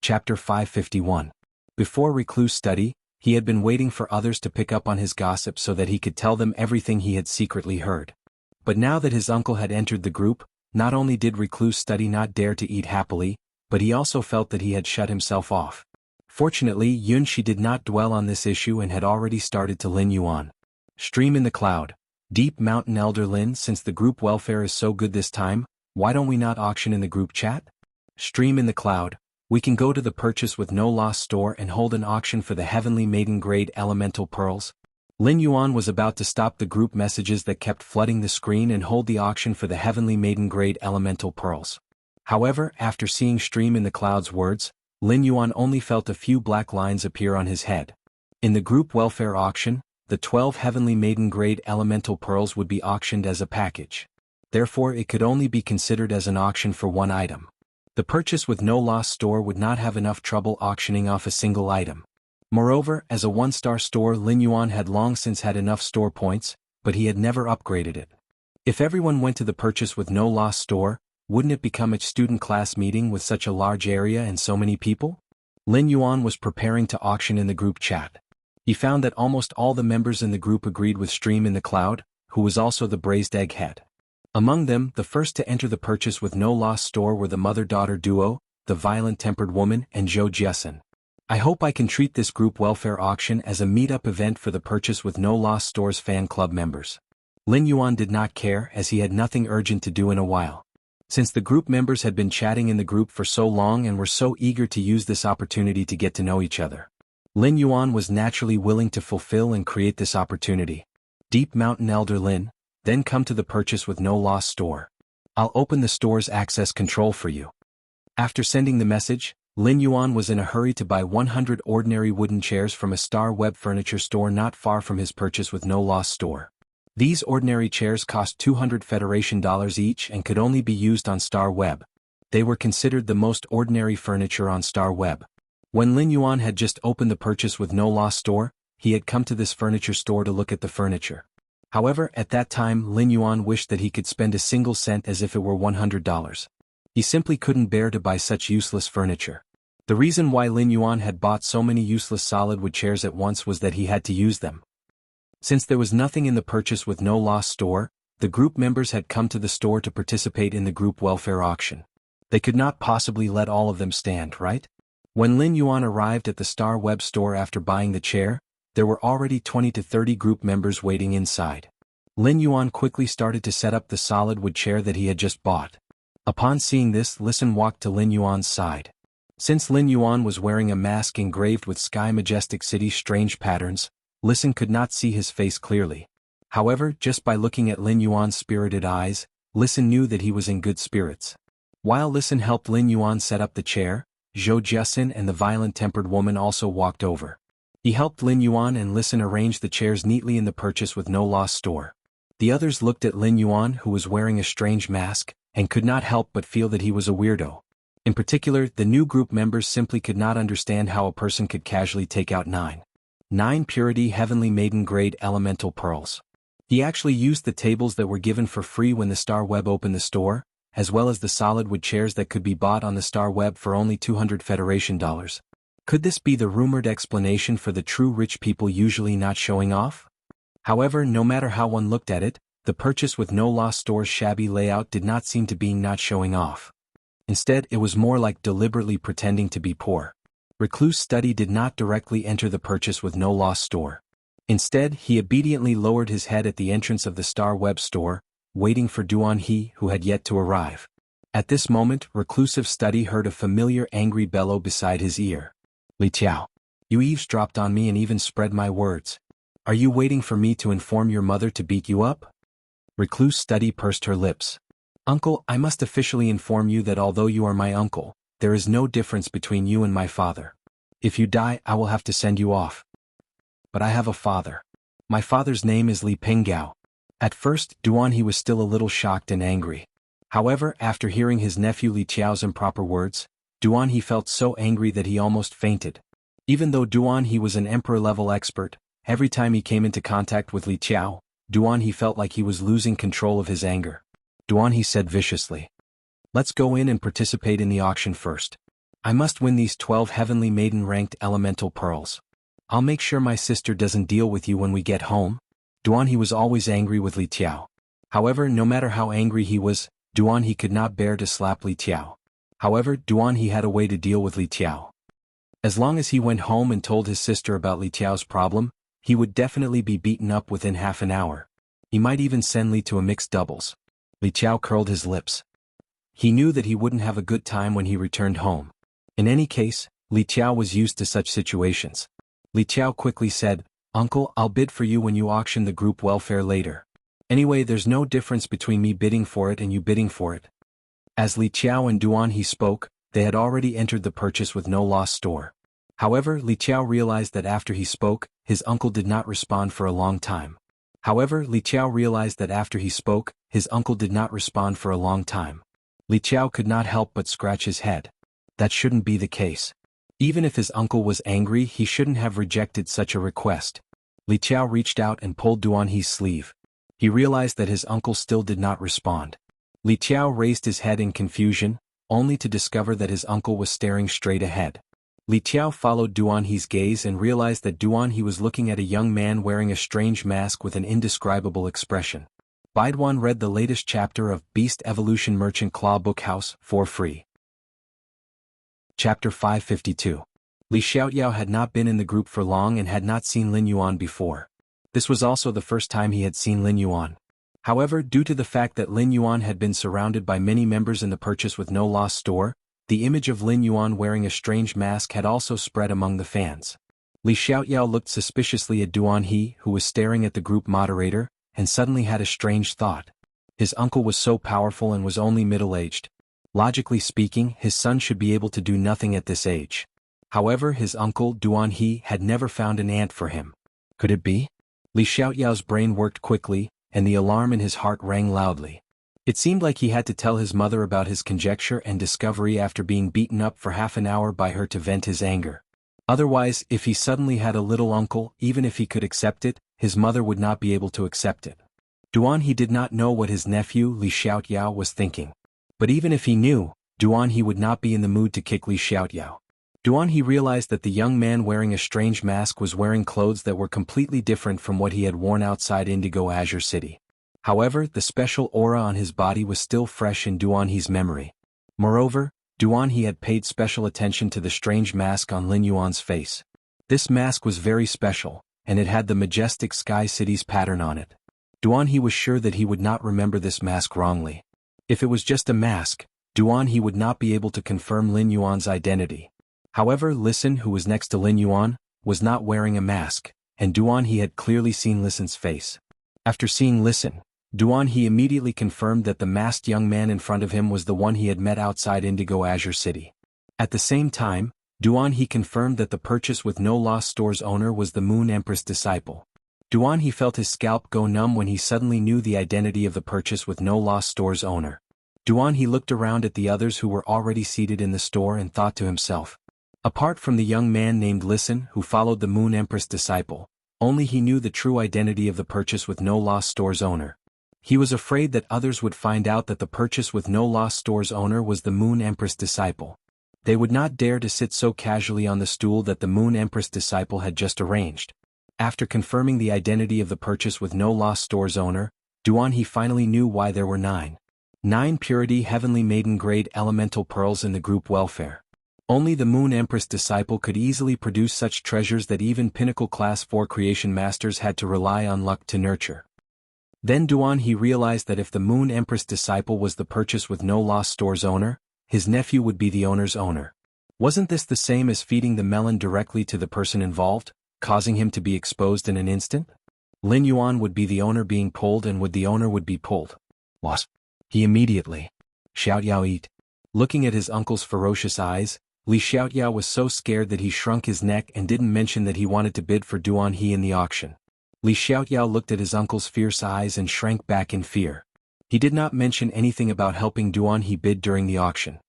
Chapter 551. Before Recluse study, he had been waiting for others to pick up on his gossip so that he could tell them everything he had secretly heard. But now that his uncle had entered the group, not only did Recluse study not dare to eat happily, but he also felt that he had shut himself off. Fortunately, Yunshi did not dwell on this issue and had already started to Lin Yuan. Stream in the cloud. Deep Mountain Elder Lin, since the group welfare is so good this time, why don't we not auction in the group chat? Stream in the cloud. We can go to the purchase with no loss store and hold an auction for the heavenly maiden grade elemental pearls. Lin Yuan was about to stop the group messages that kept flooding the screen and hold the auction for the heavenly maiden grade elemental pearls. However, after seeing Stream in the Cloud's words, Lin Yuan only felt a few black lines appear on his head. In the group welfare auction, the 12 heavenly maiden grade elemental pearls would be auctioned as a package. Therefore it could only be considered as an auction for one item. The purchase with no loss store would not have enough trouble auctioning off a single item. Moreover, as a one-star store, Lin Yuan had long since had enough store points, but he had never upgraded it. If everyone went to the purchase with no loss store, wouldn't it become a student class meeting with such a large area and so many people? Lin Yuan was preparing to auction in the group chat. He found that almost all the members in the group agreed with Stream in the Cloud, who was also the braised egg head. Among them, the first to enter the purchase with no loss store were the mother-daughter duo, the violent-tempered woman, and Zhou Jiasen. I hope I can treat this group welfare auction as a meet-up event for the purchase with no loss store's fan club members. Lin Yuan did not care, as he had nothing urgent to do in a while. Since the group members had been chatting in the group for so long and were so eager to use this opportunity to get to know each other, Lin Yuan was naturally willing to fulfill and create this opportunity. Deep Mountain Elder Lin, then come to the purchase with no loss store. I'll open the store's access control for you. After sending the message, Lin Yuan was in a hurry to buy 100 ordinary wooden chairs from a Star Web furniture store not far from his purchase with no loss store. These ordinary chairs cost 200 Federation dollars each and could only be used on Star Web. They were considered the most ordinary furniture on Star Web. When Lin Yuan had just opened the purchase with no loss store, he had come to this furniture store to look at the furniture. However, at that time Lin Yuan wished that he could spend a single cent as if it were $100. He simply couldn't bear to buy such useless furniture. The reason why Lin Yuan had bought so many useless solid wood chairs at once was that he had to use them. Since there was nothing in the purchase with no loss store, the group members had come to the store to participate in the group welfare auction. They could not possibly let all of them stand, right? When Lin Yuan arrived at the Star Web store after buying the chair, there were already 20 to 30 group members waiting inside. Lin Yuan quickly started to set up the solid wood chair that he had just bought. Upon seeing this, Listen walked to Lin Yuan's side. Since Lin Yuan was wearing a mask engraved with Sky Majestic City's strange patterns, Listen could not see his face clearly. However, just by looking at Lin Yuan's spirited eyes, Listen knew that he was in good spirits. While Listen helped Lin Yuan set up the chair, Zhou Jiasen and the violent-tempered woman also walked over. He helped Lin Yuan and Listen arrange the chairs neatly in the purchase with no loss store. The others looked at Lin Yuan, who was wearing a strange mask, and could not help but feel that he was a weirdo. In particular, the new group members simply could not understand how a person could casually take out 9 purity heavenly maiden grade elemental pearls. He actually used the tables that were given for free when the Star Web opened the store, as well as the solid wood chairs that could be bought on the Star Web for only 200 Federation dollars. Could this be the rumored explanation for the true rich people usually not showing off? However, no matter how one looked at it, the purchase with no loss store's shabby layout did not seem to be not showing off. Instead, it was more like deliberately pretending to be poor. Recluse Study did not directly enter the purchase with no loss store. Instead, he obediently lowered his head at the entrance of the Star Web store, waiting for Duan He, who had yet to arrive. At this moment, Reclusive Study heard a familiar angry bellow beside his ear. Li Qiao, you eavesdropped on me and even spread my words. Are you waiting for me to inform your mother to beat you up? Recluse Study pursed her lips. Uncle, I must officially inform you that although you are my uncle, there is no difference between you and my father. If you die, I will have to send you off. But I have a father. My father's name is Li Pinggao. At first, Duan He was still a little shocked and angry. However, after hearing his nephew Li Qiao's improper words, Duan He felt so angry that he almost fainted. Even though Duan He was an emperor-level expert, every time he came into contact with Li Qiao, Duan He felt like he was losing control of his anger. Duan He said viciously, "Let's go in and participate in the auction first. I must win these 12 heavenly maiden-ranked elemental pearls. I'll make sure my sister doesn't deal with you when we get home. He was always angry with Li Tiao. However, no matter how angry he was, he could not bear to slap Li Tiao. However, he had a way to deal with Li Tiao. As long as he went home and told his sister about Li Tiao's problem, he would definitely be beaten up within half an hour. He might even send Li to a mixed doubles. Li Tiao curled his lips. He knew that he wouldn't have a good time when he returned home. In any case, Li Tiao was used to such situations. Li Tiao quickly said, "Uncle, I'll bid for you when you auction the group welfare later. Anyway, there's no difference between me bidding for it and you bidding for it." As Li Tiao and he spoke, they had already entered the purchase with no loss store. However, Li Tiao realized that after he spoke, his uncle did not respond for a long time. Li Tiao could not help but scratch his head. That shouldn't be the case. Even if his uncle was angry, he shouldn't have rejected such a request. Li Tiao reached out and pulled He's sleeve. He realized that his uncle still did not respond. Li Tiao raised his head in confusion, only to discover that his uncle was staring straight ahead. Li Tiao followed He's gaze and realized that He was looking at a young man wearing a strange mask with an indescribable expression. Baiduan read the latest chapter of Beast Evolution Merchant Claw Bookhouse for free. Chapter 552. Li Xiaoyao had not been in the group for long and had not seen Lin Yuan before. This was also the first time he had seen Lin Yuan. However, due to the fact that Lin Yuan had been surrounded by many members in the purchase with no loss store, the image of Lin Yuan wearing a strange mask had also spread among the fans. Li Xiaoyao looked suspiciously at He, who was staring at the group moderator, and suddenly had a strange thought. His uncle was so powerful and was only middle-aged. Logically speaking, his son should be able to do nothing at this age. However, his uncle, He, had never found an ant for him. Could it be? Li Xiaoyao's brain worked quickly, and the alarm in his heart rang loudly. It seemed like he had to tell his mother about his conjecture and discovery after being beaten up for half an hour by her to vent his anger. Otherwise, if he suddenly had a little uncle, even if he could accept it, his mother would not be able to accept it. He did not know what his nephew Li Xiaoyao was thinking. But even if he knew, He would not be in the mood to kick Li Xiaoyao. He realized that the young man wearing a strange mask was wearing clothes that were completely different from what he had worn outside Indigo Azure City. However, the special aura on his body was still fresh in He's memory. Moreover, He had paid special attention to the strange mask on Lin Yuan's face. This mask was very special, and it had the majestic Sky City's pattern on it. He was sure that he would not remember this mask wrongly. If it was just a mask, He would not be able to confirm Lin Yuan's identity. However, Listen, who was next to Lin Yuan, was not wearing a mask, and He had clearly seen Listen's face. After seeing Listen, He immediately confirmed that the masked young man in front of him was the one he had met outside Indigo Azure City. At the same time, He confirmed that the purchase with no loss store's owner was the Moon Empress disciple. He felt his scalp go numb when he suddenly knew the identity of the purchase with no loss store's owner. He looked around at the others who were already seated in the store and thought to himself. Apart from the young man named Listen who followed the Moon Empress disciple, only he knew the true identity of the purchase with no loss store's owner. He was afraid that others would find out that the purchase with no loss store's owner was the Moon Empress disciple. They would not dare to sit so casually on the stool that the Moon Empress disciple had just arranged. After confirming the identity of the purchase with no loss store's owner, He finally knew why there were 9 purity heavenly maiden grade elemental pearls in the group welfare. Only the Moon Empress disciple could easily produce such treasures that even pinnacle class 4 creation masters had to rely on luck to nurture. Then He realized that if the Moon Empress disciple was the purchase with no loss store's owner, his nephew would be the owner's owner. Wasn't this the same as feeding the melon directly to the person involved, causing him to be exposed in an instant? Lin Yuan would be the owner being pulled and the owner would be pulled. Lost. He immediately. Xiaoyao eat. Looking at his uncle's ferocious eyes, Li Xiaoyao was so scared that he shrunk his neck and didn't mention that he wanted to bid for He in the auction. Li Xiaoyao looked at his uncle's fierce eyes and shrank back in fear. He did not mention anything about helping He bid during the auction.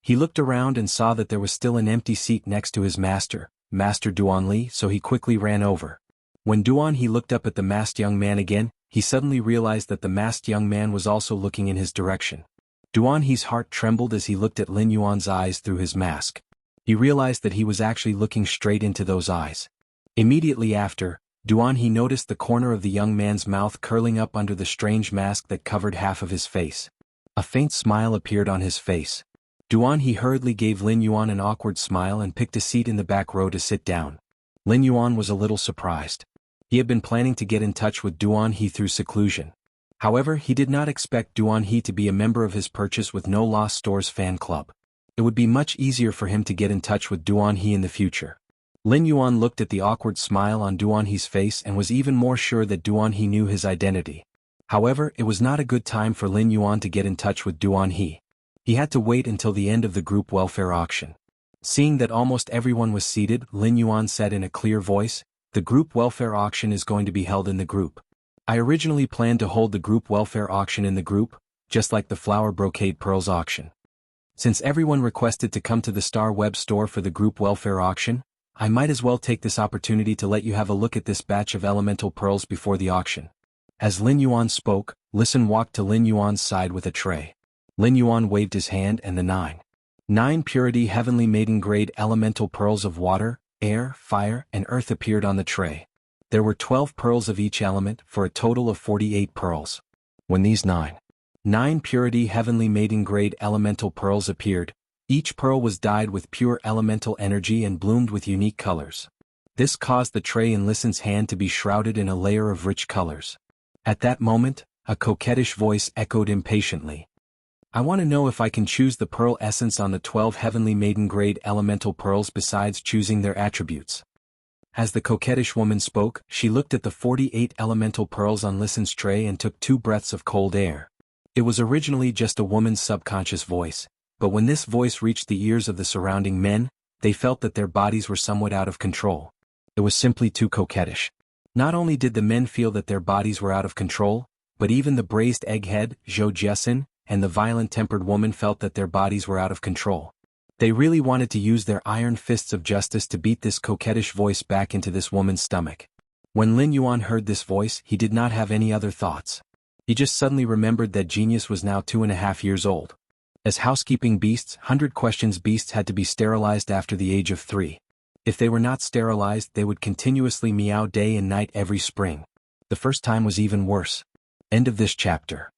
He looked around and saw that there was still an empty seat next to his master, Master Li, so he quickly ran over. When He looked up at the masked young man again, he suddenly realized that the masked young man was also looking in his direction. He's heart trembled as he looked at Lin Yuan's eyes through his mask. He realized that he was actually looking straight into those eyes. Immediately after, He noticed the corner of the young man's mouth curling up under the strange mask that covered half of his face. A faint smile appeared on his face. He hurriedly gave Lin Yuan an awkward smile and picked a seat in the back row to sit down. Lin Yuan was a little surprised. He had been planning to get in touch with He through seclusion. However, he did not expect He to be a member of his Purchase with No Loss Stores fan club. It would be much easier for him to get in touch with He in the future. Lin Yuan looked at the awkward smile on He's face and was even more sure that He knew his identity. However, it was not a good time for Lin Yuan to get in touch with He. He had to wait until the end of the group welfare auction. Seeing that almost everyone was seated, Lin Yuan said in a clear voice, "The group welfare auction is going to be held in the group. I originally planned to hold the group welfare auction in the group, just like the flower brocade pearls auction. Since everyone requested to come to the Star Web store for the group welfare auction, I might as well take this opportunity to let you have a look at this batch of elemental pearls before the auction." As Lin Yuan spoke, Listen walked to Lin Yuan's side with a tray. Lin Yuan waved his hand and the nine purity heavenly maiden grade elemental pearls of water, air, fire, and earth appeared on the tray. There were 12 pearls of each element for a total of 48 pearls. When these nine purity heavenly maiden grade elemental pearls appeared, each pearl was dyed with pure elemental energy and bloomed with unique colors. This caused the tray in Listen's hand to be shrouded in a layer of rich colors. At that moment, a coquettish voice echoed impatiently. "I want to know if I can choose the pearl essence on the 12 heavenly maiden grade elemental pearls besides choosing their attributes." As the coquettish woman spoke, she looked at the 48 elemental pearls on Listen's tray and took 2 breaths of cold air. It was originally just a woman's subconscious voice, but when this voice reached the ears of the surrounding men, they felt that their bodies were somewhat out of control. It was simply too coquettish. Not only did the men feel that their bodies were out of control, but even the braised egghead, Zhou Jiesin, and the violent-tempered woman felt that their bodies were out of control. They really wanted to use their iron fists of justice to beat this coquettish voice back into this woman's stomach. When Lin Yuan heard this voice, he did not have any other thoughts. He just suddenly remembered that Genius was now 2.5 years old. As housekeeping beasts, 100 Questions beasts had to be sterilized after the age of 3. If they were not sterilized, they would continuously meow day and night every spring. The first time was even worse. End of this chapter.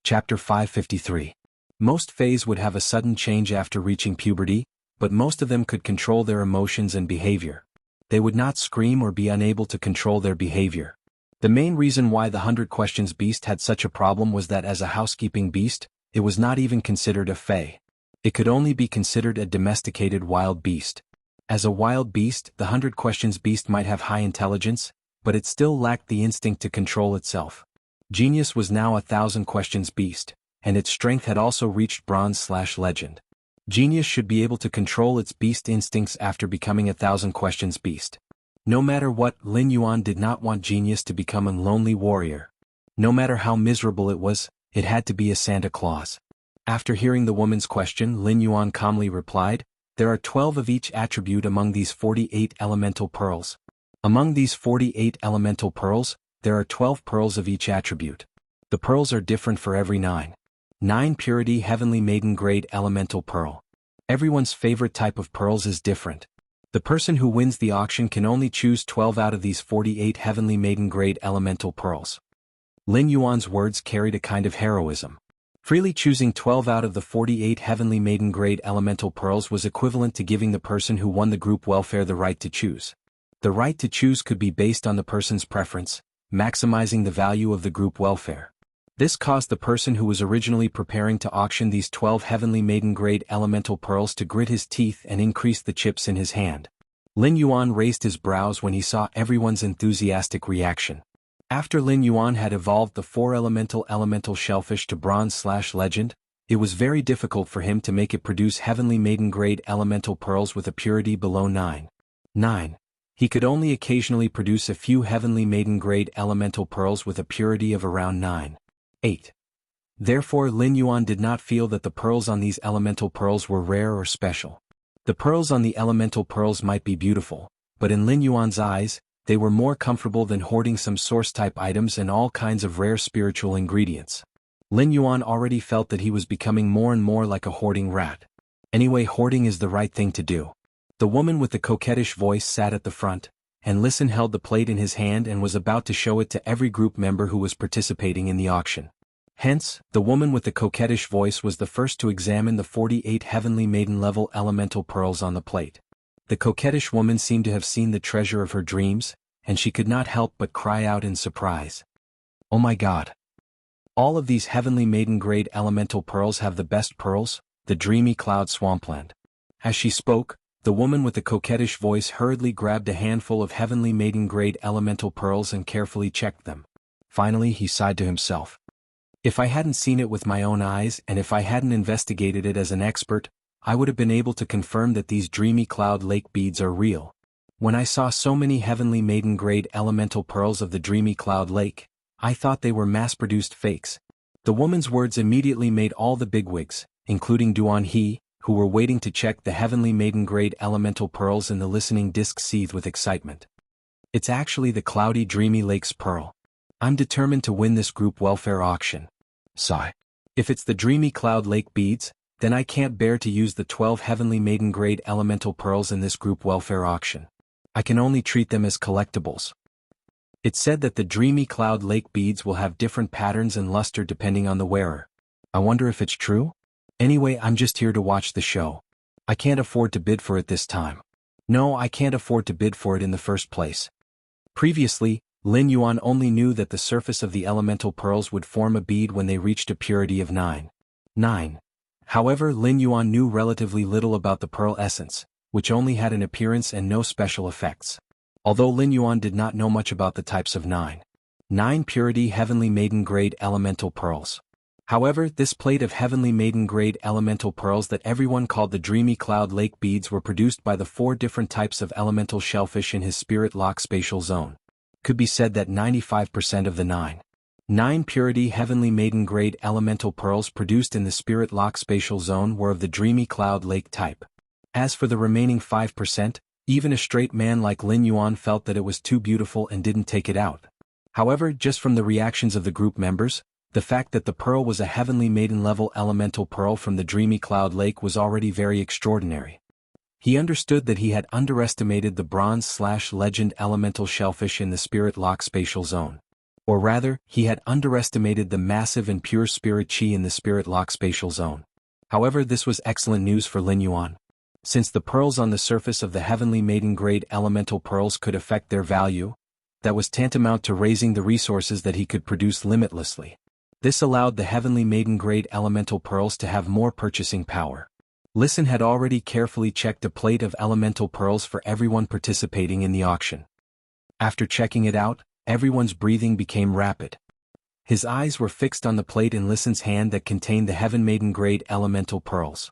Chapter 553. Most Fays would have a sudden change after reaching puberty, but most of them could control their emotions and behavior. They would not scream or be unable to control their behavior. The main reason why the 100 Questions beast had such a problem was that as a housekeeping beast, it was not even considered a Fae. It could only be considered a domesticated wild beast. As a wild beast, the 100 Questions beast might have high intelligence, but it still lacked the instinct to control itself. Genius was now a 1,000 Questions beast, and its strength had also reached Bronze/Legend. Genius should be able to control its beast instincts after becoming a 1,000 Questions beast. No matter what, Lin Yuan did not want Genius to become a lonely warrior. No matter how miserable it was, it had to be a Santa Claus. After hearing the woman's question, Lin Yuan calmly replied, "There are 12 of each attribute among these 48 elemental pearls. Among these 48 elemental pearls, there are 12 pearls of each attribute. The pearls are different for every 9 purity heavenly maiden grade elemental pearl. Everyone's favorite type of pearls is different. The person who wins the auction can only choose 12 out of these 48 heavenly maiden grade elemental pearls." Lin Yuan's words carried a kind of heroism. Freely choosing 12 out of the 48 heavenly maiden grade elemental pearls was equivalent to giving the person who won the group welfare the right to choose. The right to choose could be based on the person's preference, maximizing the value of the group welfare. This caused the person who was originally preparing to auction these 12 heavenly maiden grade elemental pearls to grit his teeth and increase the chips in his hand. Lin Yuan raised his brows when he saw everyone's enthusiastic reaction. After Lin Yuan had evolved the 4 elemental shellfish to Bronze/Legend, it was very difficult for him to make it produce heavenly maiden grade elemental pearls with a purity below 9. He could only occasionally produce a few heavenly maiden grade elemental pearls with a purity of around 9.8. Therefore Lin Yuan did not feel that the pearls on these elemental pearls were rare or special. The pearls on the elemental pearls might be beautiful, but in Lin Yuan's eyes, they were more comfortable than hoarding some source-type items and all kinds of rare spiritual ingredients. Lin Yuan already felt that he was becoming more and more like a hoarding rat. Anyway, hoarding is the right thing to do. The woman with the coquettish voice sat at the front, and Listen held the plate in his hand and was about to show it to every group member who was participating in the auction. Hence, the woman with the coquettish voice was the first to examine the 48 heavenly maiden-level elemental pearls on the plate. The coquettish woman seemed to have seen the treasure of her dreams, and she could not help but cry out in surprise. "Oh my God! All of these heavenly maiden-grade elemental pearls have the best pearls, the dreamy cloud swampland." As she spoke, the woman with the coquettish voice hurriedly grabbed a handful of heavenly maiden-grade elemental pearls and carefully checked them. Finally, he sighed to himself. "If I hadn't seen it with my own eyes and if I hadn't investigated it as an expert, I would have been able to confirm that these dreamy cloud lake beads are real. When I saw so many heavenly maiden-grade elemental pearls of the dreamy cloud lake, I thought they were mass-produced fakes." The woman's words immediately made all the bigwigs, including Duan He, who were waiting to check the heavenly maiden-grade elemental pearls in the listening disc, seethe with excitement. "It's actually the cloudy dreamy lake's pearl. I'm determined to win this group welfare auction." Sigh. "If it's the dreamy cloud lake beads, then I can't bear to use the 12 heavenly maiden-grade elemental pearls in this group welfare auction. I can only treat them as collectibles." It's said that the dreamy cloud lake beads will have different patterns and luster depending on the wearer. I wonder if it's true? Anyway, I'm just here to watch the show. I can't afford to bid for it this time. No, I can't afford to bid for it in the first place. Previously, Lin Yuan only knew that the surface of the elemental pearls would form a bead when they reached a purity of 9. However, Lin Yuan knew relatively little about the pearl essence, which only had an appearance and no special effects. Although Lin Yuan did not know much about the types of 9 purity heavenly maiden-grade elemental pearls. However, this plate of heavenly maiden-grade elemental pearls that everyone called the Dreamy Cloud Lake beads were produced by the 4 different types of elemental shellfish in his spirit lock spatial zone. Could be said that 95% of the 9 purity heavenly maiden-grade elemental pearls produced in the spirit lock spatial zone were of the Dreamy Cloud Lake type. As for the remaining 5%, even a straight man like Lin Yuan felt that it was too beautiful and didn't take it out. However, just from the reactions of the group members, the fact that the pearl was a heavenly maiden-level elemental pearl from the Dreamy Cloud Lake was already very extraordinary. He understood that he had underestimated the bronze/legend elemental shellfish in the spirit lock spatial zone. Or rather, he had underestimated the massive and pure spirit chi in the spirit lock spatial zone. However, this was excellent news for Lin Yuan. Since the pearls on the surface of the heavenly maiden-grade elemental pearls could affect their value, that was tantamount to raising the resources that he could produce limitlessly. This allowed the heavenly maiden-grade elemental pearls to have more purchasing power. Listen had already carefully checked a plate of elemental pearls for everyone participating in the auction. After checking it out, everyone's breathing became rapid. His eyes were fixed on the plate in Listen's hand that contained the heaven maiden-grade elemental pearls.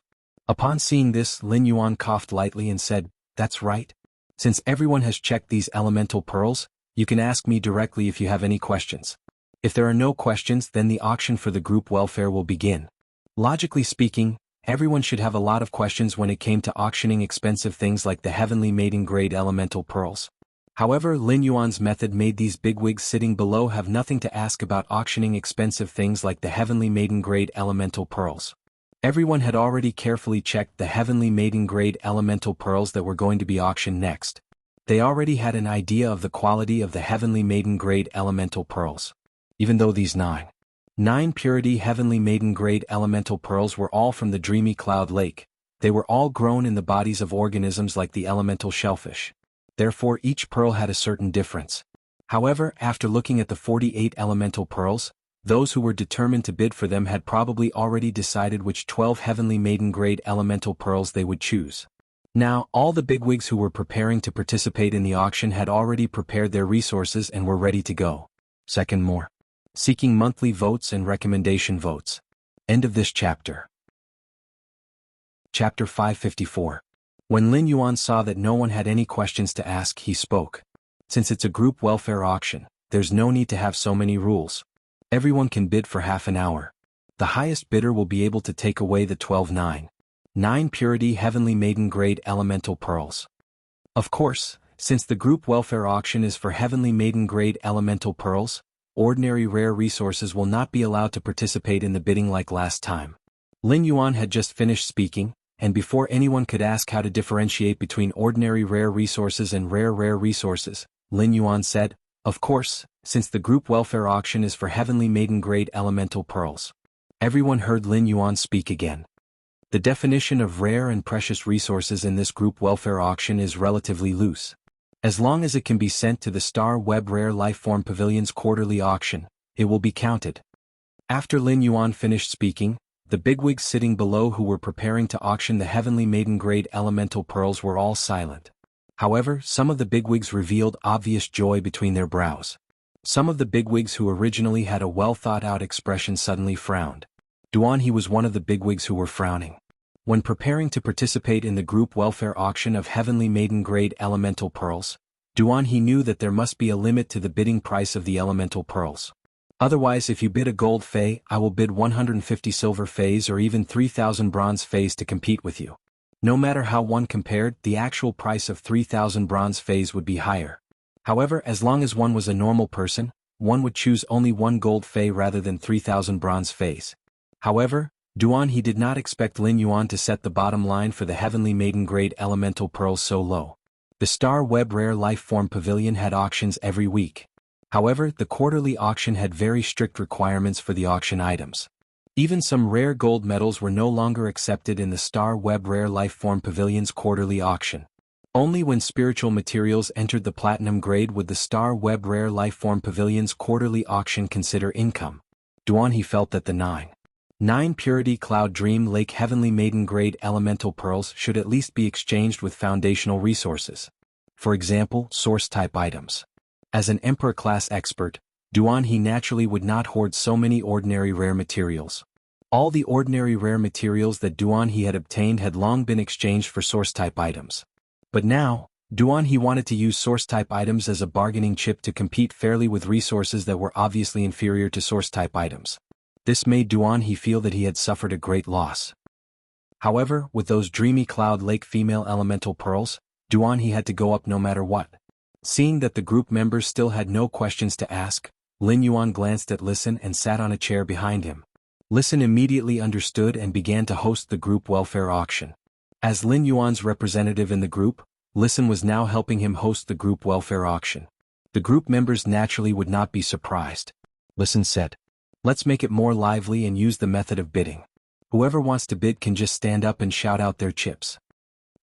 Upon seeing this, Lin Yuan coughed lightly and said, "That's right. Since everyone has checked these elemental pearls, you can ask me directly if you have any questions. If there are no questions, then the auction for the group welfare will begin." Logically speaking, everyone should have a lot of questions when it came to auctioning expensive things like the heavenly maiden-grade elemental pearls. However, Lin Yuan's method made these bigwigs sitting below have nothing to ask about auctioning expensive things like the heavenly maiden-grade elemental pearls. Everyone had already carefully checked the heavenly maiden-grade elemental pearls that were going to be auctioned next. They already had an idea of the quality of the heavenly maiden-grade elemental pearls. Even though these 9 purity heavenly maiden-grade elemental pearls were all from the Dreamy Cloud Lake, they were all grown in the bodies of organisms like the elemental shellfish. Therefore, each pearl had a certain difference. However, after looking at the 48 elemental pearls, those who were determined to bid for them had probably already decided which 12 heavenly maiden-grade elemental pearls they would choose. Now, all the bigwigs who were preparing to participate in the auction had already prepared their resources and were ready to go. Second more. Seeking monthly votes and recommendation votes. End of this chapter. Chapter 554. When Lin Yuan saw that no one had any questions to ask, he spoke. "Since it's a group welfare auction, there's no need to have so many rules. Everyone can bid for half an hour. The highest bidder will be able to take away the 12 9 purity heavenly maiden-grade elemental pearls." Of course, since the group welfare auction is for heavenly maiden-grade elemental pearls, ordinary rare resources will not be allowed to participate in the bidding like last time. Lin Yuan had just finished speaking, and before anyone could ask how to differentiate between ordinary rare resources and rare resources, Lin Yuan said, "Of course, since the group welfare auction is for heavenly maiden-grade elemental pearls." Everyone heard Lin Yuan speak again. The definition of rare and precious resources in this group welfare auction is relatively loose. As long as it can be sent to the Star Web Rare Lifeform Pavilion's quarterly auction, it will be counted. After Lin Yuan finished speaking, the bigwigs sitting below who were preparing to auction the heavenly maiden-grade elemental pearls were all silent. However, some of the bigwigs revealed obvious joy between their brows. Some of the bigwigs who originally had a well-thought-out expression suddenly frowned. Duan He was one of the bigwigs who were frowning. When preparing to participate in the group welfare auction of heavenly maiden-grade elemental pearls, Duan He knew that there must be a limit to the bidding price of the elemental pearls. Otherwise, if you bid a gold fei, I will bid 150 silver feis or even 3,000 bronze feis to compete with you. No matter how one compared, the actual price of 3,000 bronze feis would be higher. However, as long as one was a normal person, one would choose only one gold fei rather than 3,000 bronze feis. However, Duan He did not expect Lin Yuan to set the bottom line for the heavenly maiden-grade elemental pearls so low. The Star Web Rare Lifeform Pavilion had auctions every week. However, the quarterly auction had very strict requirements for the auction items. Even some rare gold medals were no longer accepted in the Star Web Rare Lifeform Pavilion's quarterly auction. Only when spiritual materials entered the platinum grade would the Star Web Rare Lifeform Pavilion's quarterly auction consider income. Duan He felt that the 9 Purity Cloud Dream Lake Heavenly Maiden Grade Elemental Pearls should at least be exchanged with foundational resources. For example, source-type items. As an Emperor-class expert, Duan He naturally would not hoard so many ordinary rare materials. All the ordinary rare materials that Duan He had obtained had long been exchanged for source-type items. But now, Duan He wanted to use source-type items as a bargaining chip to compete fairly with resources that were obviously inferior to source-type items. This made Duan He feel that he had suffered a great loss. However, with those dreamy Cloud Lake female elemental pearls, Duan He had to go up no matter what. Seeing that the group members still had no questions to ask, Lin Yuan glanced at Listen and sat on a chair behind him. Listen immediately understood and began to host the group welfare auction. As Lin Yuan's representative in the group, Listen was now helping him host the group welfare auction. The group members naturally would not be surprised. Listen said, "Let's make it more lively and use the method of bidding. Whoever wants to bid can just stand up and shout out their chips."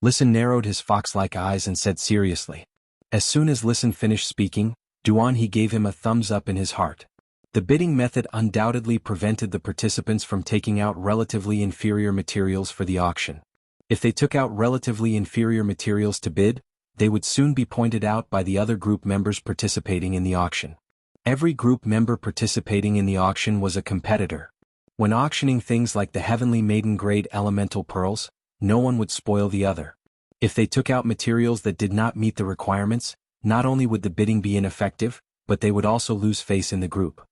Listen narrowed his fox-like eyes and said seriously. As soon as Listen finished speaking, Duan He gave him a thumbs up in his heart. The bidding method undoubtedly prevented the participants from taking out relatively inferior materials for the auction. If they took out relatively inferior materials to bid, they would soon be pointed out by the other group members participating in the auction. Every group member participating in the auction was a competitor. When auctioning things like the heavenly maiden grade elemental pearls, no one would spoil the other. If they took out materials that did not meet the requirements, not only would the bidding be ineffective, but they would also lose face in the group.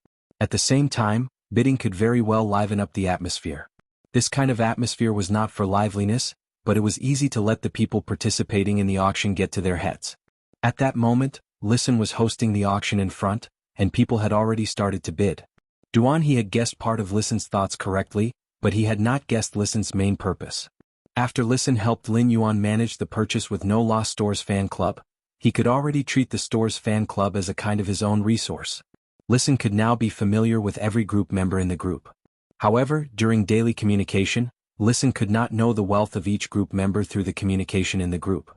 At the same time, bidding could very well liven up the atmosphere. This kind of atmosphere was not for liveliness, but it was easy to let the people participating in the auction get to their heads. At that moment, Listen was hosting the auction in front, and people had already started to bid. Duan He had guessed part of Listen's thoughts correctly, but he had not guessed Listen's main purpose. After Listen helped Lin Yuan manage the purchase with No Loss Stores fan club, he could already treat the store's fan club as a kind of his own resource. Listen could now be familiar with every group member in the group. However, during daily communication, Listen could not know the wealth of each group member through the communication in the group.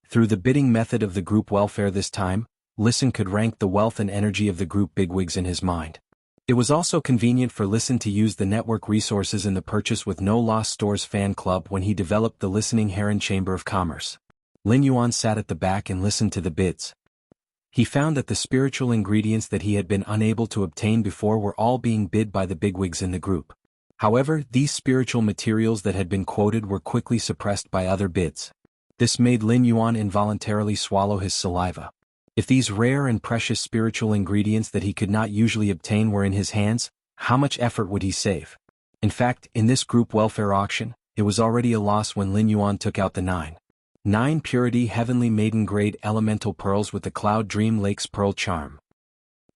Through the bidding method of the group welfare this time, Listen could rank the wealth and energy of the group bigwigs in his mind. It was also convenient for Listen to use the network resources in the purchase with No Loss Stores fan club when he developed the Listening Heron Chamber of Commerce. Lin Yuan sat at the back and listened to the bids. He found that the spiritual ingredients that he had been unable to obtain before were all being bid by the bigwigs in the group. However, these spiritual materials that had been quoted were quickly suppressed by other bids. This made Lin Yuan involuntarily swallow his saliva. If these rare and precious spiritual ingredients that he could not usually obtain were in his hands, how much effort would he save? In fact, in this group welfare auction, it was already a loss when Lin Yuan took out the 9 Purity Heavenly Maiden Grade Elemental Pearls with the Cloud Dream Lake's Pearl Charm.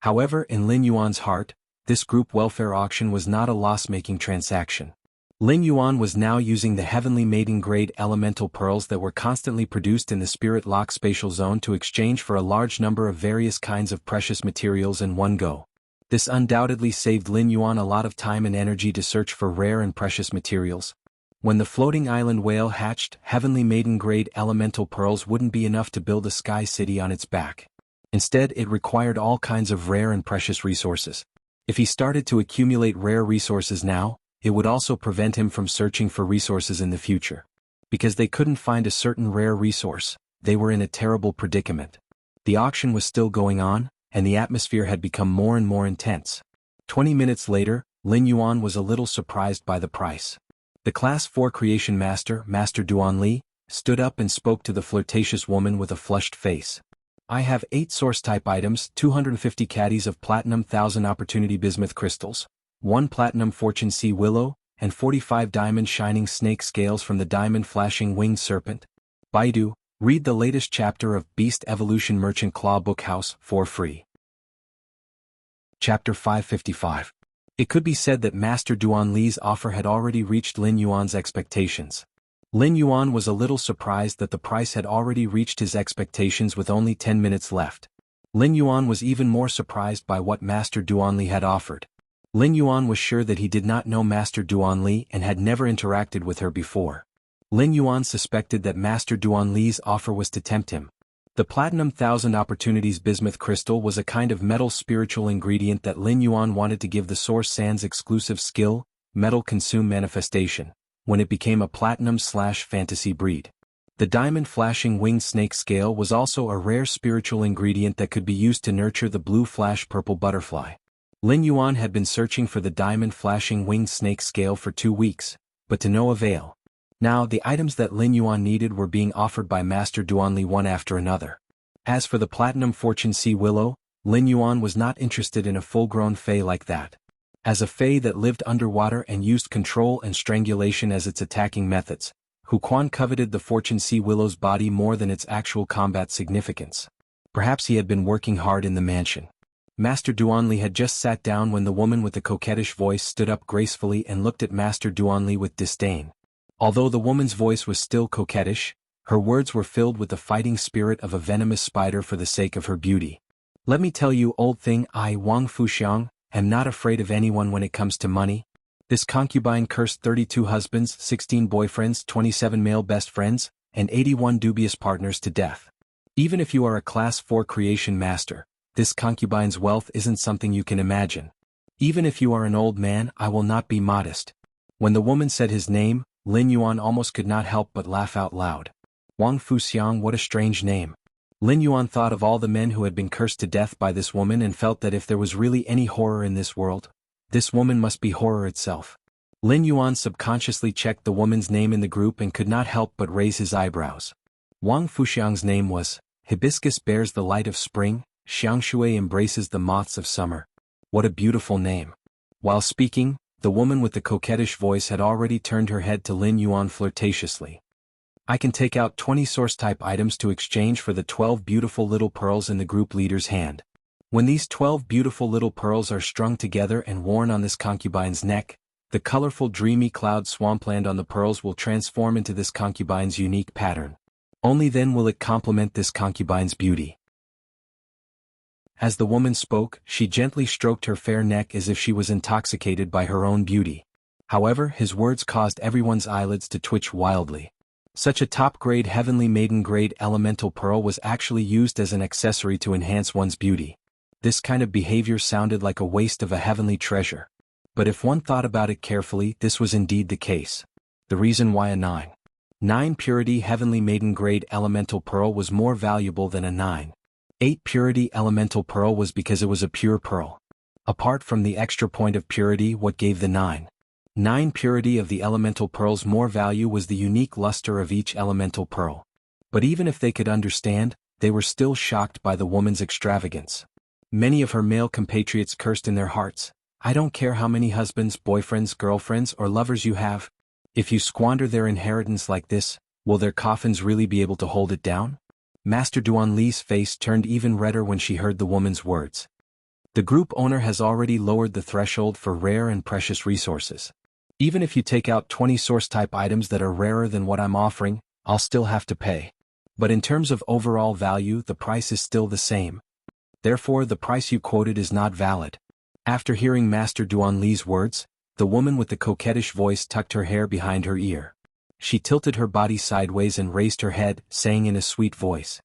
However, in Lin Yuan's heart, this group welfare auction was not a loss-making transaction. Lin Yuan was now using the heavenly maiden-grade elemental pearls that were constantly produced in the Spirit Lock spatial zone to exchange for a large number of various kinds of precious materials in one go. This undoubtedly saved Lin Yuan a lot of time and energy to search for rare and precious materials. When the floating island whale hatched, heavenly maiden-grade elemental pearls wouldn't be enough to build a sky city on its back. Instead, it required all kinds of rare and precious resources. If he started to accumulate rare resources now, it would also prevent him from searching for resources in the future. Because they couldn't find a certain rare resource, they were in a terrible predicament. The auction was still going on, and the atmosphere had become more and more intense. 20 minutes later, Lin Yuan was a little surprised by the price. The Class 4 Creation Master, Master Duan Li, stood up and spoke to the flirtatious woman with a flushed face. I have 8 source-type items, 250 caddies of platinum 1000 opportunity bismuth crystals, 1 platinum fortune sea willow, and 45 diamond shining snake scales from the diamond flashing winged serpent. Baidu, read the latest chapter of Beast Evolution Merchant Claw Bookhouse for free. Chapter 555. It could be said that Master Duan Li's offer had already reached Lin Yuan's expectations. Lin Yuan was a little surprised that the price had already reached his expectations with only 10 minutes left. Lin Yuan was even more surprised by what Master Duan Li had offered. Lin Yuan was sure that he did not know Master Duan Li and had never interacted with her before. Lin Yuan suspected that Master Duan Li's offer was to tempt him. The Platinum 1000 Opportunities Bismuth Crystal was a kind of metal spiritual ingredient that Lin Yuan wanted to give the Source Sand's exclusive skill, Metal Consume Manifestation, when it became a platinum/fantasy breed. The Diamond Flashing Winged Snake Scale was also a rare spiritual ingredient that could be used to nurture the Blue Flash Purple Butterfly. Lin Yuan had been searching for the Diamond Flashing Winged Snake Scale for 2 weeks, but to no avail. Now the items that Lin Yuan needed were being offered by Master Duan Li one after another. As for the Platinum Fortune Sea Willow, Lin Yuan was not interested in a full-grown fae like that. As a fae that lived underwater and used control and strangulation as its attacking methods, Hu Quan coveted the Fortune Sea Willow's body more than its actual combat significance. Perhaps he had been working hard in the mansion. Master Duan Li had just sat down when the woman with the coquettish voice stood up gracefully and looked at Master Duan Li with disdain. Although the woman's voice was still coquettish, her words were filled with the fighting spirit of a venomous spider for the sake of her beauty. Let me tell you, old thing, I, Wang Fuxiang, am not afraid of anyone when it comes to money. This concubine cursed 32 husbands, 16 boyfriends, 27 male best friends, and 81 dubious partners to death. Even if you are a Class 4 Creation Master, this concubine's wealth isn't something you can imagine. Even if you are an old man, I will not be modest. When the woman said his name, Lin Yuan almost could not help but laugh out loud. Wang Fuxiang, what a strange name. Lin Yuan thought of all the men who had been cursed to death by this woman and felt that if there was really any horror in this world, this woman must be horror itself. Lin Yuan subconsciously checked the woman's name in the group and could not help but raise his eyebrows. Wang Fuxiang's name was, Hibiscus bears the light of spring, Xiangshui embraces the moths of summer. What a beautiful name. While speaking, the woman with the coquettish voice had already turned her head to Lin Yuan flirtatiously. I can take out 20 source-type items to exchange for the 12 beautiful little pearls in the group leader's hand. When these 12 beautiful little pearls are strung together and worn on this concubine's neck, the colorful dreamy cloud swampland on the pearls will transform into this concubine's unique pattern. Only then will it complement this concubine's beauty. As the woman spoke, she gently stroked her fair neck as if she was intoxicated by her own beauty. However, his words caused everyone's eyelids to twitch wildly. Such a top-grade heavenly maiden-grade elemental pearl was actually used as an accessory to enhance one's beauty. This kind of behavior sounded like a waste of a heavenly treasure. But if one thought about it carefully, this was indeed the case. The reason why a 9 purity heavenly maiden-grade elemental pearl was more valuable than a 9 purity elemental pearl was because it was a pure pearl. Apart from the extra point of purity, what gave the 9 purity of the elemental pearls more value was the unique luster of each elemental pearl. But even if they could understand, they were still shocked by the woman's extravagance. Many of her male compatriots cursed in their hearts, I don't care how many husbands, boyfriends, girlfriends, or lovers you have. If you squander their inheritance like this, will their coffins really be able to hold it down? Master Duan Li's face turned even redder when she heard the woman's words. The group owner has already lowered the threshold for rare and precious resources. Even if you take out 20 source-type items that are rarer than what I'm offering, I'll still have to pay. But in terms of overall value, the price is still the same. Therefore, the price you quoted is not valid. After hearing Master Duanli's words, the woman with the coquettish voice tucked her hair behind her ear. She tilted her body sideways and raised her head, saying in a sweet voice,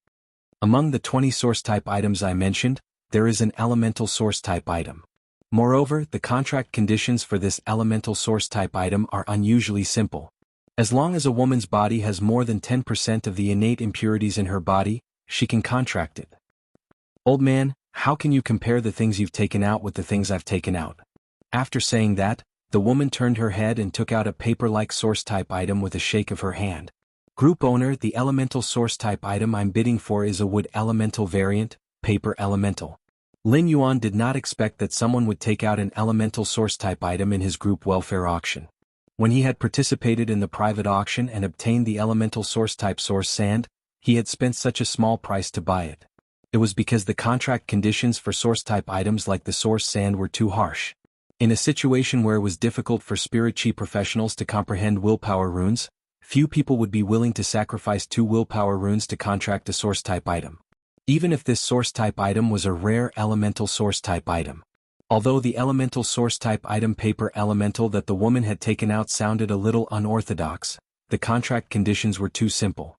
"Among the 20 source-type items I mentioned, there is an elemental source-type item. Moreover, the contract conditions for this elemental source-type item are unusually simple. As long as a woman's body has more than 10% of the innate impurities in her body, she can contract it." "Old man, how can you compare the things you've taken out with the things I've taken out?" After saying that, the woman turned her head and took out a paper-like source-type item with a shake of her hand. "Group owner, the elemental source-type item I'm bidding for is a wood elemental variant, paper elemental." Lin Yuan did not expect that someone would take out an elemental source-type item in his group welfare auction. When he had participated in the private auction and obtained the elemental source-type source sand, he had spent such a small price to buy it. It was because the contract conditions for source-type items like the source sand were too harsh. In a situation where it was difficult for spirit chi professionals to comprehend willpower runes, few people would be willing to sacrifice 2 willpower runes to contract a source-type item. Even if this source-type item was a rare elemental source-type item. Although the elemental source-type item paper elemental that the woman had taken out sounded a little unorthodox, the contract conditions were too simple.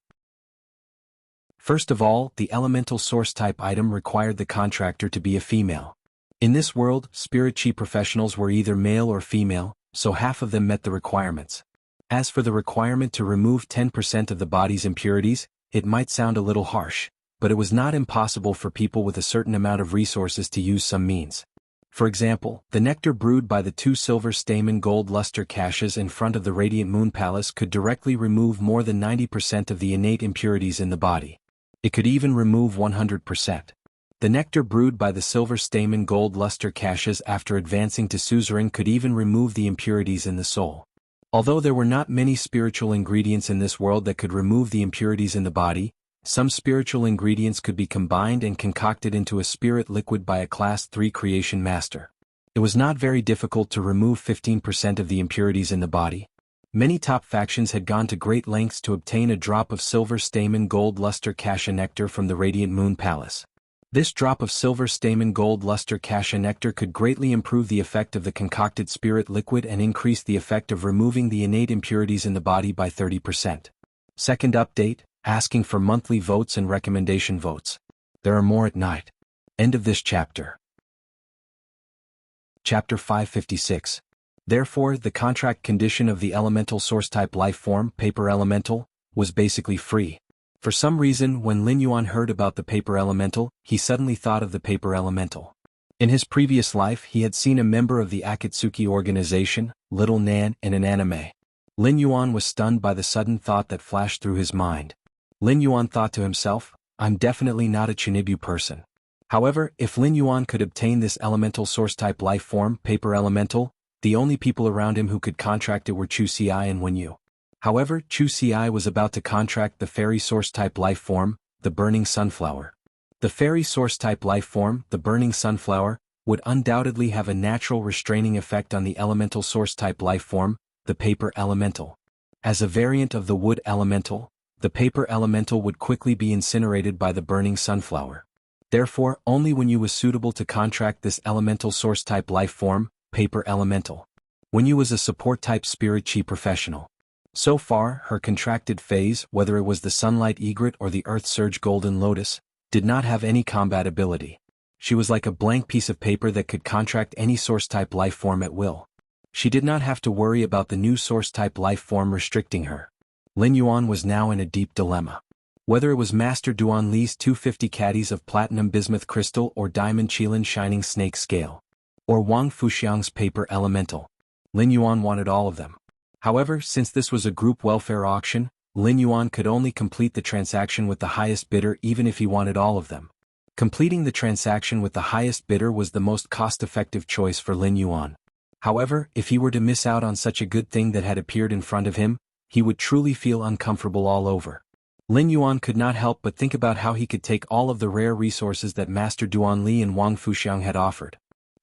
First of all, the elemental source-type item required the contractor to be a female. In this world, spirit chi professionals were either male or female, so half of them met the requirements. As for the requirement to remove 10% of the body's impurities, it might sound a little harsh, but it was not impossible for people with a certain amount of resources to use some means. For example, the nectar brewed by the 2 silver stamen gold luster caches in front of the Radiant Moon Palace could directly remove more than 90% of the innate impurities in the body. It could even remove 100%. The nectar brewed by the silver stamen gold luster caches after advancing to suzerain could even remove the impurities in the soul. Although there were not many spiritual ingredients in this world that could remove the impurities in the body, some spiritual ingredients could be combined and concocted into a spirit liquid by a Class 3 creation master. It was not very difficult to remove 15% of the impurities in the body. Many top factions had gone to great lengths to obtain a drop of silver stamen gold luster cache nectar from the Radiant Moon Palace. This drop of silver stamen gold luster cache nectar could greatly improve the effect of the concocted spirit liquid and increase the effect of removing the innate impurities in the body by 30%. Second update, asking for monthly votes and recommendation votes. There are more at night. End of this chapter. Chapter 556. Therefore, the contract condition of the elemental source-type life form, paper elemental, was basically free. For some reason, when Lin Yuan heard about the paper elemental, he suddenly thought of the paper elemental. In his previous life, he had seen a member of the Akatsuki organization, Little Nan, in an anime. Lin Yuan was stunned by the sudden thought that flashed through his mind. Lin Yuan thought to himself, "I'm definitely not a Chunibu person." However, if Lin Yuan could obtain this elemental source-type life form, paper elemental, the only people around him who could contract it were Chu Ci and Wen Yu. However, Chu Ci was about to contract the fairy source-type life form, the burning sunflower. The fairy source-type life form, the burning sunflower, would undoubtedly have a natural restraining effect on the elemental source-type life form, the paper elemental. As a variant of the wood elemental, the paper elemental would quickly be incinerated by the burning sunflower. Therefore, only Wen Yu was suitable to contract this elemental source-type life form, paper elemental. Wen Yu was a support-type spirit chi professional. So far, her contracted phase, whether it was the sunlight egret or the earth surge golden lotus, did not have any combat ability. She was like a blank piece of paper that could contract any source-type life form at will. She did not have to worry about the new source-type life form restricting her. Lin Yuan was now in a deep dilemma. Whether it was Master Duanli's 250 caddies of platinum bismuth crystal or diamond Qilin shining snake scale, or Wang Fuxiang's paper elemental, Lin Yuan wanted all of them. However, since this was a group welfare auction, Lin Yuan could only complete the transaction with the highest bidder even if he wanted all of them. Completing the transaction with the highest bidder was the most cost-effective choice for Lin Yuan. However, if he were to miss out on such a good thing that had appeared in front of him, he would truly feel uncomfortable all over. Lin Yuan could not help but think about how he could take all of the rare resources that Master Duanli and Wang Fuxiang had offered.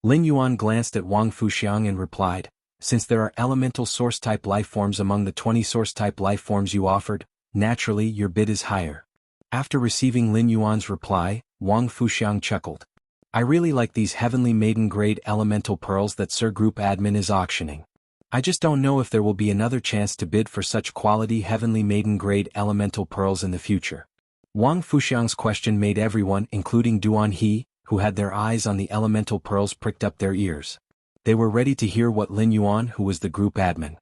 Lin Yuan glanced at Wang Fuxiang and replied, Since there are elemental source-type lifeforms among the 20 source-type lifeforms you offered, naturally your bid is higher. After receiving Lin Yuan's reply, Wang Fuxiang chuckled. I really like these heavenly maiden-grade elemental pearls that Sir Group Admin is auctioning. I just don't know if there will be another chance to bid for such quality heavenly maiden-grade elemental pearls in the future. Wang Fuxiang's question made everyone, including Duan He, who had their eyes on the elemental pearls, pricked up their ears. They were ready to hear what Lin Yuan, who was the group admin.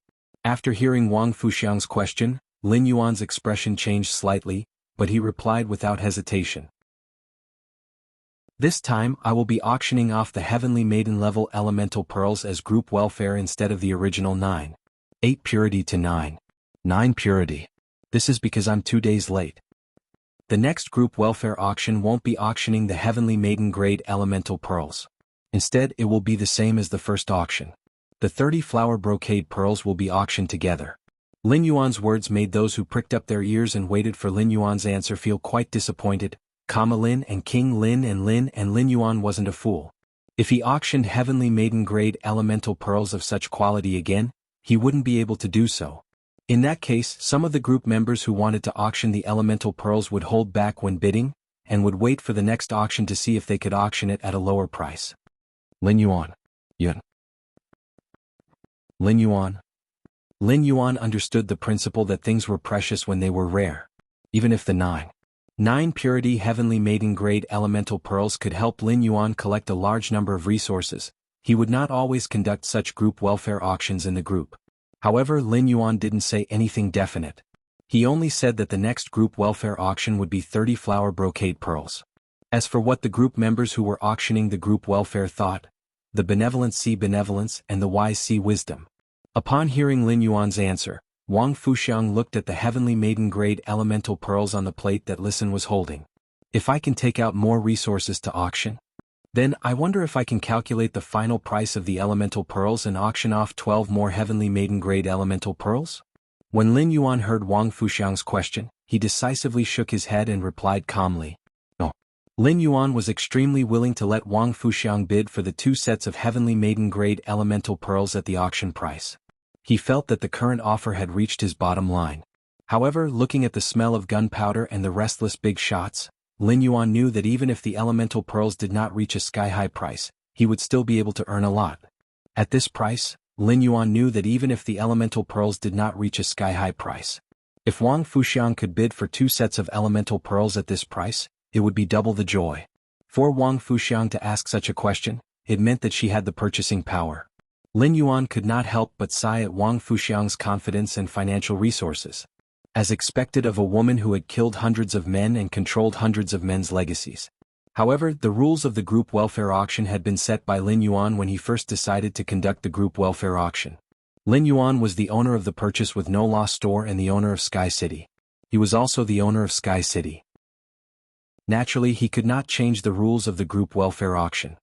After hearing Wang Fuxiang's question, Lin Yuan's expression changed slightly, but he replied without hesitation. This time I will be auctioning off the heavenly maiden-level elemental pearls as group welfare instead of the original 9. 8 purity to 9. 9 purity. This is because I'm 2 days late. The next group welfare auction won't be auctioning the heavenly maiden-grade elemental pearls. Instead, it will be the same as the first auction. The 30 flower brocade pearls will be auctioned together. Lin Yuan's words made those who pricked up their ears and waited for Lin Yuan's answer feel quite disappointed. Lin and King Lin and Lin Yuan wasn't a fool. If he auctioned heavenly maiden-grade elemental pearls of such quality again, he wouldn't be able to do so. In that case, some of the group members who wanted to auction the elemental pearls would hold back when bidding, and would wait for the next auction to see if they could auction it at a lower price. Lin Yuan. Lin Yuan. Lin Yuan understood the principle that things were precious when they were rare. Even if the 9 purity heavenly maiden-grade elemental pearls could help Lin Yuan collect a large number of resources, he would not always conduct such group welfare auctions in the group. However, Lin Yuan didn't say anything definite. He only said that the next group welfare auction would be 30 flower brocade pearls. As for what the group members who were auctioning the group welfare thought, the benevolent see benevolence and the wise see wisdom. Upon hearing Lin Yuan's answer, Wang Fuxiang looked at the heavenly maiden-grade elemental pearls on the plate that Listen was holding. If I can take out more resources to auction? Then I wonder if I can calculate the final price of the elemental pearls and auction off 12 more heavenly maiden-grade elemental pearls? When Lin Yuan heard Wang Fuxiang's question, he decisively shook his head and replied calmly, no. Lin Yuan was extremely willing to let Wang Fuxiang bid for the 2 sets of heavenly maiden-grade elemental pearls at the auction price. He felt that the current offer had reached his bottom line. However, looking at the smell of gunpowder and the restless big shots, Lin Yuan knew that even if the elemental pearls did not reach a sky-high price, he would still be able to earn a lot. At this price, Lin Yuan knew that even if the elemental pearls did not reach a sky-high price, if Wang Fuxiang could bid for 2 sets of elemental pearls at this price, it would be double the joy. For Wang Fuxiang to ask such a question, it meant that she had the purchasing power. Lin Yuan could not help but sigh at Wang Fuxiang's confidence and financial resources. As expected of a woman who had killed hundreds of men and controlled hundreds of men's legacies. However, the rules of the group welfare auction had been set by Lin Yuan when he first decided to conduct the group welfare auction. Lin Yuan was the owner of the Purchase with No Loss store and the owner of Sky City. He was also the owner of Sky City. Naturally, he could not change the rules of the group welfare auction.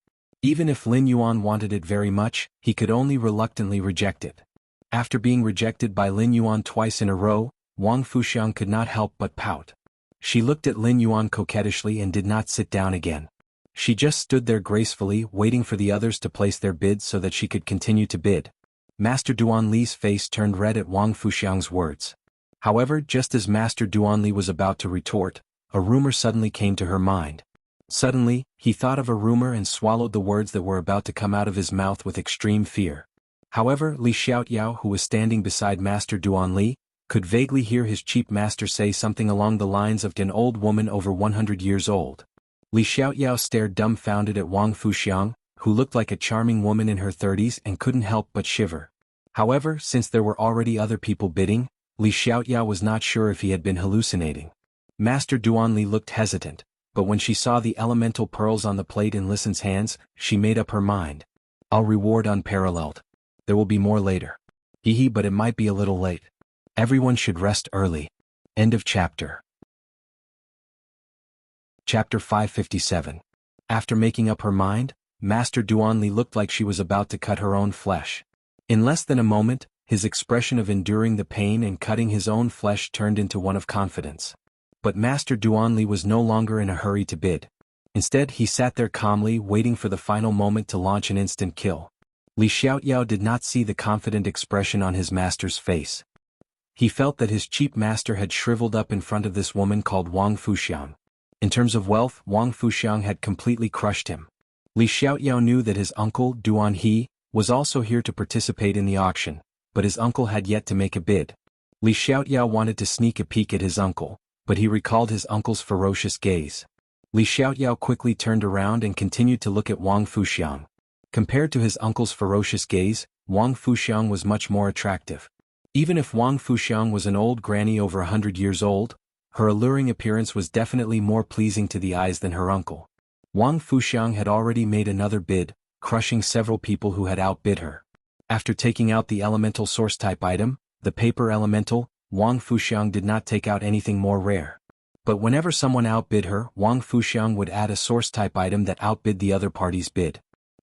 Even if Lin Yuan wanted it very much, he could only reluctantly reject it. After being rejected by Lin Yuan twice in a row, Wang Fuxiang could not help but pout. She looked at Lin Yuan coquettishly and did not sit down again. She just stood there gracefully, waiting for the others to place their bids so that she could continue to bid. Master Duan Li's face turned red at Wang Fuxiang's words. However, just as Master Duan Li was about to retort, a rumor suddenly came to her mind. Suddenly, he thought of a rumor and swallowed the words that were about to come out of his mouth with extreme fear. However, Li Xiaoyao, who was standing beside Master Duan Li, could vaguely hear his chief master say something along the lines of an old woman over 100 years old. Li Xiaoyao stared dumbfounded at Wang Fuxiang, who looked like a charming woman in her 30s and couldn't help but shiver. However, since there were already other people bidding, Li Xiaoyao was not sure if he had been hallucinating. Master Duan Li looked hesitant, but when she saw the elemental pearls on the plate in Listen's hands, she made up her mind. I'll reward unparalleled. There will be more later. Hee, but it might be a little late. Everyone should rest early. End of chapter. Chapter 557. After making up her mind, Master Duan Li looked like she was about to cut her own flesh. In less than a moment, his expression of enduring the pain and cutting his own flesh turned into one of confidence. But Master Duan Li was no longer in a hurry to bid. Instead, he sat there calmly waiting for the final moment to launch an instant kill. Li Xiaoyao did not see the confident expression on his master's face. He felt that his cheap master had shriveled up in front of this woman called Wang Fuxiang. In terms of wealth, Wang Fuxiang had completely crushed him. Li Xiaoyao knew that his uncle, Duan He, was also here to participate in the auction, but his uncle had yet to make a bid. Li Xiaoyao wanted to sneak a peek at his uncle, but he recalled his uncle's ferocious gaze. Li Xiaoyao quickly turned around and continued to look at Wang Fuxiang. Compared to his uncle's ferocious gaze, Wang Fuxiang was much more attractive. Even if Wang Fuxiang was an old granny over 100 years old, her alluring appearance was definitely more pleasing to the eyes than her uncle. Wang Fuxiang had already made another bid, crushing several people who had outbid her. After taking out the elemental source-type item, the paper elemental, Wang Fuxiang did not take out anything more rare. But whenever someone outbid her, Wang Fuxiang would add a source-type item that outbid the other party's bid.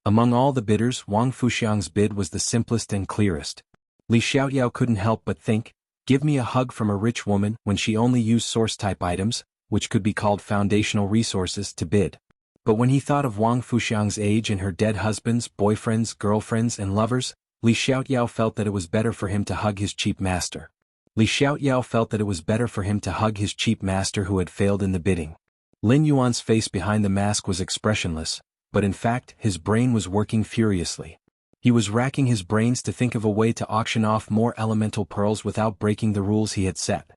Among all the bidders, Wang Fuxiang's bid was the simplest and clearest. Li Xiaoyao couldn't help but think, give me a hug from a rich woman when she only used source-type items, which could be called foundational resources, to bid. But when he thought of Wang Fuxiang's age and her dead husbands, boyfriends, girlfriends and lovers, Li Xiaoyao felt that it was better for him to hug his cheap master. Li Xiaoyao felt that it was better for him to hug his cheap master who had failed in the bidding. Lin Yuan's face behind the mask was expressionless, but in fact his brain was working furiously. He was racking his brains to think of a way to auction off more elemental pearls without breaking the rules he had set.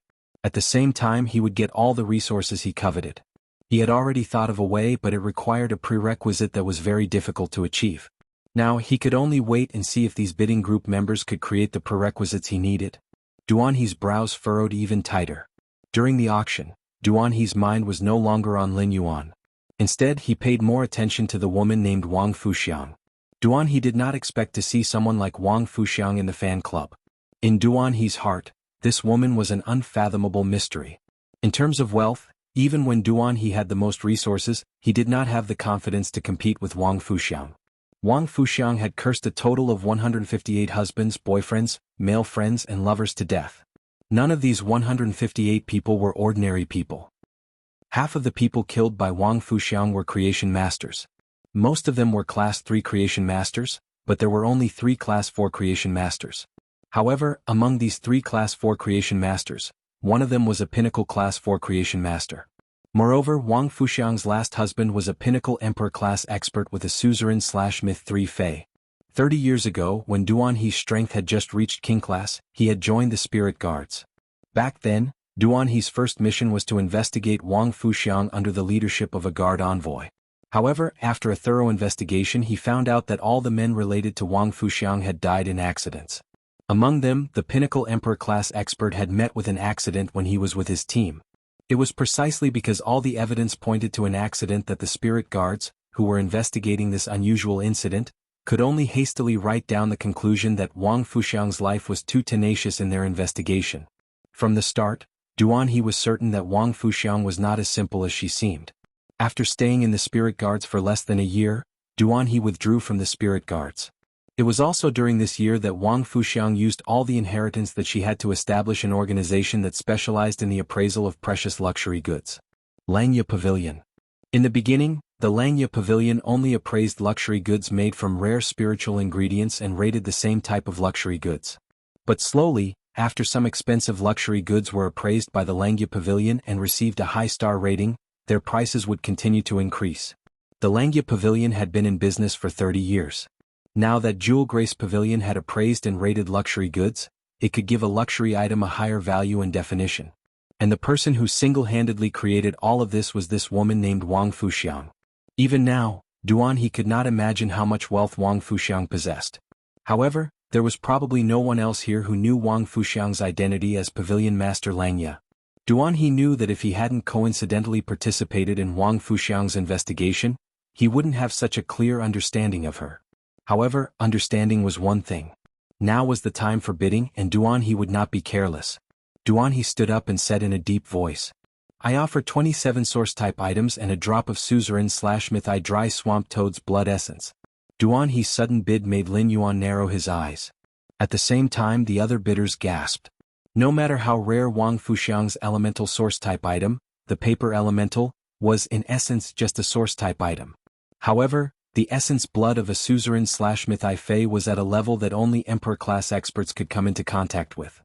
At the same time he would get all the resources he coveted. He had already thought of a way, but it required a prerequisite that was very difficult to achieve. Now he could only wait and see if these bidding group members could create the prerequisites he needed. Duan He's brows furrowed even tighter. During the auction, Duan He's mind was no longer on Lin Yuan. Instead he paid more attention to the woman named Wang Fuxiang. Duan He did not expect to see someone like Wang Fuxiang in the fan club. In Duan He's heart, this woman was an unfathomable mystery. In terms of wealth, even when Duan He had the most resources, he did not have the confidence to compete with Wang Fuxiang. Wang Fuxiang had cursed a total of 158 husbands, boyfriends, male friends and lovers to death. None of these 158 people were ordinary people. Half of the people killed by Wang Fuxiang were creation masters. Most of them were Class 3 creation masters, but there were only 3 Class 4 creation masters. However, among these 3 Class 4 creation masters, one of them was a pinnacle Class 4 creation master. Moreover, Wang Fuxiang's last husband was a pinnacle emperor class expert with a suzerain/myth 3 Fei. 30 years ago, when Duan He's strength had just reached king class, he had joined the spirit guards. Back then, Duan He's first mission was to investigate Wang Fuxiang under the leadership of a guard envoy. However, after a thorough investigation he found out that all the men related to Wang Fuxiang had died in accidents. Among them, the pinnacle emperor class expert had met with an accident when he was with his team. It was precisely because all the evidence pointed to an accident that the spirit guards, who were investigating this unusual incident, could only hastily write down the conclusion that Wang Fuxiang's life was too tenacious in their investigation. From the start, Duan He was certain that Wang Fuxiang was not as simple as she seemed. After staying in the spirit guards for less than a year, Duan He withdrew from the spirit guards. It was also during this year that Wang Fuxiang used all the inheritance that she had to establish an organization that specialized in the appraisal of precious luxury goods. Langya Pavilion. In the beginning, the Langya Pavilion only appraised luxury goods made from rare spiritual ingredients and rated the same type of luxury goods. But slowly, after some expensive luxury goods were appraised by the Langya Pavilion and received a high-star rating, their prices would continue to increase. The Langya Pavilion had been in business for 30 years. Now that Jewel Grace Pavilion had appraised and rated luxury goods, it could give a luxury item a higher value and definition. And the person who single-handedly created all of this was this woman named Wang Fuxiang. Even now, Duan He could not imagine how much wealth Wang Fuxiang possessed. However, there was probably no one else here who knew Wang Fuxiang's identity as Pavilion Master Langya. Duan He knew that if he hadn't coincidentally participated in Wang Fuxiang's investigation, he wouldn't have such a clear understanding of her. However, understanding was one thing. Now was the time for bidding, and Duan He would not be careless. Duan He stood up and said in a deep voice, I offer 27 source-type items and a drop of suzerain/myth I dry swamp toad's blood essence. Duan He's sudden bid made Lin Yuan narrow his eyes. At the same time the other bidders gasped. No matter how rare Wang Fuxiang's elemental source-type item, the paper elemental, was in essence just a source-type item. However, The essence blood of a suzerain/myth Fey was at a level that only Emperor-class experts could come into contact with.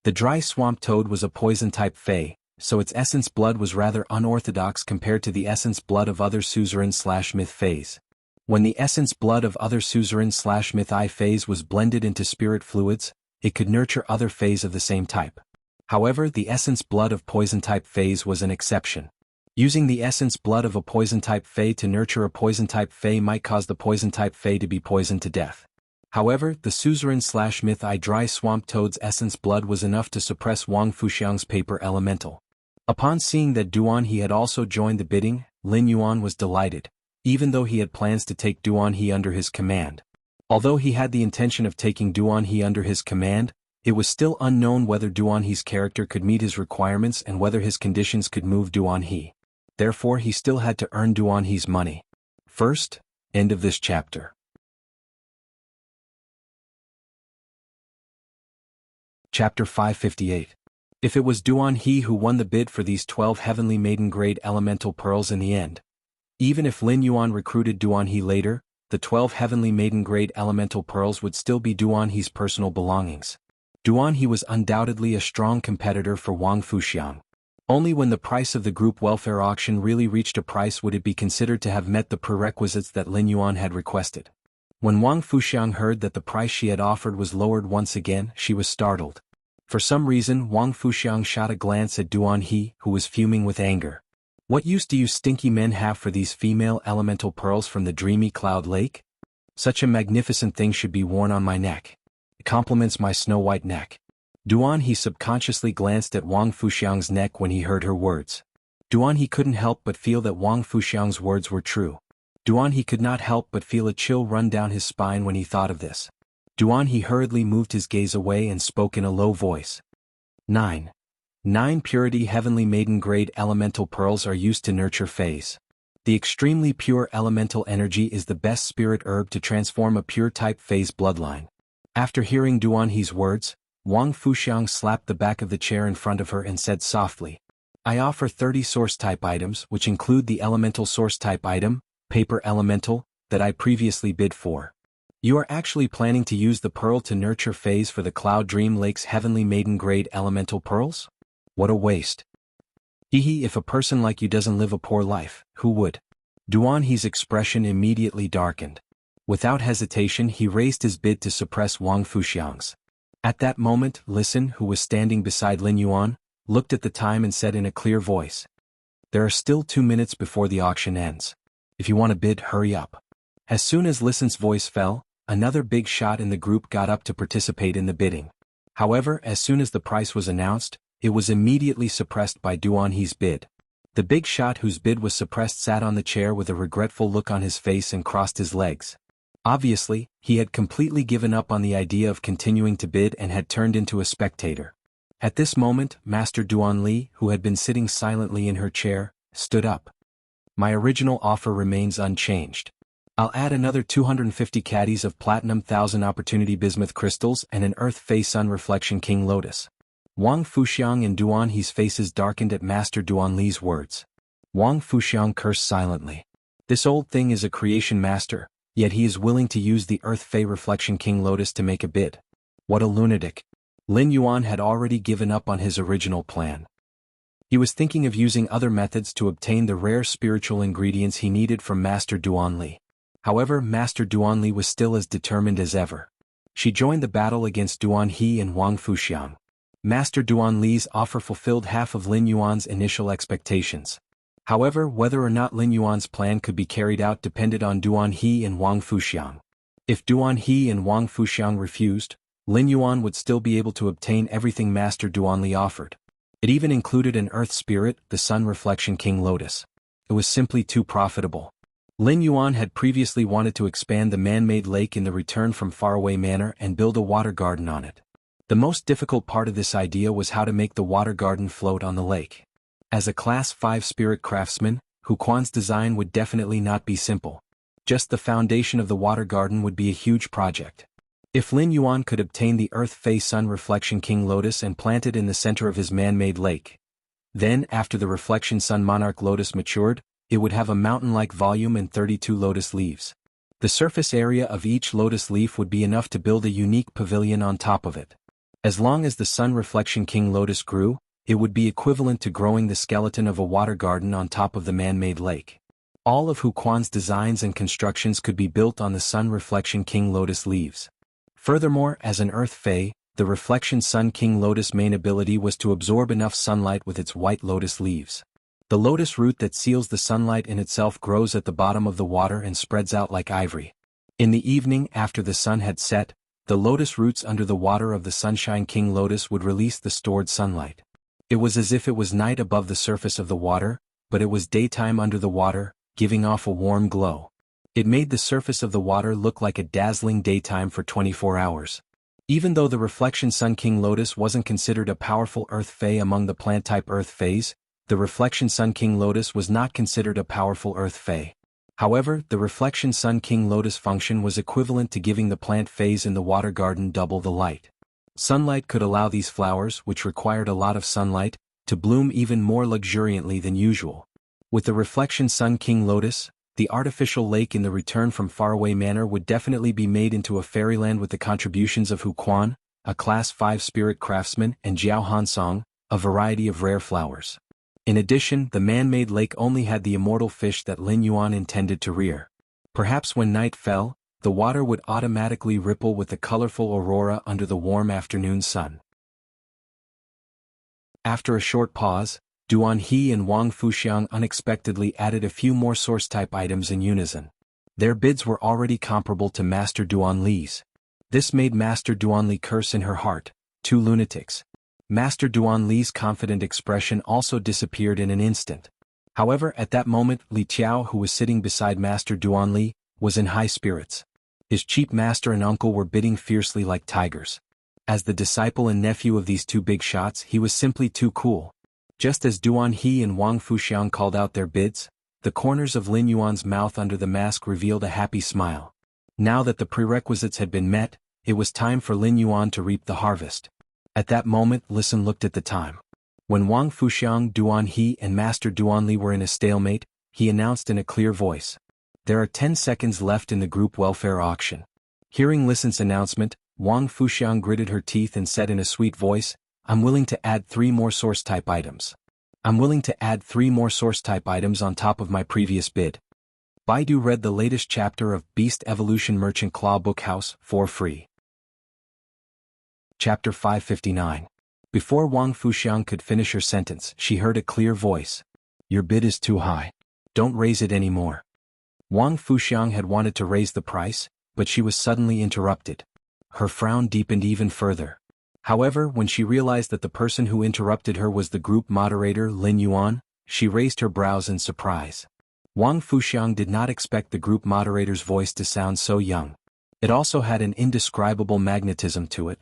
The dry swamp toad was a poison-type Fey, so its essence blood was rather unorthodox compared to the essence blood of other suzerain/myth Fays. When the essence blood of other suzerain/myth Fays was blended into spirit fluids, it could nurture other Fays of the same type. However, the essence blood of poison-type Fays was an exception. Using the essence blood of a poison-type Fey to nurture a poison-type Fey might cause the poison-type Fey to be poisoned to death. However, the suzerain/myth dry swamp toad's essence blood was enough to suppress Wang Fuxiang's paper elemental. Upon seeing that Duan He had also joined the bidding, Lin Yuan was delighted, even though he had plans to take Duan He under his command. Although he had the intention of taking Duan He under his command, it was still unknown whether Duan He's character could meet his requirements and whether his conditions could move Duan He. Therefore he still had to earn Duan He's money. First, end of this chapter. Chapter 558. If it was Duan He who won the bid for these 12 heavenly maiden-grade elemental pearls in the end. Even if Lin Yuan recruited Duan He later, the 12 heavenly maiden-grade elemental pearls would still be Duan He's personal belongings. Duan He was undoubtedly a strong competitor for Wang Fuxiang. Only when the price of the group welfare auction really reached a price would it be considered to have met the prerequisites that Lin Yuan had requested. When Wang Fuxiang heard that the price she had offered was lowered once again, she was startled. For some reason, Wang Fuxiang shot a glance at Duan He, who was fuming with anger. What use do you stinky men have for these female elemental pearls from the dreamy cloud lake? Such a magnificent thing should be worn on my neck. It complements my snow-white neck. Duan He subconsciously glanced at Wang Fuxiang's neck when he heard her words. Duan He couldn't help but feel that Wang Fuxiang's words were true. Duan He could not help but feel a chill run down his spine when he thought of this. Duan He hurriedly moved his gaze away and spoke in a low voice. 9 purity heavenly maiden-grade elemental pearls are used to nurture Fays. The extremely pure elemental energy is the best spirit herb to transform a pure-type Fay's bloodline. After hearing Duan He's words, Wang Fuxiang slapped the back of the chair in front of her and said softly, I offer 30 source-type items which include the elemental source-type item, paper elemental, that I previously bid for. You are actually planning to use the pearl to nurture Fays for the Cloud Dream Lake's heavenly maiden-grade elemental pearls? What a waste. Hehe, if a person like you doesn't live a poor life, who would? Duan He's expression immediately darkened. Without hesitation he raised his bid to suppress Wang Fuxiang's. At that moment, Listen, who was standing beside Lin Yuan, looked at the time and said in a clear voice, There are still 2 minutes before the auction ends. If you want to bid, hurry up. As soon as Listen's voice fell, another big shot in the group got up to participate in the bidding. However, as soon as the price was announced, it was immediately suppressed by Duan He's bid. The big shot whose bid was suppressed sat on the chair with a regretful look on his face and crossed his legs. Obviously, he had completely given up on the idea of continuing to bid and had turned into a spectator. At this moment, Master Duan Li, who had been sitting silently in her chair, stood up. My original offer remains unchanged. I'll add another 250 caddies of platinum 1000 opportunity bismuth crystals and an earth Fey sun reflection king lotus. Wang Fuxiang and Duan He's faces darkened at Master Duan Li's words. Wang Fuxiang cursed silently. This old thing is a creation master, yet he is willing to use the earth Fey reflection king lotus to make a bid. What a lunatic. Lin Yuan had already given up on his original plan. He was thinking of using other methods to obtain the rare spiritual ingredients he needed from Master Duan Li. However, Master Duan Li was still as determined as ever. She joined the battle against Duan He and Wang Fuxiang. Master Duan Li's offer fulfilled half of Lin Yuan's initial expectations. However, whether or not Lin Yuan's plan could be carried out depended on Duan He and Wang Fuxiang. If Duan He and Wang Fuxiang refused, Lin Yuan would still be able to obtain everything Master Duan Li offered. It even included an earth spirit, the sun reflection king lotus. It was simply too profitable. Lin Yuan had previously wanted to expand the man-made lake in the Return from Faraway Manor and build a water garden on it. The most difficult part of this idea was how to make the water garden float on the lake. As a Class 5 spirit craftsman, Hu Quan's design would definitely not be simple. Just the foundation of the water garden would be a huge project. If Lin Yuan could obtain the Earth Fey Sun Reflection King Lotus and plant it in the center of his man-made lake, then, after the Reflection Sun Monarch Lotus matured, it would have a mountain-like volume and 32 lotus leaves. The surface area of each lotus leaf would be enough to build a unique pavilion on top of it. As long as the Sun Reflection King Lotus grew, it would be equivalent to growing the skeleton of a water garden on top of the man-made lake. All of Hu Quan's designs and constructions could be built on the Sun Reflection King Lotus leaves. Furthermore, as an Earth Fae, the Reflection Sun King Lotus' main ability was to absorb enough sunlight with its white lotus leaves. The lotus root that seals the sunlight in itself grows at the bottom of the water and spreads out like ivory. In the evening, after the sun had set, the lotus roots under the water of the Sunshine King Lotus would release the stored sunlight. It was as if it was night above the surface of the water, but it was daytime under the water, giving off a warm glow. It made the surface of the water look like a dazzling daytime for 24 hours. Even though the Reflection Sun King Lotus wasn't considered a powerful Earth Fae among the plant-type Earth Faes, the Reflection Sun King Lotus was not considered a powerful Earth Fae. However, the Reflection Sun King Lotus function was equivalent to giving the plant phase in the water garden double the light. Sunlight could allow these flowers, which required a lot of sunlight, to bloom even more luxuriantly than usual. With the Reflection Sun King Lotus, the artificial lake in the Return from Faraway Manor would definitely be made into a fairyland with the contributions of Hu Quan, a Class 5 spirit craftsman, and Jiao Hansong, a variety of rare flowers. In addition, the man-made lake only had the immortal fish that Lin Yuan intended to rear. Perhaps when night fell, the water would automatically ripple with the colorful aurora under the warm afternoon sun. After a short pause, Duan He and Wang Fuxiang unexpectedly added a few more source-type items in unison. Their bids were already comparable to Master Duan Li's. This made Master Duan Li curse in her heart, "Two lunatics." Master Duan Li's confident expression also disappeared in an instant. However, at that moment, Li Qiao, who was sitting beside Master Duan Li, was in high spirits. His cheap master and uncle were bidding fiercely like tigers. As the disciple and nephew of these two big shots, he was simply too cool. Just as Duan He and Wang Fuxiang called out their bids, the corners of Lin Yuan's mouth under the mask revealed a happy smile. Now that the prerequisites had been met, it was time for Lin Yuan to reap the harvest. At that moment, Listen looked at the time. When Wang Fuxiang, Duan He, and Master Duan Li were in a stalemate, he announced in a clear voice, "There are 10 seconds left in the group welfare auction." Hearing Listen's announcement, Wang Fuxiang gritted her teeth and said in a sweet voice, "I'm willing to add 3 more source-type items. I'm willing to add 3 more source-type items on top of my previous bid." Baidu read the latest chapter of Beast Evolution Merchant Claw Book House for free. Chapter 559. Before Wang Fuxiang could finish her sentence, she heard a clear voice. "Your bid is too high. Don't raise it anymore." Wang Fuxiang had wanted to raise the price, but she was suddenly interrupted. Her frown deepened even further. However, when she realized that the person who interrupted her was the group moderator Lin Yuan, she raised her brows in surprise. Wang Fuxiang did not expect the group moderator's voice to sound so young. It also had an indescribable magnetism to it.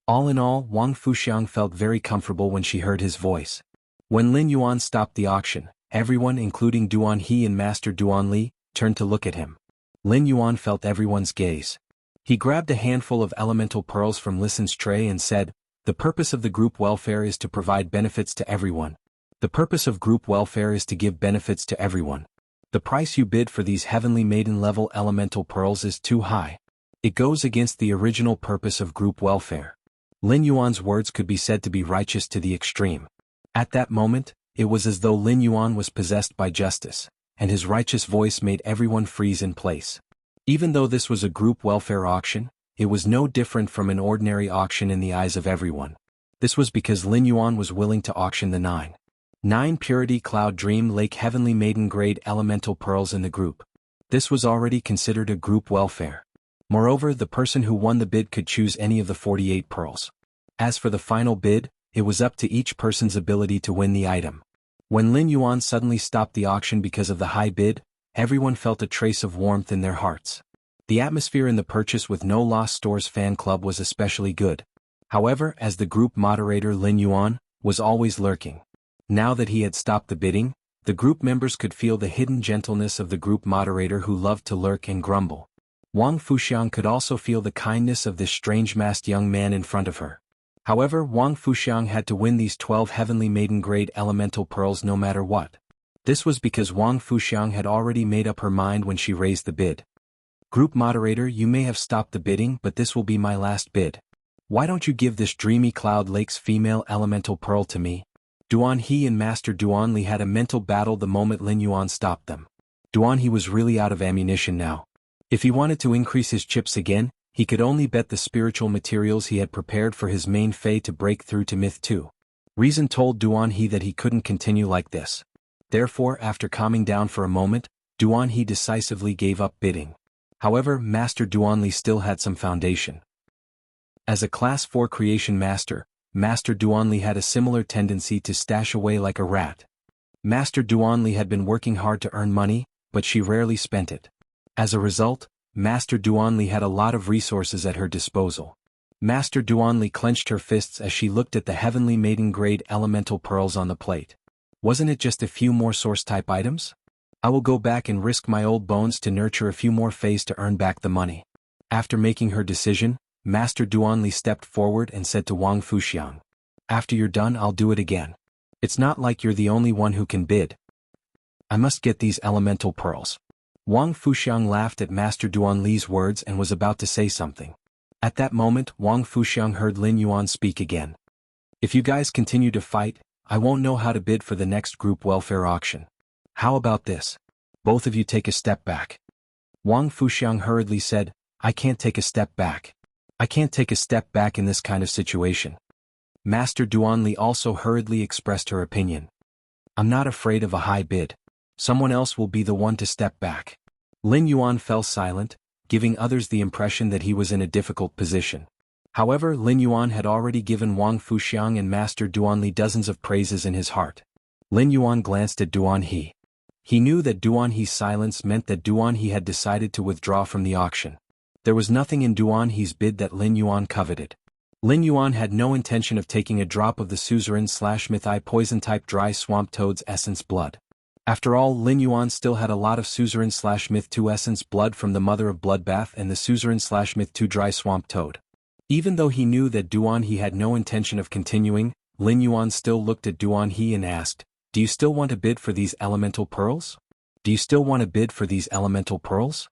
All in all, Wang Fuxiang felt very comfortable when she heard his voice. When Lin Yuan stopped the auction, everyone including Duan He and Master Duan Li, turned to look at him. Lin Yuan felt everyone's gaze. He grabbed a handful of elemental pearls from Listen's tray and said, "The purpose of the group welfare is to provide benefits to everyone. The purpose of group welfare is to give benefits to everyone. The price you bid for these heavenly maiden-level elemental pearls is too high. It goes against the original purpose of group welfare." Lin Yuan's words could be said to be righteous to the extreme. At that moment, it was as though Lin Yuan was possessed by justice, and his righteous voice made everyone freeze in place. Even though this was a group welfare auction, it was no different from an ordinary auction in the eyes of everyone. This was because Lin Yuan was willing to auction the 9 Purity Cloud Dream Lake Heavenly Maiden Grade Elemental Pearls in the group. This was already considered a group welfare. Moreover, the person who won the bid could choose any of the 48 pearls. As for the final bid, it was up to each person's ability to win the item. When Lin Yuan suddenly stopped the auction because of the high bid, everyone felt a trace of warmth in their hearts. The atmosphere in the Purchase with No Loss Stores fan club was especially good. However, as the group moderator Lin Yuan was always lurking. Now that he had stopped the bidding, the group members could feel the hidden gentleness of the group moderator who loved to lurk and grumble. Wang Fuxiang could also feel the kindness of this strange-masked young man in front of her. However, Wang Fuxiang had to win these 12 heavenly maiden-grade elemental pearls no matter what. This was because Wang Fuxiang had already made up her mind when she raised the bid. Group moderator, you may have stopped the bidding, but this will be my last bid. Why don't you give this dreamy Cloud Lake's female elemental pearl to me? Duan He and Master Duan Li had a mental battle the moment Lin Yuan stopped them. Duan He was really out of ammunition now. If he wanted to increase his chips again, he could only bet the spiritual materials he had prepared for his main Fey to break through to Myth 2. Reason told Duan He that he couldn't continue like this. Therefore, after calming down for a moment, Duan He decisively gave up bidding. However, Master Duan Li still had some foundation. As a Class 4 creation master, Master Duan Li had a similar tendency to stash away like a rat. Master Duan Li had been working hard to earn money, but she rarely spent it. As a result, Master Duan Li had a lot of resources at her disposal. Master Duan Li clenched her fists as she looked at the heavenly maiden-grade elemental pearls on the plate. Wasn't it just a few more source-type items? I will go back and risk my old bones to nurture a few more Fays to earn back the money. After making her decision, Master Duan Li stepped forward and said to Wang Fuxiang, "After you're done, I'll do it again. It's not like you're the only one who can bid. I must get these elemental pearls." Wang Fuxiang laughed at Master Duan Li's words and was about to say something. At that moment, Wang Fuxiang heard Lin Yuan speak again. "If you guys continue to fight, I won't know how to bid for the next group welfare auction. How about this? Both of you take a step back." Wang Fuxiang hurriedly said, "I can't take a step back. I can't take a step back in this kind of situation." Master Duan Li also hurriedly expressed her opinion. "I'm not afraid of a high bid. Someone else will be the one to step back." Lin Yuan fell silent, giving others the impression that he was in a difficult position. However, Lin Yuan had already given Wang Fuxiang and Master Duan Li dozens of praises in his heart. Lin Yuan glanced at Duan He. He knew that Duan He's silence meant that Duan He had decided to withdraw from the auction. There was nothing in Duan He's bid that Lin Yuan coveted. Lin Yuan had no intention of taking a drop of the Suzerain/Myth-I poison-type dry swamp toad's essence blood. After all, Lin Yuan still had a lot of Suzerain/Myth-II essence blood from the Mother of Bloodbath and the Suzerain/Myth-II dry swamp toad. Even though he knew that Duan He had no intention of continuing, Lin Yuan still looked at Duan He and asked, "Do you still want to bid for these elemental pearls? Do you still want to bid for these elemental pearls?"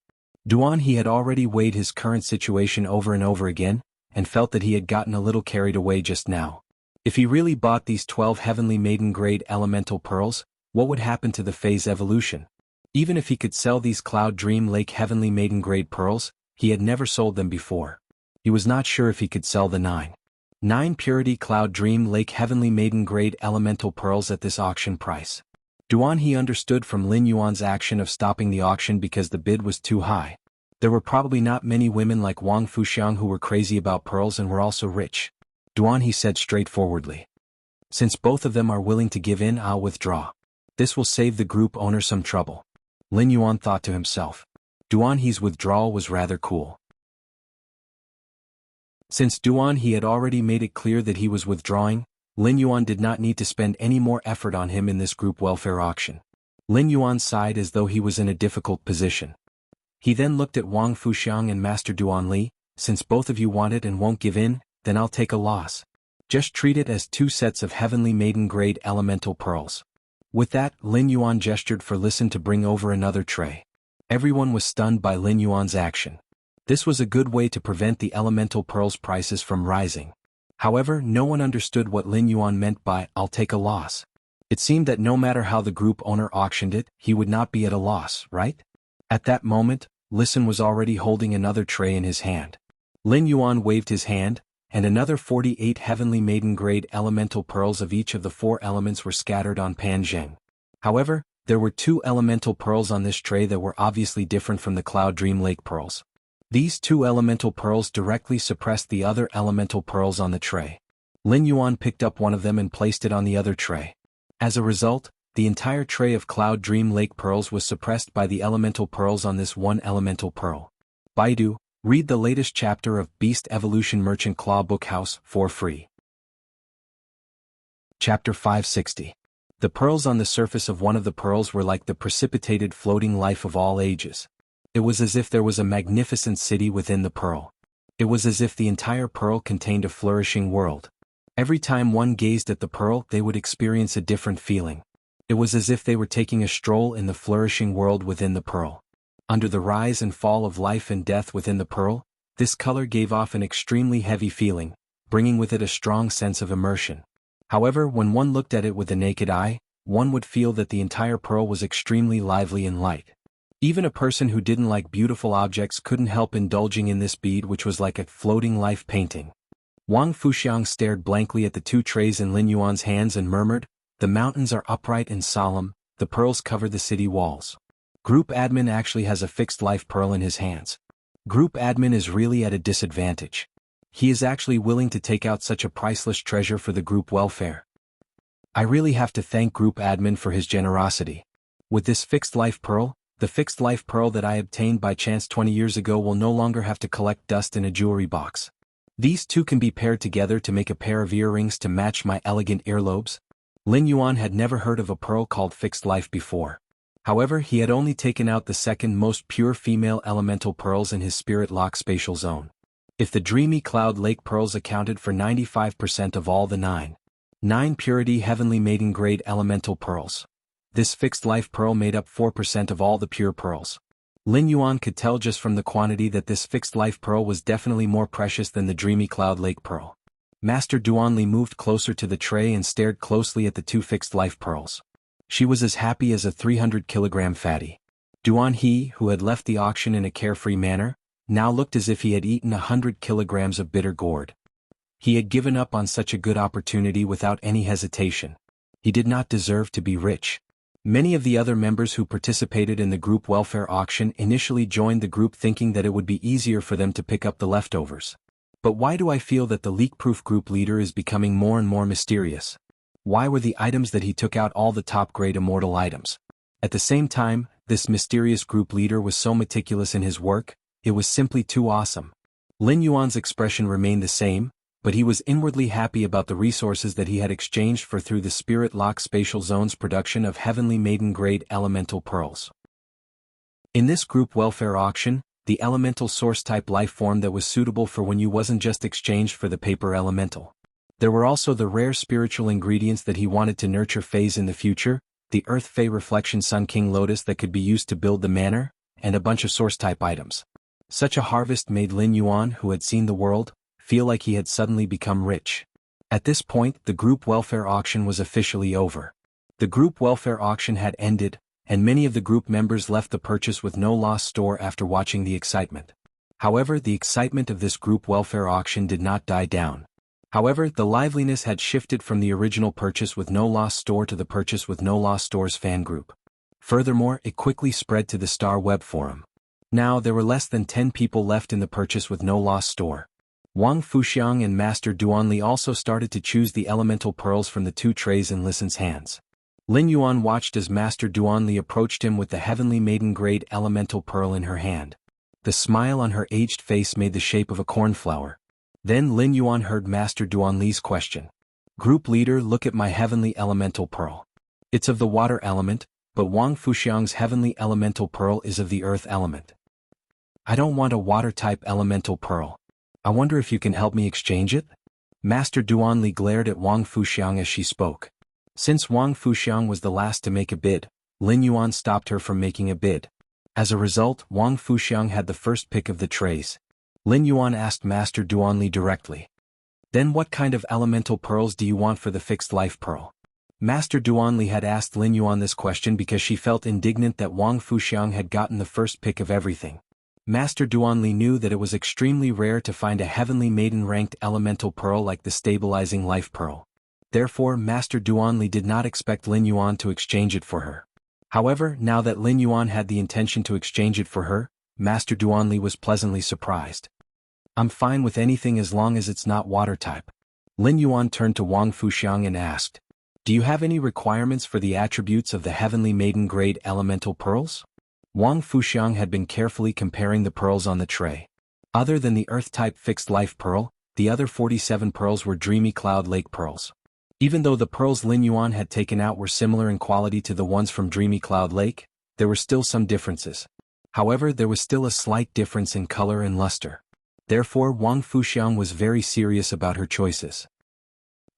Duan He had already weighed his current situation over and over again, and felt that he had gotten a little carried away just now. If he really bought these 12 heavenly maiden-grade elemental pearls, what would happen to the Fae's evolution? Even if he could sell these Cloud Dream Lake heavenly maiden-grade pearls, he had never sold them before. He was not sure if he could sell the 9 Purity Cloud Dream Lake heavenly maiden-grade elemental pearls at this auction price. Duan He understood from Lin Yuan's action of stopping the auction because the bid was too high. There were probably not many women like Wang Fuxiang who were crazy about pearls and were also rich. Duan He said straightforwardly, "Since both of them are willing to give in, I'll withdraw. This will save the group owner some trouble." Lin Yuan thought to himself. Duan He's withdrawal was rather cool. Since Duan He had already made it clear that he was withdrawing, Lin Yuan did not need to spend any more effort on him in this group welfare auction. Lin Yuan sighed as though he was in a difficult position. He then looked at Wang Fuxiang and Master Duan Li. "Since both of you want it and won't give in, then I'll take a loss. Just treat it as 2 sets of heavenly maiden-grade elemental pearls." With that, Lin Yuan gestured for Listen to bring over another tray. Everyone was stunned by Lin Yuan's action. This was a good way to prevent the elemental pearls' prices from rising. However, no one understood what Lin Yuan meant by "I'll take a loss." It seemed that no matter how the group owner auctioned it, he would not be at a loss, right? At that moment, Listen was already holding another tray in his hand. Lin Yuan waved his hand, and another 48 heavenly maiden-grade elemental pearls of each of the 4 elements were scattered on Pan Zheng. However, there were 2 elemental pearls on this tray that were obviously different from the Cloud Dream Lake pearls. These 2 elemental pearls directly suppressed the other elemental pearls on the tray. Lin Yuan picked up one of them and placed it on the other tray. As a result, the entire tray of Cloud Dream Lake pearls was suppressed by the elemental pearls on this one elemental pearl. Baidu, read the latest chapter of Beast Evolution Merchant Claw Book House for free. Chapter 560. The pearls on the surface of one of the pearls were like the precipitated floating life of all ages. It was as if there was a magnificent city within the pearl. It was as if the entire pearl contained a flourishing world. Every time one gazed at the pearl, they would experience a different feeling. It was as if they were taking a stroll in the flourishing world within the pearl. Under the rise and fall of life and death within the pearl, this color gave off an extremely heavy feeling, bringing with it a strong sense of immersion. However, when one looked at it with the naked eye, one would feel that the entire pearl was extremely lively and light. Even a person who didn't like beautiful objects couldn't help indulging in this bead, which was like a floating life painting. Wang Fuxiang stared blankly at the two trays in Lin Yuan's hands and murmured, "The mountains are upright and solemn, the pearls cover the city walls." Group admin actually has a fixed life pearl in his hands. Group admin is really at a disadvantage. He is actually willing to take out such a priceless treasure for the group welfare. I really have to thank group admin for his generosity. With this fixed life pearl, the fixed life pearl that I obtained by chance 20 years ago will no longer have to collect dust in a jewelry box. These two can be paired together to make a pair of earrings to match my elegant earlobes. Lin Yuan had never heard of a pearl called fixed life before. However, he had only taken out the second most pure female elemental pearls in his spirit lock spatial zone. If the dreamy cloud lake pearls accounted for 95% of all the 9 purity heavenly maiden grade elemental pearls, this fixed life pearl made up 4% of all the pure pearls. Lin Yuan could tell just from the quantity that this fixed life pearl was definitely more precious than the dreamy cloud lake pearl. Master Duanli moved closer to the tray and stared closely at the two fixed life pearls. She was as happy as a 300-kilogram fatty. Duan He, who had left the auction in a carefree manner, now looked as if he had eaten 100 kilograms of bitter gourd. He had given up on such a good opportunity without any hesitation. He did not deserve to be rich. Many of the other members who participated in the group welfare auction initially joined the group thinking that it would be easier for them to pick up the leftovers. But why do I feel that the leak-proof group leader is becoming more and more mysterious? Why were the items that he took out all the top-grade immortal items? At the same time, this mysterious group leader was so meticulous in his work, it was simply too awesome. Lin Yuan's expression remained the same, but he was inwardly happy about the resources that he had exchanged for through the Spirit Lock Spatial Zone's production of Heavenly Maiden-grade elemental pearls. In this group welfare auction, the elemental source-type life form that was suitable for when you wasn't just exchanged for the paper elemental. There were also the rare spiritual ingredients that he wanted to nurture phase in the future, the Earth Fey Reflection Sun King Lotus that could be used to build the manor, and a bunch of source-type items. Such a harvest made Lin Yuan, who had seen the world, feel like he had suddenly become rich. At this point, the group welfare auction was officially over. The group welfare auction had ended, and many of the group members left the purchase with no loss store after watching the excitement. However, the excitement of this group welfare auction did not die down. However, the liveliness had shifted from the original purchase with no loss store to the purchase with no loss store's fan group. Furthermore, it quickly spread to the Star Web forum. Now there were less than 10 people left in the purchase with no loss store. Wang Fuxiang and Master Duanli also started to choose the elemental pearls from the two trays in Lisan's hands. Lin Yuan watched as Master Duanli approached him with the Heavenly Maiden-grade elemental pearl in her hand. The smile on her aged face made the shape of a cornflower. Then Lin Yuan heard Master Duanli's question. "Group leader, look at my heavenly elemental pearl. It's of the water element, but Wang Fuxiang's heavenly elemental pearl is of the earth element. I don't want a water-type elemental pearl. I wonder if you can help me exchange it?" Master Duanli glared at Wang Fuxiang as she spoke. Since Wang Fuxiang was the last to make a bid, Lin Yuan stopped her from making a bid. As a result, Wang Fuxiang had the first pick of the trays. Lin Yuan asked Master Duanli directly. "Then what kind of elemental pearls do you want for the fixed life pearl?" Master Duanli had asked Lin Yuan this question because she felt indignant that Wang Fuxiang had gotten the first pick of everything. Master Duanli knew that it was extremely rare to find a heavenly maiden-ranked elemental pearl like the stabilizing life pearl. Therefore, Master Duanli did not expect Lin Yuan to exchange it for her. However, now that Lin Yuan had the intention to exchange it for her, Master Duanli was pleasantly surprised. "I'm fine with anything as long as it's not water type." Lin Yuan turned to Wang Fuxiang and asked, "Do you have any requirements for the attributes of the heavenly maiden-grade elemental pearls?" Wang Fuxiang had been carefully comparing the pearls on the tray. Other than the Earth-type fixed life pearl, the other 47 pearls were dreamy cloud lake pearls. Even though the pearls Lin Yuan had taken out were similar in quality to the ones from Dreamy Cloud Lake, there were still some differences. However, there was still a slight difference in color and luster. Therefore, Wang Fuxiang was very serious about her choices.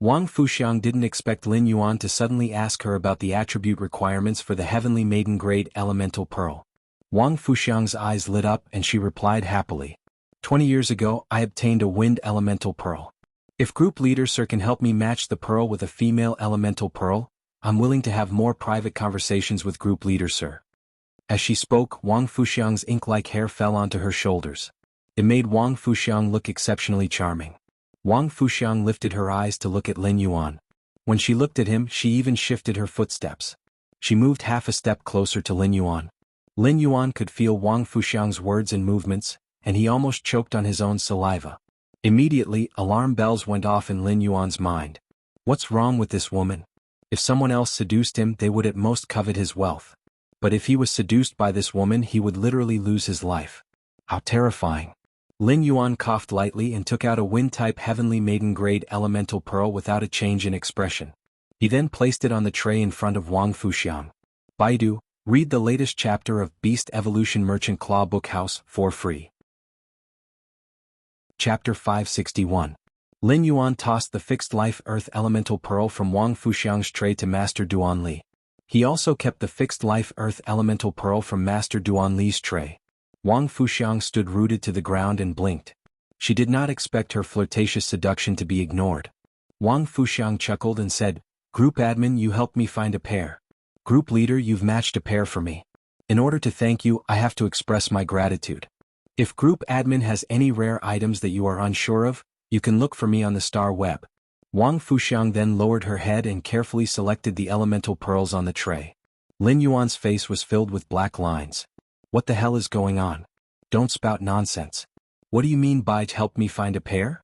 Wang Fuxiang didn't expect Lin Yuan to suddenly ask her about the attribute requirements for the Heavenly Maiden Grade Elemental Pearl. Wang Fuxiang's eyes lit up and she replied happily. 20 years ago, I obtained a Wind Elemental Pearl. If Group Leader Sir can help me match the pearl with a female Elemental Pearl, I'm willing to have more private conversations with Group Leader Sir. As she spoke, Wang Fuxiang's ink-like hair fell onto her shoulders. It made Wang Fuxiang look exceptionally charming. Wang Fuxiang lifted her eyes to look at Lin Yuan. When she looked at him, she even shifted her footsteps. She moved half a step closer to Lin Yuan. Lin Yuan could feel Wang Fuxiang's words and movements, and he almost choked on his own saliva. Immediately, alarm bells went off in Lin Yuan's mind. What's wrong with this woman? If someone else seduced him, they would at most covet his wealth. But if he was seduced by this woman, he would literally lose his life. How terrifying. Lin Yuan coughed lightly and took out a Wind-type Heavenly Maiden Grade Elemental Pearl without a change in expression. He then placed it on the tray in front of Wang Fuxiang. Baidu, read the latest chapter of Beast Evolution Merchant Claw Bookhouse for free. Chapter 561. Lin Yuan tossed the fixed life Earth Elemental Pearl from Wang Fuxiang's tray to Master Duan Li. He also kept the fixed life Earth Elemental Pearl from Master Duan Li's tray. Wang Fuxiang stood rooted to the ground and blinked. She did not expect her flirtatious seduction to be ignored. Wang Fuxiang chuckled and said, Group Admin, you helped me find a pair. Group Leader, you've matched a pair for me. In order to thank you, I have to express my gratitude. If Group Admin has any rare items that you are unsure of, you can look for me on the star web. Wang Fuxiang then lowered her head and carefully selected the elemental pearls on the tray. Lin Yuan's face was filled with black lines. What the hell is going on? Don't spout nonsense. What do you mean by help me find a pair?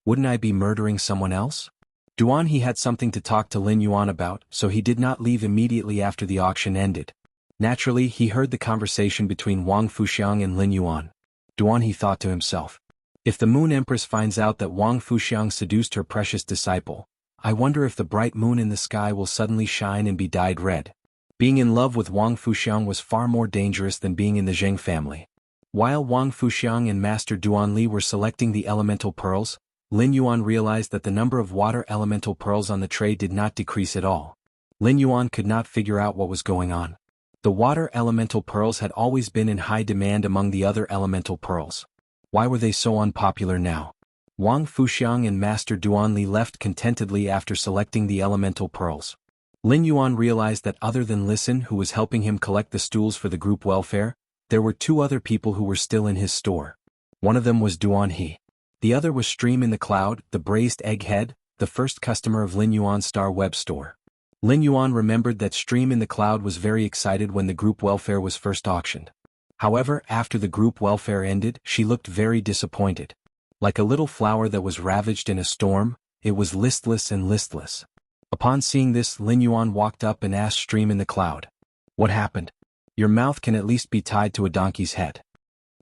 Wouldn't I be murdering someone else? Duan He had something to talk to Lin Yuan about, so he did not leave immediately after the auction ended. Naturally, he heard the conversation between Wang Fuxiang and Lin Yuan. Duan He thought to himself, if the Moon Empress finds out that Wang Fuxiang seduced her precious disciple, I wonder if the bright moon in the sky will suddenly shine and be dyed red. Being in love with Wang Fuxiang was far more dangerous than being in the Zheng family. While Wang Fuxiang and Master Duan Li were selecting the elemental pearls, Lin Yuan realized that the number of water elemental pearls on the tray did not decrease at all. Lin Yuan could not figure out what was going on. The water elemental pearls had always been in high demand among the other elemental pearls. Why were they so unpopular now? Wang Fuxiang and Master Duan Li left contentedly after selecting the elemental pearls. Lin Yuan realized that other than Listen, who was helping him collect the stools for the group welfare, there were two other people who were still in his store. One of them was Duan He. The other was Stream in the Cloud, the braised egghead, the first customer of Lin Yuan's Star Web store. Lin Yuan remembered that Stream in the Cloud was very excited when the group welfare was first auctioned. However, after the group welfare ended, she looked very disappointed. Like a little flower that was ravaged in a storm, it was listless and listless. Upon seeing this, Lin Yuan walked up and asked Stream in the Cloud, "What happened? Your mouth can at least be tied to a donkey's head."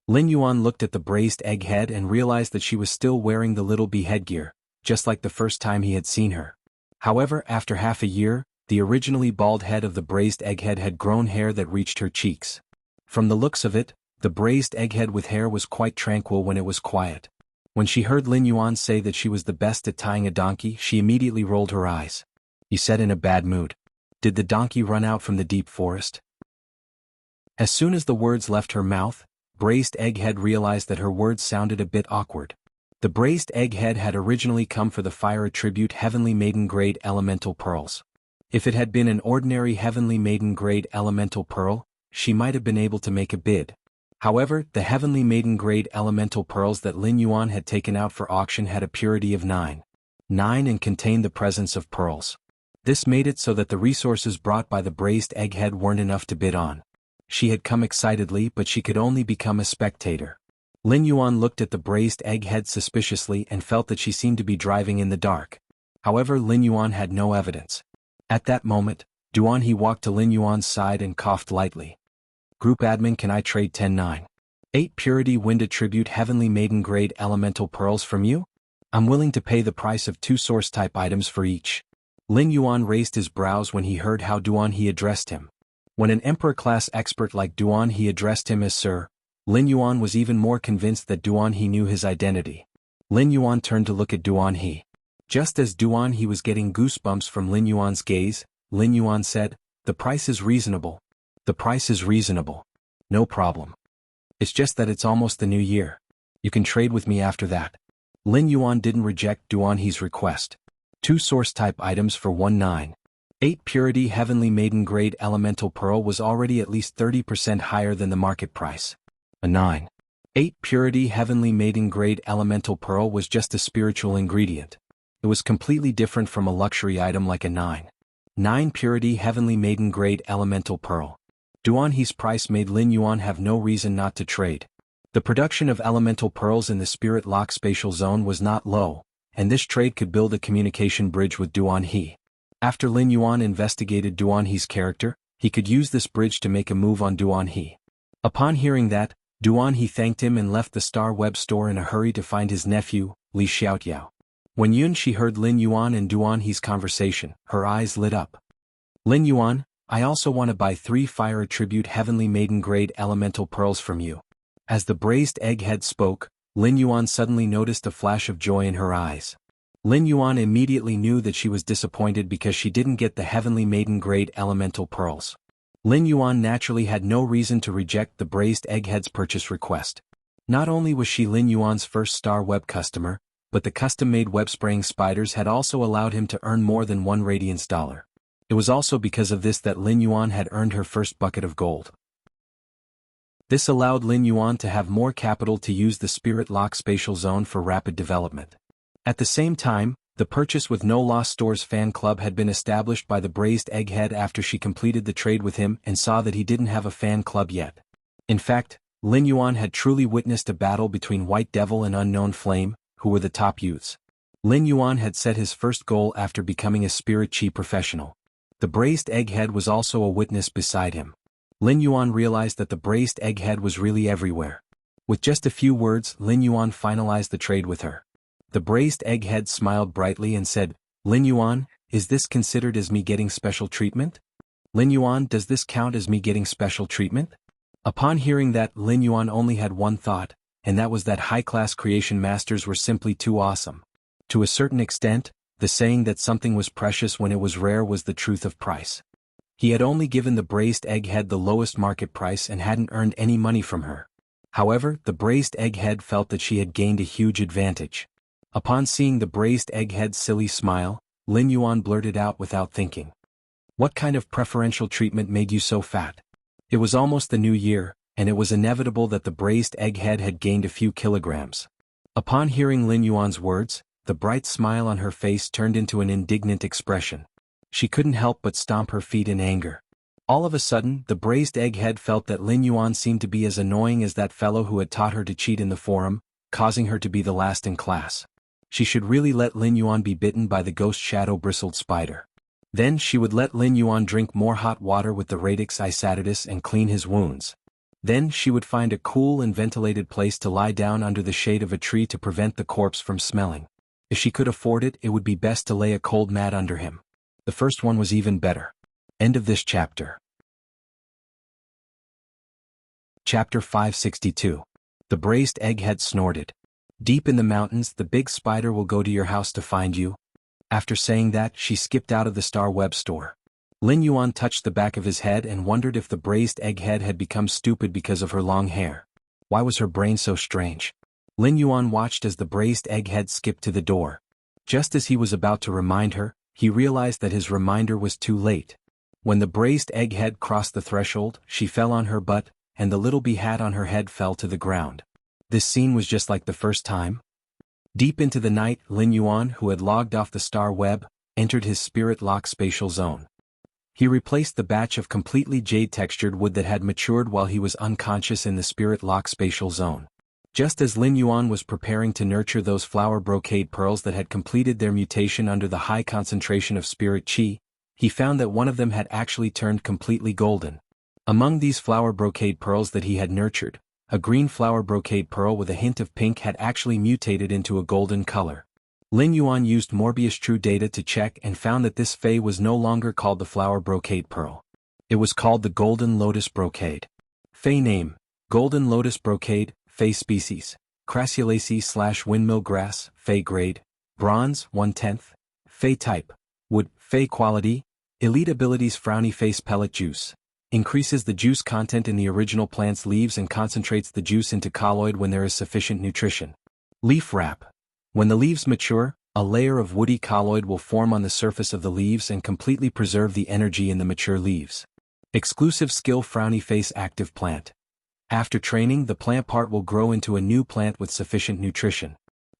Lin Yuan looked at the braised egg head and realized that she was still wearing the little bee headgear, just like the first time he had seen her. However, after half a year, the originally bald head of the braised egghead had grown hair that reached her cheeks. From the looks of it, the braised egghead with hair was quite tranquil when it was quiet. When she heard Lin Yuan say that she was the best at tying a donkey, she immediately rolled her eyes. He said in a bad mood, "Did the donkey run out from the deep forest?" As soon as the words left her mouth, Braised Egghead realized that her words sounded a bit awkward. The Braised Egghead had originally come for the Fire Attribute Heavenly Maiden Grade Elemental Pearls. If it had been an ordinary Heavenly Maiden Grade Elemental Pearl, she might have been able to make a bid. However, the Heavenly Maiden Grade Elemental Pearls that Lin Yuan had taken out for auction had a purity of 9 and contained the presence of pearls. This made it so that the resources brought by the Braised Egghead weren't enough to bid on. She had come excitedly, but she could only become a spectator. Lin Yuan looked at the Braised Egghead suspiciously and felt that she seemed to be driving in the dark. However, Lin Yuan had no evidence. At that moment, Duan He walked to Lin Yuan's side and coughed lightly. "Group Admin, can I trade 10-9-8 Purity Wind Attribute Heavenly Maiden Grade Elemental Pearls from you? I'm willing to pay the price of 2 source-type items for each." Lin Yuan raised his brows when he heard how Duan He addressed him. When an Emperor-class expert like Duan He addressed him as Sir, Lin Yuan was even more convinced that Duan He knew his identity. Lin Yuan turned to look at Duan He. Just as Duan he was getting goosebumps from Lin Yuan's gaze, Lin Yuan said, "The price is reasonable. The price is reasonable. No problem. It's just that it's almost the new year. You can trade with me after that." Lin Yuan didn't reject Duan He's request. 2 source-type items for 198 purity heavenly maiden grade elemental pearl was already at least 30% higher than the market price. A 9.8 purity heavenly maiden grade elemental pearl was just a spiritual ingredient. It was completely different from a luxury item like a 9.9 purity heavenly maiden grade elemental pearl. Duan He's price made Lin Yuan have no reason not to trade. The production of elemental pearls in the spirit lock spatial zone was not low, and this trade could build a communication bridge with Duan He. After Lin Yuan investigated Duan He's character, he could use this bridge to make a move on Duan He. Upon hearing that, Duan He thanked him and left the Star Web store in a hurry to find his nephew, Li Xiaotiao. When Yun Shi heard Lin Yuan and Duan He's conversation, her eyes lit up. "Lin Yuan, I also want to buy 3 fire attribute heavenly maiden grade elemental pearls from you." As the braised egghead spoke, Lin Yuan suddenly noticed a flash of joy in her eyes. Lin Yuan immediately knew that she was disappointed because she didn't get the heavenly maiden grade elemental pearls. Lin Yuan naturally had no reason to reject the braised egghead's purchase request. Not only was she Lin Yuan's first Star Web customer, but the custom-made web-spraying spiders had also allowed him to earn more than 1 radiance dollar. It was also because of this that Lin Yuan had earned her first bucket of gold. This allowed Lin Yuan to have more capital to use the Spirit Lock Spatial Zone for rapid development. At the same time, the Purchase with No Loss Stores fan club had been established by the braised egghead after she completed the trade with him and saw that he didn't have a fan club yet. In fact, Lin Yuan had truly witnessed a battle between White Devil and Unknown Flame, who were the top youths. Lin Yuan had set his first goal after becoming a Spirit Chi professional. The braised egghead was also a witness beside him. Lin Yuan realized that the braised egghead was really everywhere. With just a few words, Lin Yuan finalized the trade with her. The braised egghead smiled brightly and said, "Lin Yuan, is this considered as me getting special treatment? Lin Yuan, does this count as me getting special treatment?" Upon hearing that, Lin Yuan only had one thought, and that was that high-class creation masters were simply too awesome. To a certain extent, the saying that something was precious when it was rare was the truth of price. He had only given the braised egghead the lowest market price and hadn't earned any money from her. However, the braised egghead felt that she had gained a huge advantage. Upon seeing the braised egghead's silly smile, Lin Yuan blurted out without thinking, "What kind of preferential treatment made you so fat?" It was almost the new year, and it was inevitable that the braised egghead had gained a few kilograms. Upon hearing Lin Yuan's words, the bright smile on her face turned into an indignant expression. She couldn't help but stomp her feet in anger. All of a sudden, the braised egghead felt that Lin Yuan seemed to be as annoying as that fellow who had taught her to cheat in the forum, causing her to be the last in class. She should really let Lin Yuan be bitten by the ghost shadow-bristled spider. Then she would let Lin Yuan drink more hot water with the radix isatitus and clean his wounds. Then she would find a cool and ventilated place to lie down under the shade of a tree to prevent the corpse from smelling. If she could afford it, it would be best to lay a cold mat under him. The first one was even better. End of this chapter. Chapter 562. The braised egghead snorted. "Deep in the mountains, the big spider will go to your house to find you." After saying that, she skipped out of the Star Web store. Lin Yuan touched the back of his head and wondered if the braised egghead had become stupid because of her long hair. Why was her brain so strange? Lin Yuan watched as the braised egghead skipped to the door. Just as he was about to remind her, he realized that his reminder was too late. When the braised egghead crossed the threshold, she fell on her butt, and the little bee hat on her head fell to the ground. This scene was just like the first time. Deep into the night, Lin Yuan, who had logged off the Star Web, entered his spirit lock spatial zone. He replaced the batch of completely jade-textured wood that had matured while he was unconscious in the spirit lock spatial zone. Just as Lin Yuan was preparing to nurture those flower brocade pearls that had completed their mutation under the high concentration of spirit chi, he found that one of them had actually turned completely golden. Among these flower brocade pearls that he had nurtured, a green flower brocade pearl with a hint of pink had actually mutated into a golden color. Lin Yuan used Morbius True Data to check and found that this fei was no longer called the flower brocade pearl. It was called the golden lotus brocade. Fei name: golden lotus brocade. Fei species: Crassulaceae/windmill grass. Fei grade: Bronze, 1/10. Fey type. Wood, Fey quality. Elite abilities Frowny Face Pellet Juice. Increases the juice content in the original plant's leaves and concentrates the juice into colloid when there is sufficient nutrition. Leaf Wrap. When the leaves mature, a layer of woody colloid will form on the surface of the leaves and completely preserve the energy in the mature leaves. Exclusive skill Frowny Face Active Plant. After training, the plant part will grow into a new plant with sufficient nutrition.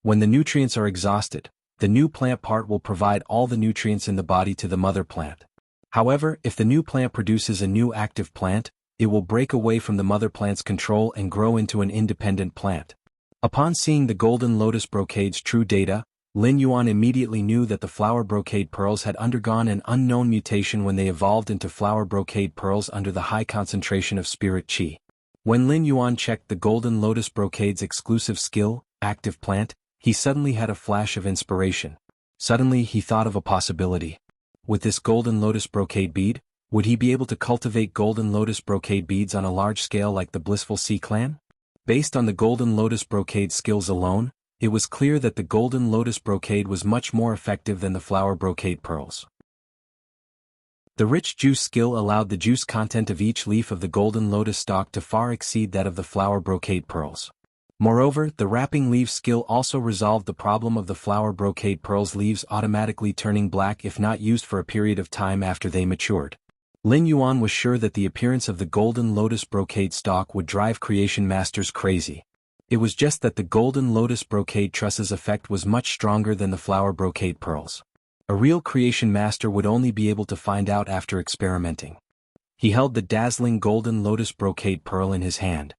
When the nutrients are exhausted, the new plant part will provide all the nutrients in the body to the mother plant. However, if the new plant produces a new active plant, it will break away from the mother plant's control and grow into an independent plant. Upon seeing the Golden Lotus Brocade's true data, Lin Yuan immediately knew that the flower brocade pearls had undergone an unknown mutation when they evolved into flower brocade pearls under the high concentration of spirit qi. When Lin Yuan checked the Golden Lotus Brocade's exclusive skill, active plant, he suddenly had a flash of inspiration. Suddenly he thought of a possibility. With this Golden Lotus Brocade bead, would he be able to cultivate Golden Lotus Brocade beads on a large scale like the Blissful Sea clan? Based on the Golden Lotus Brocade skills alone, it was clear that the Golden Lotus Brocade was much more effective than the flower brocade pearls. The rich juice skill allowed the juice content of each leaf of the Golden Lotus stalk to far exceed that of the flower brocade pearls. Moreover, the wrapping leaf skill also resolved the problem of the flower brocade pearls leaves automatically turning black if not used for a period of time after they matured. Lin Yuan was sure that the appearance of the Golden Lotus Brocade stalk would drive creation masters crazy. It was just that the Golden Lotus Brocade truss's effect was much stronger than the flower brocade pearls. A real creation master would only be able to find out after experimenting. He held the dazzling Golden Lotus Brocade pearl in his hand.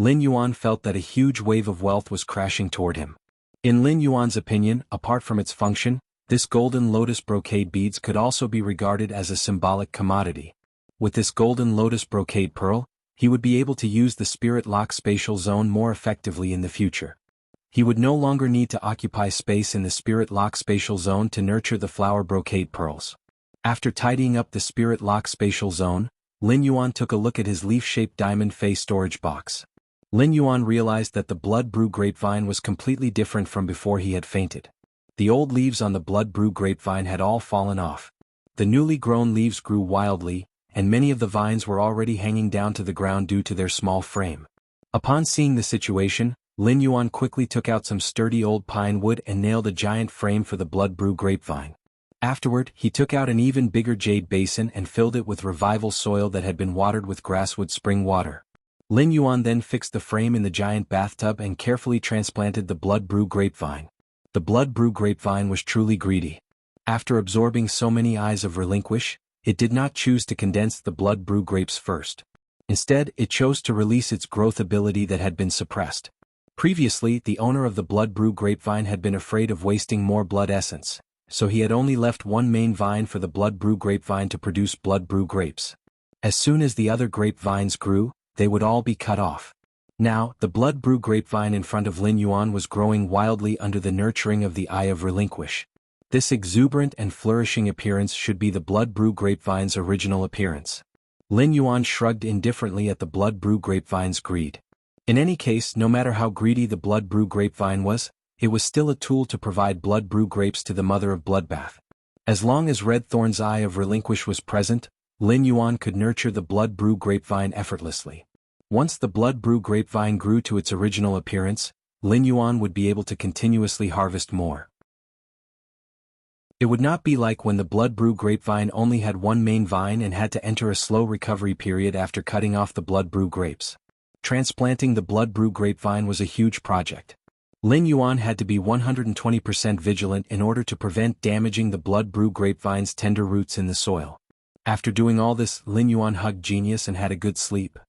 Lin Yuan felt that a huge wave of wealth was crashing toward him. In Lin Yuan's opinion, apart from its function, this Golden Lotus Brocade beads could also be regarded as a symbolic commodity. With this Golden Lotus Brocade pearl, he would be able to use the Spirit Lock spatial zone more effectively in the future. He would no longer need to occupy space in the Spirit Lock spatial zone to nurture the flower brocade pearls. After tidying up the Spirit Lock spatial zone, Lin Yuan took a look at his leaf-shaped diamond Fey storage box. Lin Yuan realized that the Blood Brew grapevine was completely different from before he had fainted. The old leaves on the Blood Brew grapevine had all fallen off. The newly grown leaves grew wildly, and many of the vines were already hanging down to the ground due to their small frame. Upon seeing the situation, Lin Yuan quickly took out some sturdy old pine wood and nailed a giant frame for the Blood Brew grapevine. Afterward, he took out an even bigger jade basin and filled it with revival soil that had been watered with grasswood spring water. Lin Yuan then fixed the frame in the giant bathtub and carefully transplanted the Blood Brew grapevine. The Blood Brew grapevine was truly greedy. After absorbing so many eyes of Relinquish, it did not choose to condense the Blood Brew grapes first. Instead, it chose to release its growth ability that had been suppressed. Previously, the owner of the Blood Brew grapevine had been afraid of wasting more blood essence, so he had only left one main vine for the Blood Brew grapevine to produce Blood Brew grapes. As soon as the other grapevines grew, they would all be cut off. Now, the Blood Brew grapevine in front of Lin Yuan was growing wildly under the nurturing of the Eye of Relinquish. This exuberant and flourishing appearance should be the Blood Brew grapevine's original appearance. Lin Yuan shrugged indifferently at the Blood Brew grapevine's greed. In any case, no matter how greedy the Blood Brew grapevine was, it was still a tool to provide Blood Brew grapes to the mother of Bloodbath. As long as Red Thorn's Eye of Relinquish was present, Lin Yuan could nurture the Blood Brew grapevine effortlessly. Once the Blood Brew grapevine grew to its original appearance, Lin Yuan would be able to continuously harvest more. It would not be like when the Blood Brew grapevine only had one main vine and had to enter a slow recovery period after cutting off the Blood Brew grapes. Transplanting the Blood Brew grapevine was a huge project. Lin Yuan had to be 120% vigilant in order to prevent damaging the Blood Brew grapevine's tender roots in the soil. After doing all this, Lin Yuan hugged Genius and had a good sleep.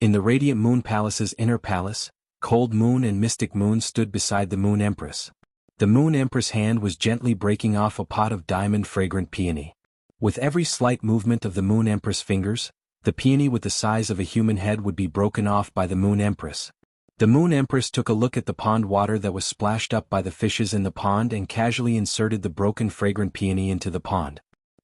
In the Radiant Moon Palace's inner palace, Cold Moon and Mystic Moon stood beside the Moon Empress. The Moon Empress' hand was gently breaking off a pot of diamond fragrant peony. With every slight movement of the Moon Empress' fingers, the peony with the size of a human head would be broken off by the Moon Empress. The Moon Empress took a look at the pond water that was splashed up by the fishes in the pond and casually inserted the broken fragrant peony into the pond.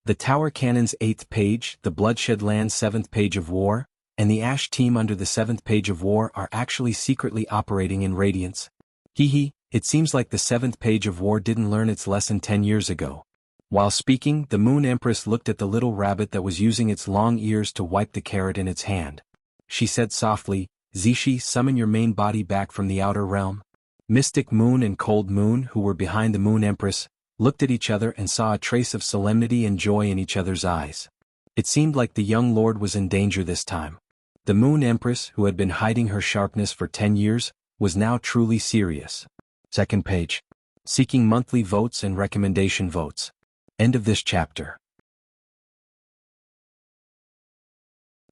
The Tower Cannon's 8th page, the Bloodshed Land's 7th page of war, and the Ash team under the 7th page of war are actually secretly operating in Radiance. Hee hee, It seems like the seventh page of war didn't learn its lesson 10 years ago. While speaking, the Moon Empress looked at the little rabbit that was using its long ears to wipe the carrot in its hand. She said softly, "Zishi, summon your main body back from the outer realm." Mystic Moon and Cold Moon, who were behind the Moon Empress, looked at each other and saw a trace of solemnity and joy in each other's eyes. It seemed like the young lord was in danger this time. The Moon Empress, who had been hiding her sharpness for 10 years, was now truly serious. Second page. Seeking monthly votes and recommendation votes. End of this chapter.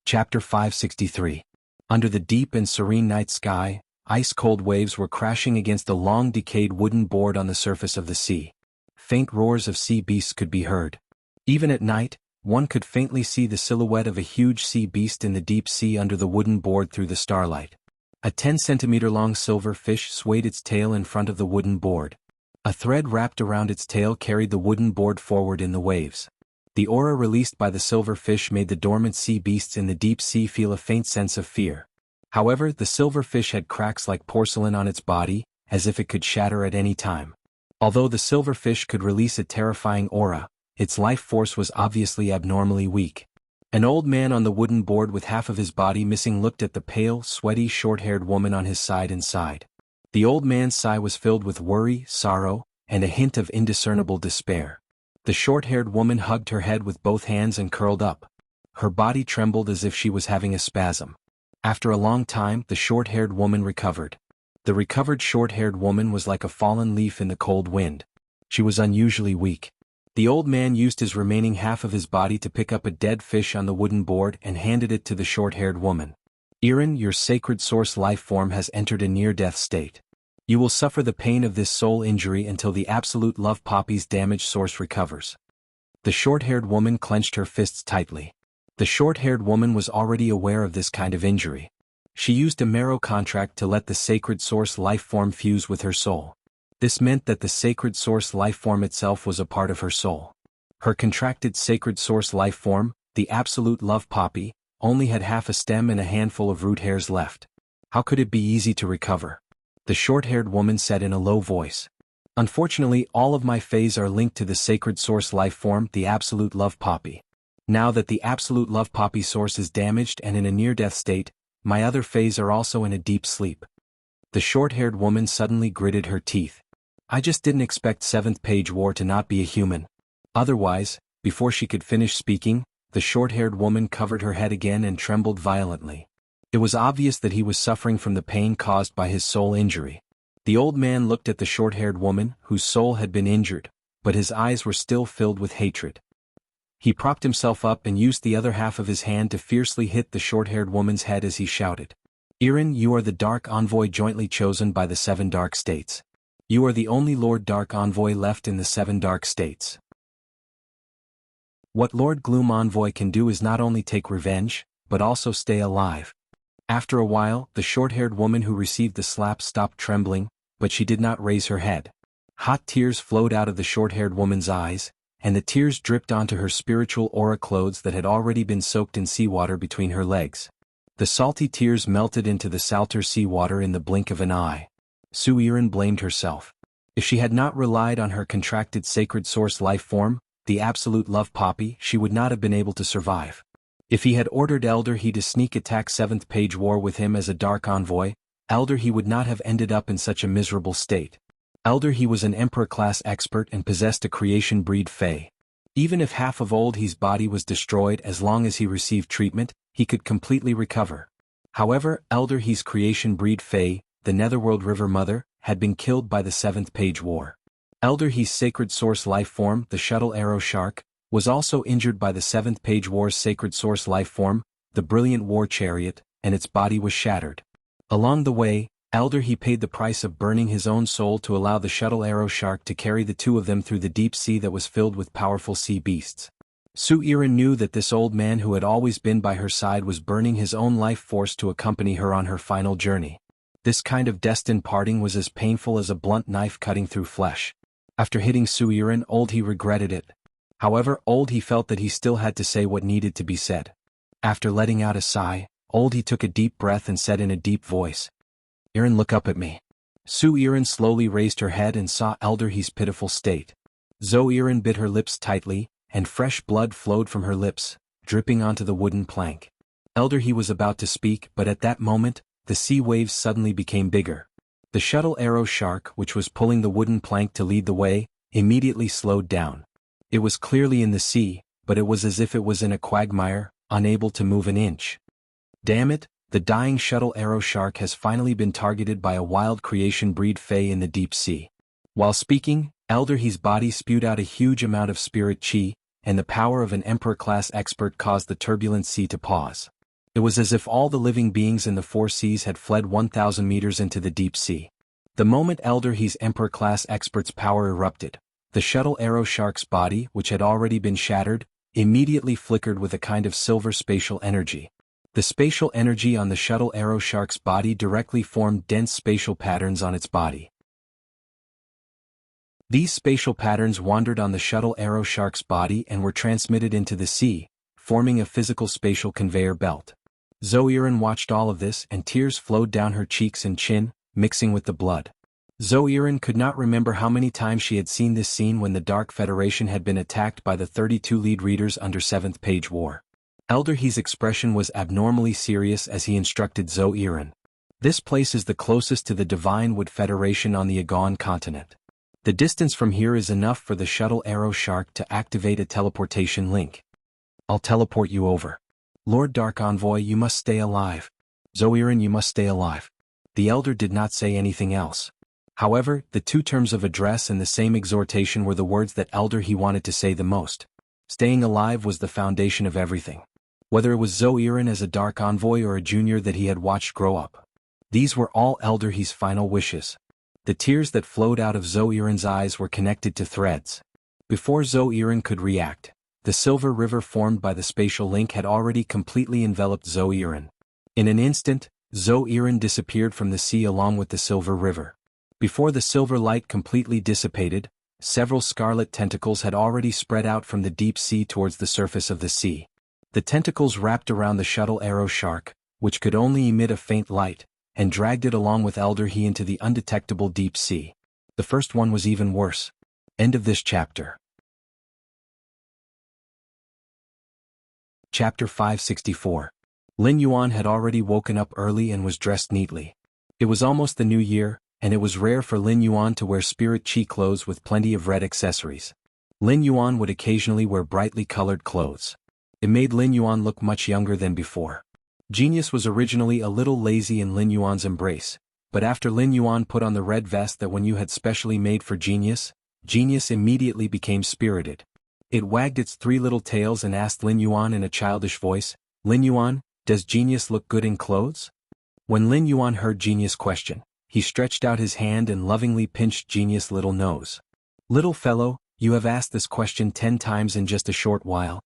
Chapter 563. Under the deep and serene night sky, ice-cold waves were crashing against the long-decayed wooden board on the surface of the sea. Faint roars of sea beasts could be heard. Even at night, one could faintly see the silhouette of a huge sea beast in the deep sea under the wooden board through the starlight. A 10-centimeter-long silver fish swayed its tail in front of the wooden board. A thread wrapped around its tail carried the wooden board forward in the waves. The aura released by the silver fish made the dormant sea beasts in the deep sea feel a faint sense of fear. However, the silver fish had cracks like porcelain on its body, as if it could shatter at any time. Although the silver fish could release a terrifying aura, its life force was obviously abnormally weak. An old man on the wooden board with half of his body missing looked at the pale, sweaty, short-haired woman on his side and sighed. The old man's sigh was filled with worry, sorrow, and a hint of indiscernible despair. The short-haired woman hugged her head with both hands and curled up. Her body trembled as if she was having a spasm. After a long time, the short-haired woman recovered. The recovered short-haired woman was like a fallen leaf in the cold wind. She was unusually weak. The old man used his remaining half of his body to pick up a dead fish on the wooden board and handed it to the short-haired woman. "Irin, your sacred source life form has entered a near-death state. You will suffer the pain of this soul injury until the absolute love poppy's damaged source recovers." The short-haired woman clenched her fists tightly. The short-haired woman was already aware of this kind of injury. She used a marrow contract to let the sacred source life form fuse with her soul. This meant that the sacred source life form itself was a part of her soul. Her contracted sacred source life form, the absolute love poppy, only had half a stem and a handful of root hairs left. How could it be easy to recover? The short-haired woman said in a low voice. "Unfortunately, all of my phase are linked to the sacred source life form, the absolute love poppy. Now that the absolute love poppy source is damaged and in a near-death state, my other phase are also in a deep sleep." The short-haired woman suddenly gritted her teeth. "I just didn't expect seventh page war to not be a human." Otherwise, before she could finish speaking, the short-haired woman covered her head again and trembled violently. It was obvious that he was suffering from the pain caused by his soul injury. The old man looked at the short-haired woman, whose soul had been injured, but his eyes were still filled with hatred. He propped himself up and used the other half of his hand to fiercely hit the short-haired woman's head as he shouted, "Irin, you are the Dark Envoy jointly chosen by the Seven Dark States. You are the only Lord Dark Envoy left in the Seven Dark States. What Lord Gloom Envoy can do is not only take revenge, but also stay alive." After a while, the short-haired woman who received the slap stopped trembling, but she did not raise her head. Hot tears flowed out of the short-haired woman's eyes, and the tears dripped onto her spiritual aura clothes that had already been soaked in seawater between her legs. The salty tears melted into the salter seawater in the blink of an eye. Irin blamed herself. If she had not relied on her contracted sacred source life form, the absolute love poppy, she would not have been able to survive. If he had ordered Elder He to sneak attack 7th page war with him as a Dark Envoy, Elder He would not have ended up in such a miserable state. Elder He was an Emperor-class expert and possessed a creation breed Fae. Even if half of Old He's body was destroyed, as long as he received treatment, he could completely recover. However, Elder He's creation breed Fae, the Netherworld River Mother, had been killed by the 7th page war. Elder He's sacred source life form, the Shuttle Arrow Shark, was also injured by the 7th page war's sacred source life form, the Brilliant War Chariot, and its body was shattered. Along the way, Elder He paid the price of burning his own soul to allow the Shuttle Arrow Shark to carry the two of them through the deep sea that was filled with powerful sea beasts. Irin knew that this old man who had always been by her side was burning his own life force to accompany her on her final journey. This kind of destined parting was as painful as a blunt knife cutting through flesh. After hitting Irin, Old He regretted it. However, Old He felt that he still had to say what needed to be said. After letting out a sigh, Old He took a deep breath and said in a deep voice, "Irin, look up at me." Su Yiren slowly raised her head and saw Elder He's pitiful state. Zhou Yiren bit her lips tightly, and fresh blood flowed from her lips, dripping onto the wooden plank. Elder He was about to speak, but at that moment, the sea waves suddenly became bigger. The shuttle arrow shark, which was pulling the wooden plank to lead the way, immediately slowed down. It was clearly in the sea, but it was as if it was in a quagmire, unable to move an inch. Damn it, the dying shuttle arrow shark has finally been targeted by a wild creation breed Fae in the deep sea. While speaking, Elder He's body spewed out a huge amount of spirit chi, and the power of an Emperor-class expert caused the turbulent sea to pause. It was as if all the living beings in the four seas had fled 1,000 meters into the deep sea. The moment Elder He's Emperor-class expert's power erupted, the shuttle arrow shark's body, which had already been shattered, immediately flickered with a kind of silver spatial energy. The spatial energy on the shuttle arrow shark's body directly formed dense spatial patterns on its body. These spatial patterns wandered on the shuttle arrow shark's body and were transmitted into the sea, forming a physical spatial conveyor belt. Zhou Yiren watched all of this, and tears flowed down her cheeks and chin, mixing with the blood. Zhou Yiren could not remember how many times she had seen this scene when the Dark Federation had been attacked by the 32 lead readers under 7th Page War. Elder He's expression was abnormally serious as he instructed Zhou Yiren. This place is the closest to the Divine Wood Federation on the Agon continent. The distance from here is enough for the shuttle arrow shark to activate a teleportation link. I'll teleport you over. Lord Dark Envoy, you must stay alive. Zhou Yiren, you must stay alive. The elder did not say anything else. However, the two terms of address and the same exhortation were the words that Elder He wanted to say the most. Staying alive was the foundation of everything. Whether it was Zhou Yiren as a Dark Envoy or a junior that he had watched grow up. These were all Elder He's final wishes. The tears that flowed out of Zhou Yiren's eyes were connected to threads. Before Zhou Yiren could react, the silver river formed by the spatial link had already completely enveloped Zhou Yiren. In an instant, Zhou Yiren disappeared from the sea along with the silver river. Before the silver light completely dissipated, several scarlet tentacles had already spread out from the deep sea towards the surface of the sea. The tentacles wrapped around the shuttle arrow shark, which could only emit a faint light, and dragged it along with Elder He into the undetectable deep sea. The first one was even worse. End of this chapter. Chapter 564. Lin Yuan had already woken up early and was dressed neatly. It was almost the new year, and it was rare for Lin Yuan to wear spirit chi clothes with plenty of red accessories. Lin Yuan would occasionally wear brightly colored clothes. It made Lin Yuan look much younger than before. Genius was originally a little lazy in Lin Yuan's embrace, but after Lin Yuan put on the red vest that Wen Yu had specially made for Genius, Genius immediately became spirited. It wagged its three little tails and asked Lin Yuan in a childish voice, "Lin Yuan, does Genius look good in clothes?" When Lin Yuan heard Genius' question, he stretched out his hand and lovingly pinched Genius' little nose. "Little fellow, you have asked this question 10 times in just a short while.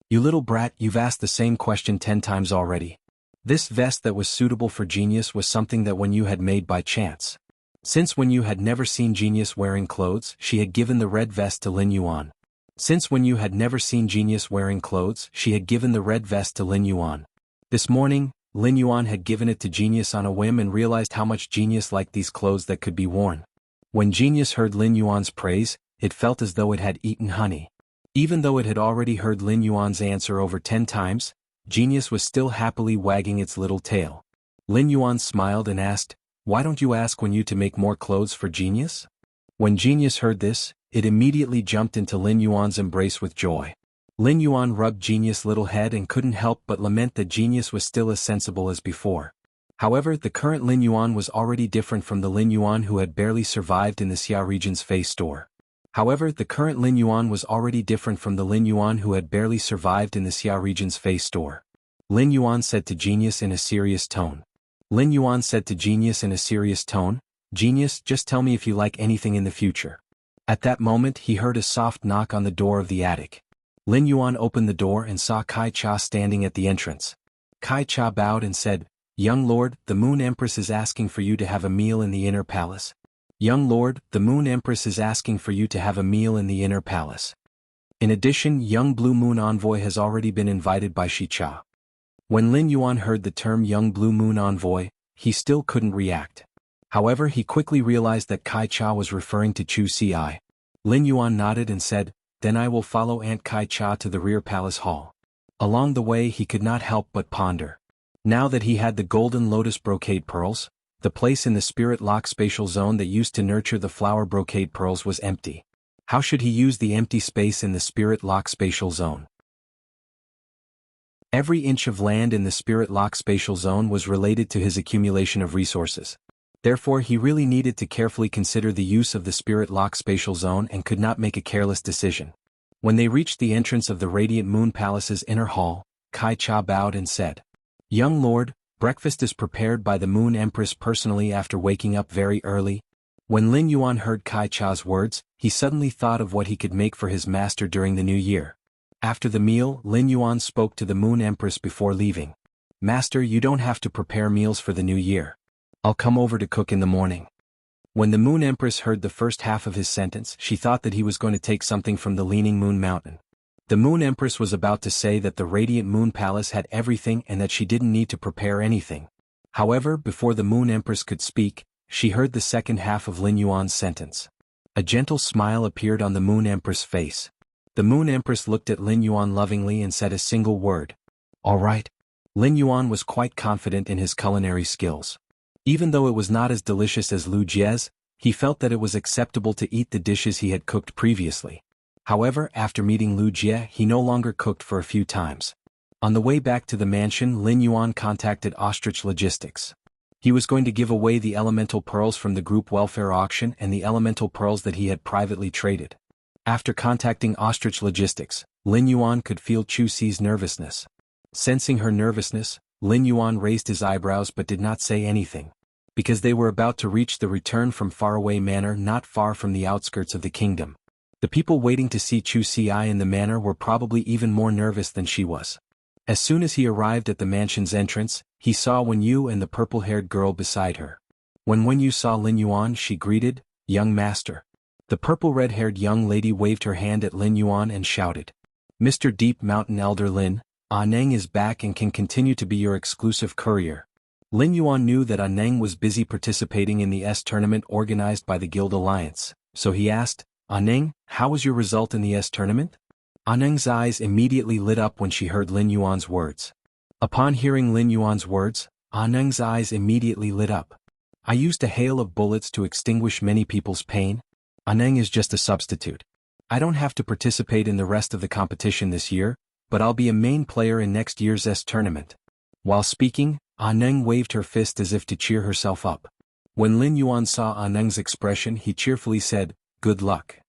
You little brat, you've asked the same question 10 times already." This vest that was suitable for Genius was something that Wen Yu had made by chance. Since Wen Yu had never seen Genius wearing clothes, she had given the red vest to Lin Yuan. Since Wen Yu had never seen Genius wearing clothes, she had given the red vest to Lin Yuan. This morning, Lin Yuan had given it to Genius on a whim and realized how much Genius liked these clothes that could be worn. When Genius heard Lin Yuan's praise, it felt as though it had eaten honey. Even though it had already heard Lin Yuan's answer over 10 times, Genius was still happily wagging its little tail. Lin Yuan smiled and asked, "Why don't you ask Wen Yu to make more clothes for Genius?" When Genius heard this, it immediately jumped into Lin Yuan's embrace with joy. Lin Yuan rubbed Genius' little head and couldn't help but lament that Genius was still as sensible as before. However, the current Lin Yuan was already different from the Lin Yuan who had barely survived in the Xia region's Fei store. However, the current Lin Yuan was already different from the Lin Yuan who had barely survived in the Xia region's Fei store. Lin Yuan said to Genius in a serious tone. Lin Yuan said to Genius in a serious tone, "Genius, just tell me if you like anything in the future." At that moment he heard a soft knock on the door of the attic. Lin Yuan opened the door and saw Kai Cha standing at the entrance. Kai Cha bowed and said, "Young Lord, the Moon Empress is asking for you to have a meal in the inner palace." Young Lord, the Moon Empress is asking for you to have a meal in the inner palace. In addition, young Blue Moon Envoy has already been invited by Shi Cha. When Lin Yuan heard the term young Blue Moon Envoy, he still couldn't react. However, he quickly realized that Kai Cha was referring to Chu Si. Lin Yuan nodded and said, "Then I will follow Aunt Kai Cha to the rear palace hall." Along the way he could not help but ponder. Now that he had the golden lotus brocade pearls, the place in the spirit lock spatial zone that used to nurture the flower brocade pearls was empty. How should he use the empty space in the spirit lock spatial zone? Every inch of land in the spirit lock spatial zone was related to his accumulation of resources. Therefore he really needed to carefully consider the use of the spirit lock spatial zone and could not make a careless decision. When they reached the entrance of the Radiant Moon Palace's inner hall, Kai Cha bowed and said, "Young lord, breakfast is prepared by the Moon Empress personally after waking up very early." When Lin Yuan heard Kai Cha's words, he suddenly thought of what he could make for his master during the new year. After the meal, Lin Yuan spoke to the Moon Empress before leaving. "Master, you don't have to prepare meals for the new year. I'll come over to cook in the morning." When the Moon Empress heard the first half of his sentence, she thought that he was going to take something from the Leaning Moon Mountain. The Moon Empress was about to say that the Radiant Moon Palace had everything and that she didn't need to prepare anything. However, before the Moon Empress could speak, she heard the second half of Lin Yuan's sentence. A gentle smile appeared on the Moon Empress' face. The Moon Empress looked at Lin Yuan lovingly and said a single word. "All right." Lin Yuan was quite confident in his culinary skills. Even though it was not as delicious as Lu Jie's, he felt that it was acceptable to eat the dishes he had cooked previously. However, after meeting Lu Jie, he no longer cooked for a few times. On the way back to the mansion, Lin Yuan contacted Ostrich Logistics. He was going to give away the elemental pearls from the group welfare auction and the elemental pearls that he had privately traded. After contacting Ostrich Logistics, Lin Yuan could feel Chu Si's nervousness. Sensing her nervousness, Lin Yuan raised his eyebrows but did not say anything. Because they were about to reach the return from faraway manor not far from the outskirts of the kingdom. The people waiting to see Chu Si in the manor were probably even more nervous than she was. As soon as he arrived at the mansion's entrance, he saw Wen Yu and the purple-haired girl beside her. When Wen Yu saw Lin Yuan, she greeted, "Young master." The purple-red-haired young lady waved her hand at Lin Yuan and shouted, "Mr. Deep Mountain Elder Lin, Neng is back and can continue to be your exclusive courier." Lin Yuan knew that Neng was busy participating in the S tournament organized by the Guild Alliance, so he asked, "Neng, how was your result in the S tournament?" Neng's eyes immediately lit up when she heard Lin Yuan's words. Upon hearing Lin Yuan's words, Neng's eyes immediately lit up. "I used a hail of bullets to extinguish many people's pain. Neng is just a substitute. I don't have to participate in the rest of the competition this year, but I'll be a main player in next year's S tournament." While speaking, Neng waved her fist as if to cheer herself up. When Lin Yuan saw Neng's expression, he cheerfully said, "Good luck."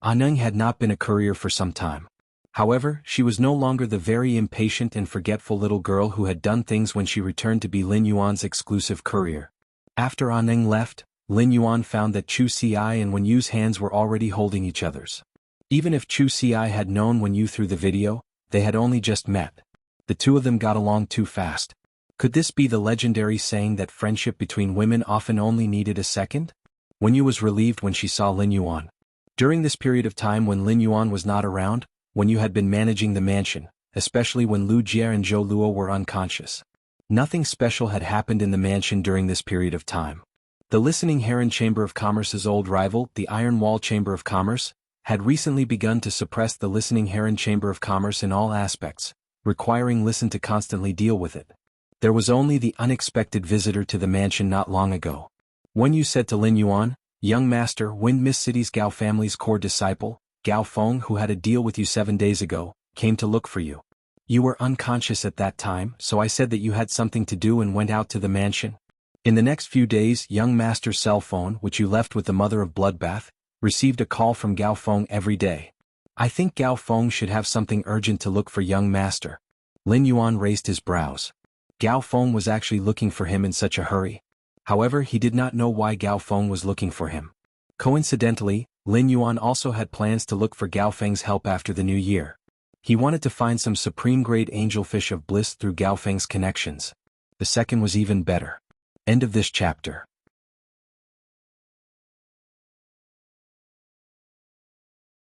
Neng had not been a courier for some time. However, she was no longer the very impatient and forgetful little girl who had done things when she returned to be Lin Yuan's exclusive courier. After Neng left, Lin Yuan found that Chu Si and Wen Yu's hands were already holding each other's. Even if Chu Si had known Wen Yu through the video, they had only just met. The two of them got along too fast. Could this be the legendary saying that friendship between women often only needed a second? Wen Yu was relieved when she saw Lin Yuan. During this period of time when Lin Yuan was not around, Wen Yu had been managing the mansion, especially when Lu Jie and Zhou Luo were unconscious. Nothing special had happened in the mansion during this period of time. The Listening Heron Chamber of Commerce's old rival, the Iron Wall Chamber of Commerce, had recently begun to suppress the Listening Heron Chamber of Commerce in all aspects, requiring Listen to constantly deal with it. There was only the unexpected visitor to the mansion not long ago. Wen Yu said to Lin Yuan, "Young master, Wind Mist City's Gao family's core disciple, Gao Feng, who had a deal with you 7 days ago, came to look for you. You were unconscious at that time, so I said that you had something to do and went out to the mansion. In the next few days, young master's cell phone, which you left with the mother of Bloodbath, received a call from Gao Feng every day. I think Gao Feng should have something urgent to look for young master." Lin Yuan raised his brows. Gao Feng was actually looking for him in such a hurry. However, he did not know why Gao Feng was looking for him. Coincidentally, Lin Yuan also had plans to look for Gao Feng's help after the new year. He wanted to find some supreme-grade angelfish of bliss through Gao Feng's connections. The second was even better. End of this chapter.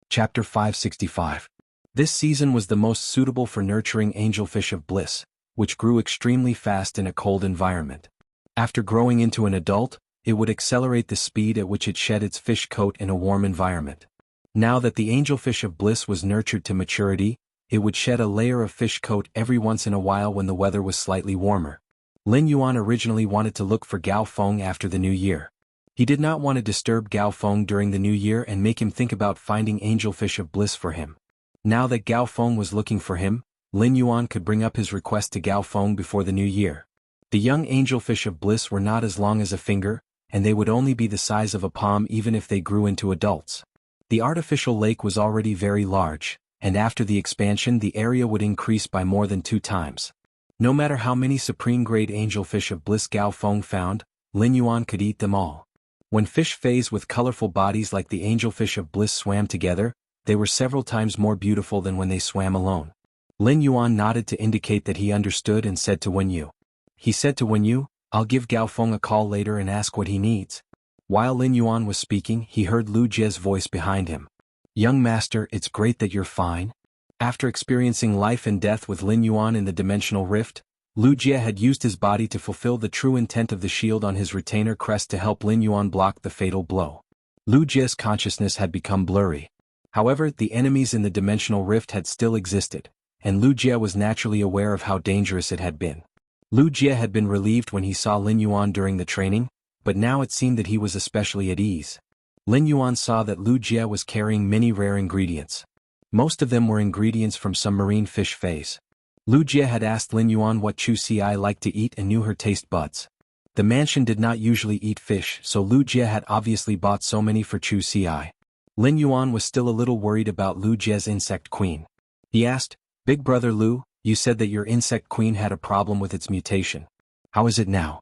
Chapter 565. This season was the most suitable for nurturing angelfish of bliss, which grew extremely fast in a cold environment. After growing into an adult, it would accelerate the speed at which it shed its fish coat in a warm environment. Now that the angelfish of bliss was nurtured to maturity, it would shed a layer of fish coat every once in a while when the weather was slightly warmer. Lin Yuan originally wanted to look for Gao Feng after the new year. He did not want to disturb Gao Feng during the new year and make him think about finding angelfish of bliss for him. Now that Gao Feng was looking for him, Lin Yuan could bring up his request to Gao Feng before the new year. The young angelfish of bliss were not as long as a finger, and they would only be the size of a palm even if they grew into adults. The artificial lake was already very large, and after the expansion the area would increase by more than 2 times. No matter how many supreme-grade angelfish of bliss Gao Feng found, Lin Yuan could eat them all. When fish phase with colorful bodies like the angelfish of bliss swam together, they were several times more beautiful than when they swam alone. Lin Yuan nodded to indicate that he understood and said to Wen Yu. He said to Wen Yu, "I'll give Gao Feng a call later and ask what he needs." While Lin Yuan was speaking, he heard Lu Jie's voice behind him. "Young master, it's great that you're fine." After experiencing life and death with Lin Yuan in the dimensional rift, Lu Jie had used his body to fulfill the true intent of the shield on his retainer crest to help Lin Yuan block the fatal blow. Lu Jie's consciousness had become blurry. However, the enemies in the dimensional rift had still existed, and Lu Jie was naturally aware of how dangerous it had been. Lu Jie had been relieved when he saw Lin Yuan during the training, but now it seemed that he was especially at ease. Lin Yuan saw that Lu Jie was carrying many rare ingredients. Most of them were ingredients from some marine fish phase. Lu Jie had asked Lin Yuan what Chu Xi liked to eat and knew her taste buds. The mansion did not usually eat fish, so Lu Jie had obviously bought so many for Chu Xi. Lin Yuan was still a little worried about Lu Jie's insect queen. He asked, "Big brother Lu, you said that your insect queen had a problem with its mutation. How is it now?"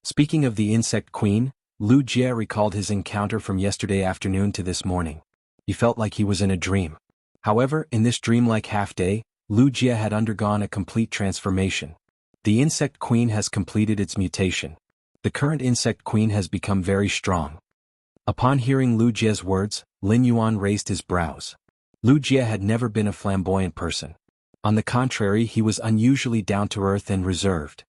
Speaking of the insect queen, Lu Jie recalled his encounter from yesterday afternoon to this morning. He felt like he was in a dream. However, in this dreamlike half-day, Lu Jie had undergone a complete transformation. The insect queen has completed its mutation. The current insect queen has become very strong. Upon hearing Lu Jie's words, Lin Yuan raised his brows. Lu Jie had never been a flamboyant person. On the contrary, he was unusually down-to-earth and reserved.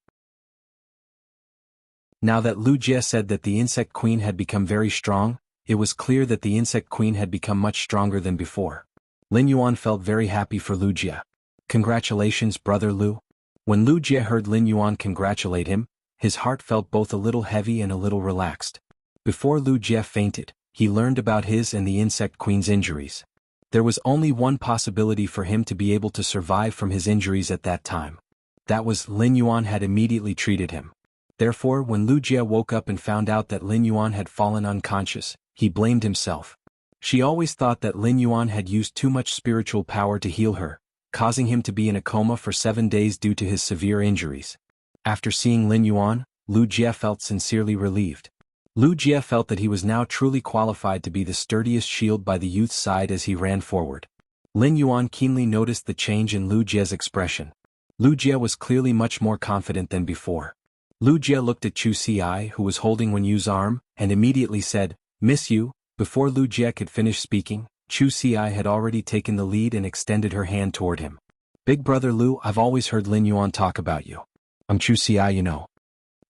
Now that Lu Jie said that the insect queen had become very strong, it was clear that the insect queen had become much stronger than before. Lin Yuan felt very happy for Lu Jie. "Congratulations, brother Lu." When Lu Jie heard Lin Yuan congratulate him, his heart felt both a little heavy and a little relaxed. Before Lu Jie fainted, he learned about his and the insect queen's injuries. There was only one possibility for him to be able to survive from his injuries at that time. That was Lin Yuan had immediately treated him. Therefore, when Lu Jie woke up and found out that Lin Yuan had fallen unconscious, he blamed himself. She always thought that Lin Yuan had used too much spiritual power to heal her, causing him to be in a coma for 7 days due to his severe injuries. After seeing Lin Yuan, Lu Jie felt sincerely relieved. Lu Jie felt that he was now truly qualified to be the sturdiest shield by the youth's side as he ran forward. Lin Yuan keenly noticed the change in Lu Jie's expression. Lu Jie was clearly much more confident than before. Lu Jie looked at Chu Xi, who was holding Wen Yu's arm, and immediately said, "Miss Yu." Before Lu Jie could finish speaking, Chu Xi had already taken the lead and extended her hand toward him. "Big brother Lu, I've always heard Lin Yuan talk about you. I'm Chu Xi, you know."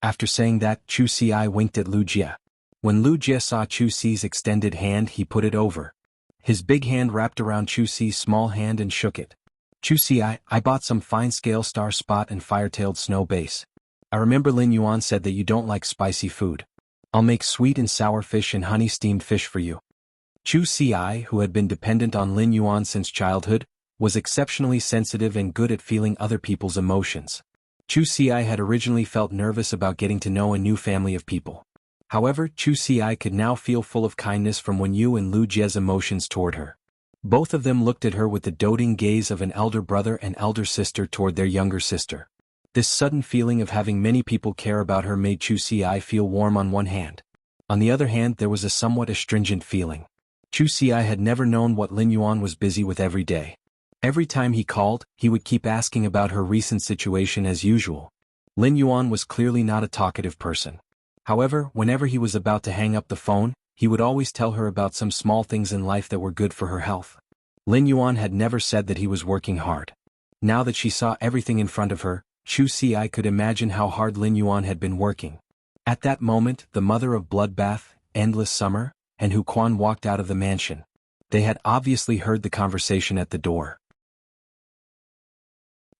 After saying that, Chu Xi winked at Lu Jie. When Lu Jie saw Chu Xi's extended hand, he put it over. His big hand wrapped around Chu Xi's small hand and shook it. "Chu Xi, I bought some fine-scale star spot and fire-tailed snow base. I remember Lin Yuan said that you don't like spicy food. I'll make sweet and sour fish and honey-steamed fish for you." Chu Xi, who had been dependent on Lin Yuan since childhood, was exceptionally sensitive and good at feeling other people's emotions. Chu Xi had originally felt nervous about getting to know a new family of people. However, Chu Xi could now feel full of kindness from Wen Yu and Lu Jie's emotions toward her. Both of them looked at her with the doting gaze of an elder brother and elder sister toward their younger sister. This sudden feeling of having many people care about her made Chu Xi feel warm on one hand. On the other hand, there was a somewhat astringent feeling. Chu Xi had never known what Lin Yuan was busy with every day. Every time he called, he would keep asking about her recent situation as usual. Lin Yuan was clearly not a talkative person. However, whenever he was about to hang up the phone, he would always tell her about some small things in life that were good for her health. Lin Yuan had never said that he was working hard. Now that she saw everything in front of her, Chu Xi could imagine how hard Lin Yuan had been working. At that moment, the mother of Bloodbath, Endless Summer, and Huquan walked out of the mansion. They had obviously heard the conversation at the door.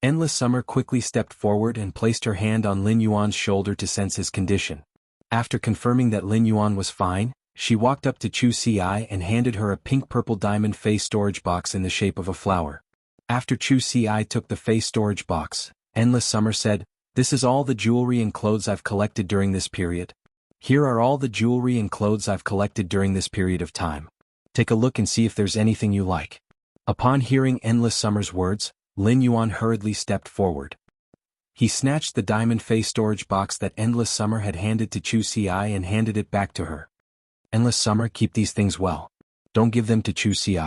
Endless Summer quickly stepped forward and placed her hand on Lin Yuan's shoulder to sense his condition. After confirming that Lin Yuan was fine, she walked up to Chu Si and handed her a pink-purple diamond face storage box in the shape of a flower. After Chu Si took the face storage box, Endless Summer said, "This is all the jewelry and clothes I've collected during this period. Here are all the jewelry and clothes I've collected during this period of time. Take a look and see if there's anything you like." Upon hearing Endless Summer's words, Lin Yuan hurriedly stepped forward. He snatched the diamond face storage box that Endless Summer had handed to Chu Si and handed it back to her. "Endless Summer, keep these things well. Don't give them to Chu Si."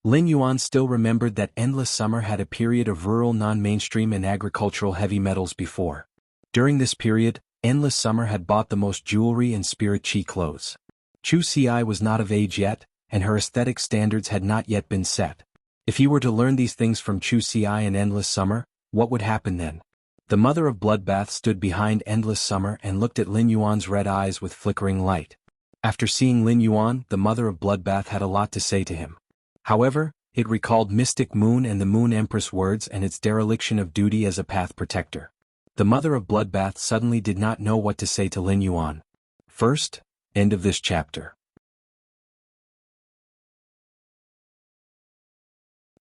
Lin Yuan still remembered that Endless Summer had a period of rural non-mainstream and agricultural heavy metals before. During this period, Endless Summer had bought the most jewelry and spirit chi clothes. Chu Si was not of age yet, and her aesthetic standards had not yet been set. If he were to learn these things from Chu Si and Endless Summer, what would happen then? The mother of Bloodbath stood behind Endless Summer and looked at Lin Yuan's red eyes with flickering light. After seeing Lin Yuan, the mother of Bloodbath had a lot to say to him. However, it recalled Mystic Moon and the Moon Empress words and its dereliction of duty as a path protector. The mother of Bloodbath suddenly did not know what to say to Lin Yuan. First, end of this chapter.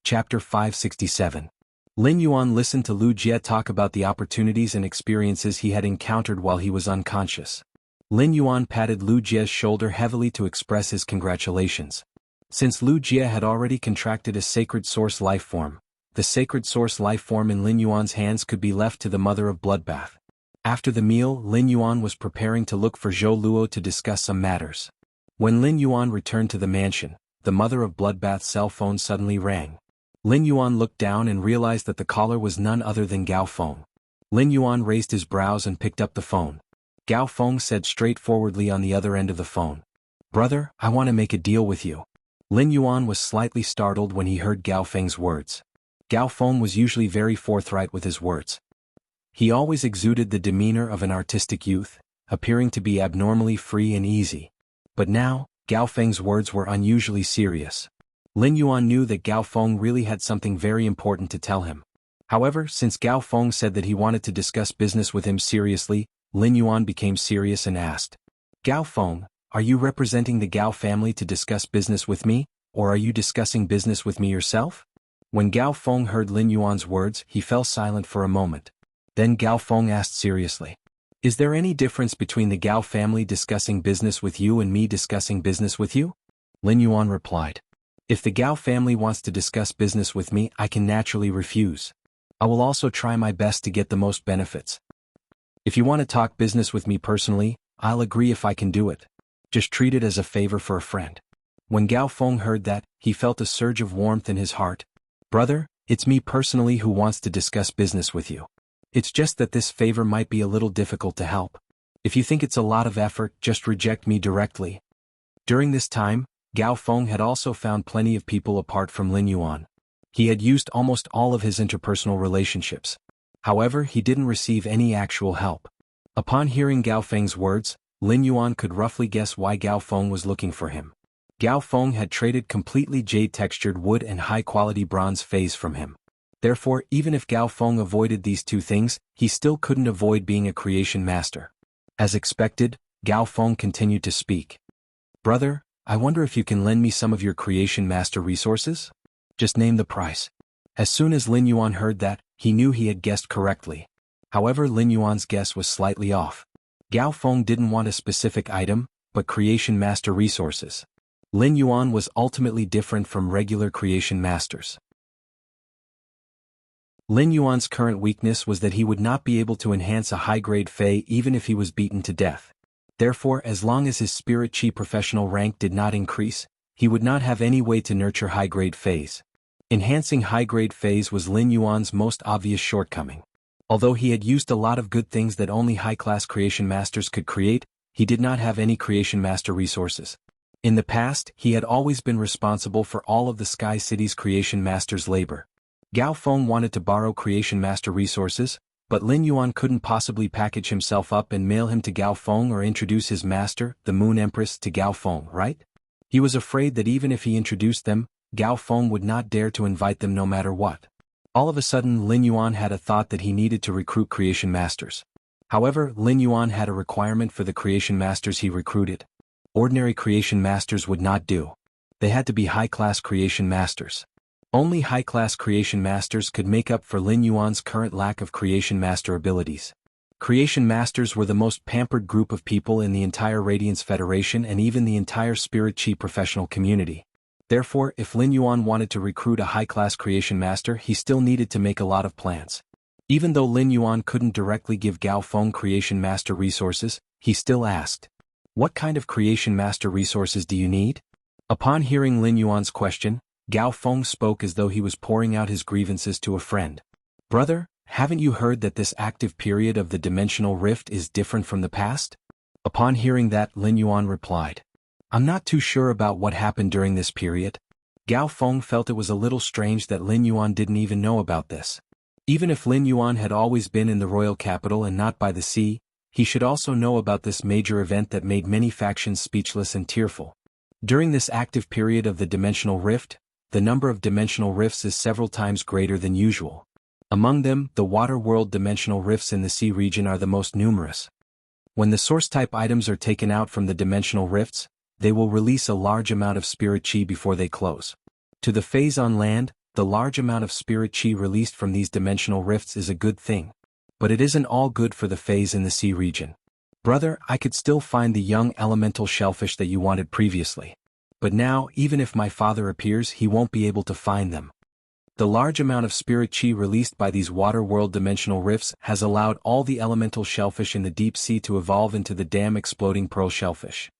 Chapter 567. Lin Yuan listened to Lu Jie talk about the opportunities and experiences he had encountered while he was unconscious. Lin Yuan patted Lu Jie's shoulder heavily to express his congratulations. Since Lu Jie had already contracted a sacred source life form, the sacred source life form in Lin Yuan's hands could be left to the mother of Bloodbath. After the meal, Lin Yuan was preparing to look for Zhou Luo to discuss some matters. When Lin Yuan returned to the mansion, the mother of Bloodbath's cell phone suddenly rang. Lin Yuan looked down and realized that the caller was none other than Gao Feng. Lin Yuan raised his brows and picked up the phone. Gao Feng said straightforwardly on the other end of the phone, "Brother, I want to make a deal with you." Lin Yuan was slightly startled when he heard Gao Feng's words. Gao Feng was usually very forthright with his words. He always exuded the demeanor of an artistic youth, appearing to be abnormally free and easy. But now, Gao Feng's words were unusually serious. Lin Yuan knew that Gao Feng really had something very important to tell him. However, since Gao Feng said that he wanted to discuss business with him seriously, Lin Yuan became serious and asked, "Gao Feng, are you representing the Gao family to discuss business with me, or are you discussing business with me yourself?" When Gao Feng heard Lin Yuan's words, he fell silent for a moment. Then Gao Feng asked seriously, "Is there any difference between the Gao family discussing business with you and me discussing business with you?" Lin Yuan replied, "If the Gao family wants to discuss business with me, I can naturally refuse. I will also try my best to get the most benefits. If you want to talk business with me personally, I'll agree if I can do it. Just treat it as a favor for a friend." When Gao Feng heard that, he felt a surge of warmth in his heart. "Brother, it's me personally who wants to discuss business with you. It's just that this favor might be a little difficult to help. If you think it's a lot of effort, just reject me directly." During this time, Gao Feng had also found plenty of people apart from Lin Yuan. He had used almost all of his interpersonal relationships. However, he didn't receive any actual help. Upon hearing Gao Feng's words, Lin Yuan could roughly guess why Gao Feng was looking for him. Gao Feng had traded completely jade-textured wood and high-quality bronze phase from him. Therefore, even if Gao Feng avoided these two things, he still couldn't avoid being a creation master. As expected, Gao Feng continued to speak. "Brother, I wonder if you can lend me some of your creation master resources? Just name the price." As soon as Lin Yuan heard that, he knew he had guessed correctly. However, Lin Yuan's guess was slightly off. Gao Feng didn't want a specific item, but creation master resources. Lin Yuan was ultimately different from regular creation masters. Lin Yuan's current weakness was that he would not be able to enhance a high-grade Fey even if he was beaten to death. Therefore, as long as his spirit chi professional rank did not increase, he would not have any way to nurture high-grade Feys. Enhancing high-grade Feys was Lin Yuan's most obvious shortcoming. Although he had used a lot of good things that only high-class creation masters could create, he did not have any creation master resources. In the past, he had always been responsible for all of the Sky City's creation masters' labor. Gao Feng wanted to borrow creation master resources, But Lin Yuan couldn't possibly package himself up and mail him to Gao Feng or introduce his master, the Moon Empress, to Gao Feng, right? He was afraid that even if he introduced them, Gao Feng would not dare to invite them no matter what. All of a sudden Lin Yuan had a thought that he needed to recruit creation masters. However, Lin Yuan had a requirement for the creation masters he recruited. Ordinary creation masters would not do. They had to be high-class creation masters. Only high-class creation masters could make up for Lin Yuan's current lack of creation master abilities. Creation masters were the most pampered group of people in the entire Radiance Federation and even the entire Spirit Chi professional community. Therefore, if Lin Yuan wanted to recruit a high-class creation master, he still needed to make a lot of plans. Even though Lin Yuan couldn't directly give Gao Feng creation master resources, he still asked, "What kind of creation master resources do you need?" Upon hearing Lin Yuan's question, Gao Feng spoke as though he was pouring out his grievances to a friend. "Brother, haven't you heard that this active period of the dimensional rift is different from the past?" Upon hearing that, Lin Yuan replied, "I'm not too sure about what happened during this period." Gao Feng felt it was a little strange that Lin Yuan didn't even know about this. Even if Lin Yuan had always been in the royal capital and not by the sea, he should also know about this major event that made many factions speechless and tearful. During this active period of the dimensional rift, the number of dimensional rifts is several times greater than usual. Among them, the water world dimensional rifts in the sea region are the most numerous. When the source-type items are taken out from the dimensional rifts, they will release a large amount of spirit chi before they close. To the phase on land, the large amount of spirit chi released from these dimensional rifts is a good thing. But it isn't all good for the phase in the sea region. "Brother, I could still find the young elemental shellfish that you wanted previously. But now, even if my father appears, he won't be able to find them." The large amount of spirit chi released by these water world dimensional rifts has allowed all the elemental shellfish in the deep sea to evolve into the damn exploding pearl shellfish.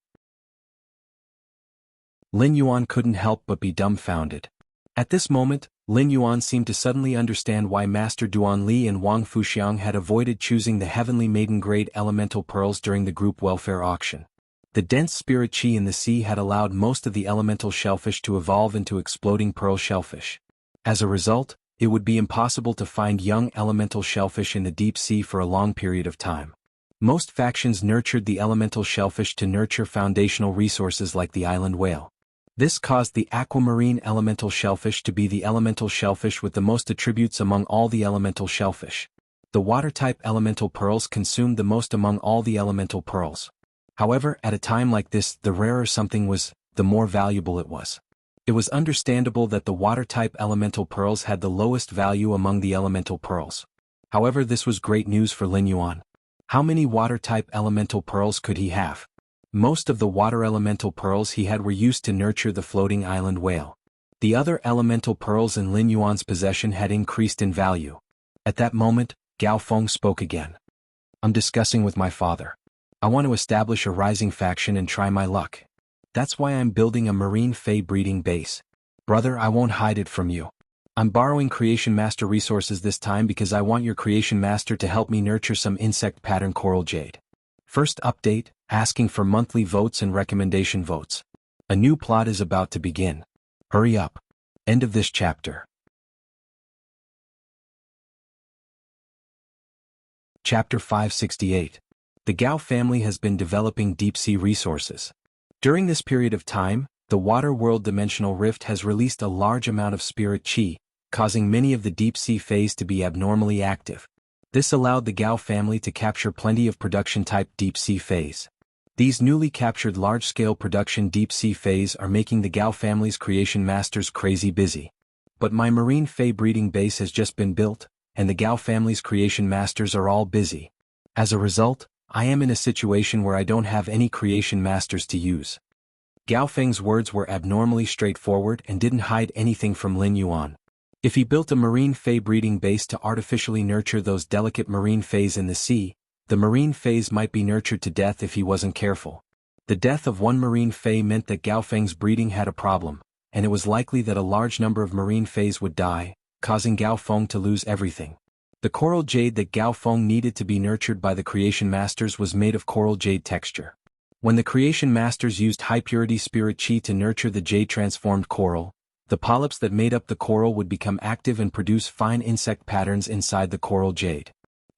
Lin Yuan couldn't help but be dumbfounded. At this moment, Lin Yuan seemed to suddenly understand why Master Duan Li and Wang Fuxiang had avoided choosing the Heavenly Maiden grade elemental pearls during the group welfare auction. The dense spirit chi in the sea had allowed most of the elemental shellfish to evolve into exploding pearl shellfish. As a result, it would be impossible to find young elemental shellfish in the deep sea for a long period of time. Most factions nurtured the elemental shellfish to nurture foundational resources like the island whale. This caused the aquamarine elemental shellfish to be the elemental shellfish with the most attributes among all the elemental shellfish. The water-type elemental pearls consumed the most among all the elemental pearls. However, at a time like this, the rarer something was, the more valuable it was. It was understandable that the water-type elemental pearls had the lowest value among the elemental pearls. However, this was great news for Lin Yuan. How many water-type elemental pearls could he have? Most of the water elemental pearls he had were used to nurture the floating island whale. The other elemental pearls in Lin Yuan's possession had increased in value. At that moment, Gao Feng spoke again. "I'm discussing with my father. I want to establish a rising faction and try my luck. That's why I'm building a marine fey breeding base. Brother, I won't hide it from you. I'm borrowing Creation Master resources this time because I want your Creation Master to help me nurture some insect pattern coral jade. First update, asking for monthly votes and recommendation votes. A new plot is about to begin. Hurry up." End of this chapter. Chapter 568. The Gao family has been developing deep-sea resources. During this period of time, the water world dimensional rift has released a large amount of spirit chi, causing many of the deep-sea phase to be abnormally active. This allowed the Gao family to capture plenty of production-type deep-sea phase. These newly captured large-scale production deep-sea phase are making the Gao family's creation masters crazy busy. But my marine fey breeding base has just been built, and the Gao family's creation masters are all busy. As a result, I am in a situation where I don't have any creation masters to use. Gao Feng's words were abnormally straightforward and didn't hide anything from Lin Yuan. If he built a marine fey breeding base to artificially nurture those delicate marine feys in the sea, the marine feys might be nurtured to death if he wasn't careful. The death of one marine fey meant that Gao Feng's breeding had a problem, and it was likely that a large number of marine feys would die, causing Gao Feng to lose everything. The coral jade that Gao Feng needed to be nurtured by the creation masters was made of coral jade texture. When the creation masters used high-purity spirit chi to nurture the jade-transformed coral, the polyps that made up the coral would become active and produce fine insect patterns inside the coral jade.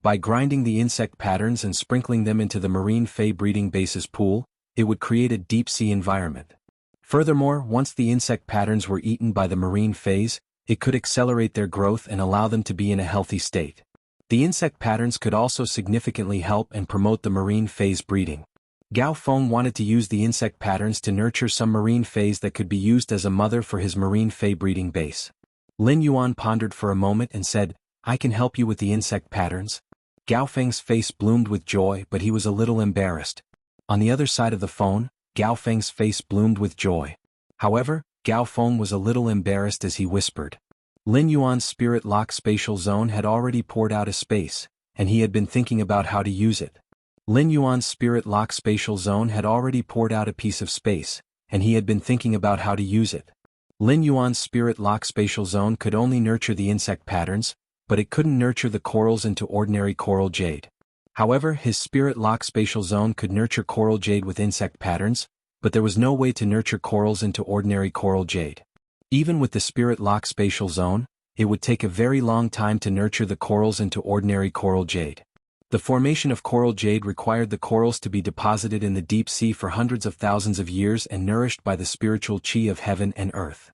By grinding the insect patterns and sprinkling them into the marine fey breeding base's pool, it would create a deep-sea environment. Furthermore, once the insect patterns were eaten by the marine fays, it could accelerate their growth and allow them to be in a healthy state. The insect patterns could also significantly help and promote the marine fays breeding. Gao Feng wanted to use the insect patterns to nurture some marine fays that could be used as a mother for his marine fey breeding base. Lin Yuan pondered for a moment and said, "I can help you with the insect patterns." Gao Feng's face bloomed with joy, but he was a little embarrassed. On the other side of the phone, Gao Feng's face bloomed with joy. However, Gao Feng was a little embarrassed as he whispered. Lin Yuan's spirit lock spatial zone had already poured out a space, and he had been thinking about how to use it. Lin Yuan's spirit lock spatial zone had already poured out a piece of space, and he had been thinking about how to use it. Lin Yuan's spirit lock spatial zone could only nurture the insect patterns, but it couldn't nurture the corals into ordinary coral jade. However, his spirit lock spatial zone could nurture coral jade with insect patterns, but there was no way to nurture corals into ordinary coral jade. Even with the spirit lock spatial zone, it would take a very long time to nurture the corals into ordinary coral jade. The formation of coral jade required the corals to be deposited in the deep sea for hundreds of thousands of years and nourished by the spiritual qi of heaven and earth.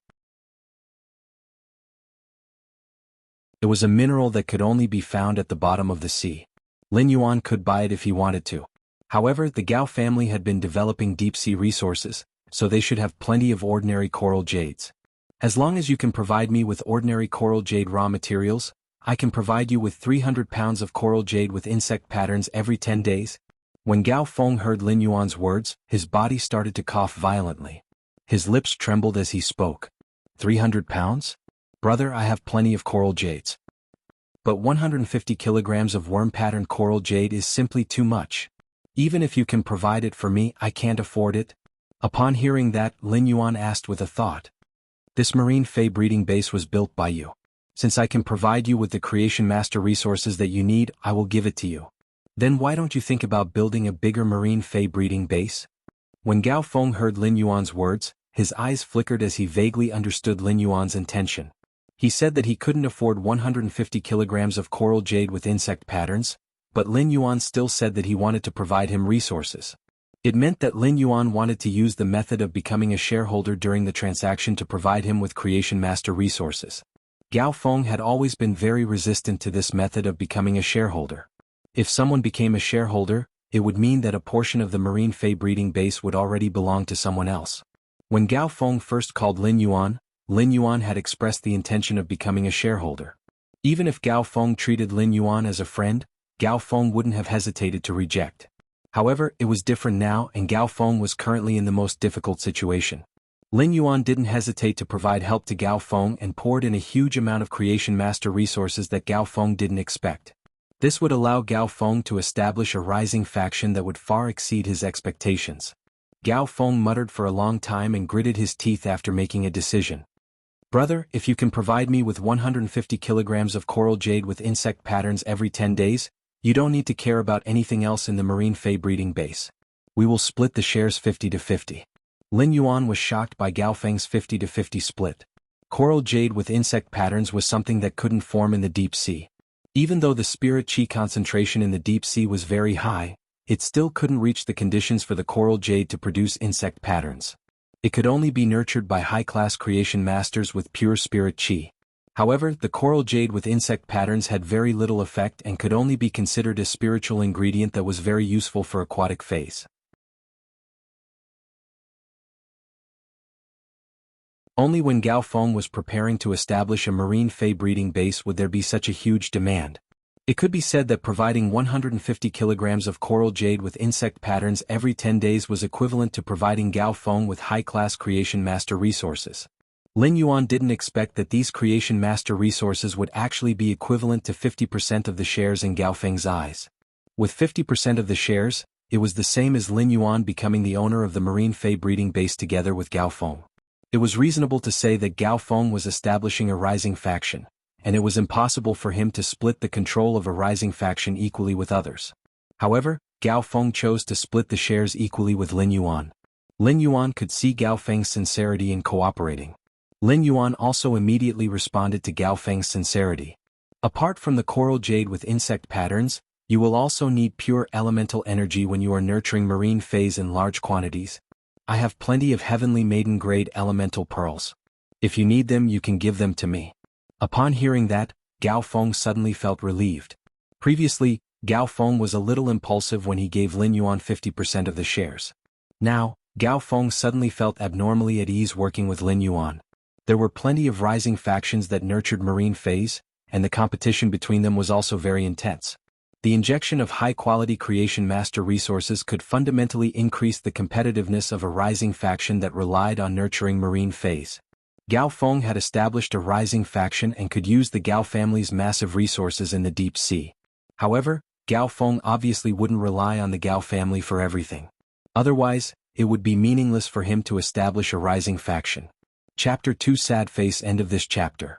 It was a mineral that could only be found at the bottom of the sea. Lin Yuan could buy it if he wanted to. However, the Gao family had been developing deep-sea resources, so they should have plenty of ordinary coral jades. As long as you can provide me with ordinary coral jade raw materials, I can provide you with 300 pounds of coral jade with insect patterns every 10 days. When Gao Feng heard Lin Yuan's words, his body started to cough violently. His lips trembled as he spoke. 300 pounds? Brother, I have plenty of coral jades. But 150 kilograms of worm-patterned coral jade is simply too much. Even if you can provide it for me, I can't afford it. Upon hearing that, Lin Yuan asked with a thought. This marine fey breeding base was built by you. Since I can provide you with the creation master resources that you need, I will give it to you. Then why don't you think about building a bigger marine fey breeding base? When Gao Feng heard Lin Yuan's words, his eyes flickered as he vaguely understood Lin Yuan's intention. He said that he couldn't afford 150 kilograms of coral jade with insect patterns, but Lin Yuan still said that he wanted to provide him resources. It meant that Lin Yuan wanted to use the method of becoming a shareholder during the transaction to provide him with creation master resources. Gao Feng had always been very resistant to this method of becoming a shareholder. If someone became a shareholder, it would mean that a portion of the marine fey breeding base would already belong to someone else. When Gao Feng first called Lin Yuan had expressed the intention of becoming a shareholder. Even if Gao Feng treated Lin Yuan as a friend, Gao Feng wouldn't have hesitated to reject. However, it was different now, and Gao Feng was currently in the most difficult situation. Lin Yuan didn't hesitate to provide help to Gao Feng and poured in a huge amount of creation master resources that Gao Feng didn't expect. This would allow Gao Feng to establish a rising faction that would far exceed his expectations. Gao Feng muttered for a long time and gritted his teeth after making a decision. Brother, if you can provide me with 150 kilograms of coral jade with insect patterns every 10 days, you don't need to care about anything else in the marine fey breeding base. We will split the shares 50-50. Lin Yuan was shocked by Gao Feng's 50-50 split. Coral jade with insect patterns was something that couldn't form in the deep sea. Even though the spirit qi concentration in the deep sea was very high, it still couldn't reach the conditions for the coral jade to produce insect patterns. It could only be nurtured by high-class creation masters with pure spirit qi. However, the coral jade with insect patterns had very little effect and could only be considered a spiritual ingredient that was very useful for aquatic phase. Only when Gao Feng was preparing to establish a marine fey breeding base would there be such a huge demand. It could be said that providing 150 kilograms of coral jade with insect patterns every 10 days was equivalent to providing Gao Feng with high-class creation master resources. Lin Yuan didn't expect that these creation master resources would actually be equivalent to 50% of the shares in Gao Feng's eyes. With 50% of the shares, it was the same as Lin Yuan becoming the owner of the marine fey breeding base together with Gao Feng. It was reasonable to say that Gao Feng was establishing a rising faction, and it was impossible for him to split the control of a rising faction equally with others. However, Gao Feng chose to split the shares equally with Lin Yuan. Lin Yuan could see Gao Feng's sincerity in cooperating. Lin Yuan also immediately responded to Gao Feng's sincerity. Apart from the coral jade with insect patterns, you will also need pure elemental energy when you are nurturing marine phase in large quantities. I have plenty of heavenly maiden grade elemental pearls. If you need them, you can give them to me. Upon hearing that, Gao Feng suddenly felt relieved. Previously, Gao Feng was a little impulsive when he gave Lin Yuan 50% of the shares. Now, Gao Feng suddenly felt abnormally at ease working with Lin Yuan. There were plenty of rising factions that nurtured marine phase, and the competition between them was also very intense. The injection of high-quality creation master resources could fundamentally increase the competitiveness of a rising faction that relied on nurturing marine phase. Gao Feng had established a rising faction and could use the Gao family's massive resources in the deep sea. However, Gao Feng obviously wouldn't rely on the Gao family for everything. Otherwise, it would be meaningless for him to establish a rising faction. Chapter 2 Sad Face. End of this chapter.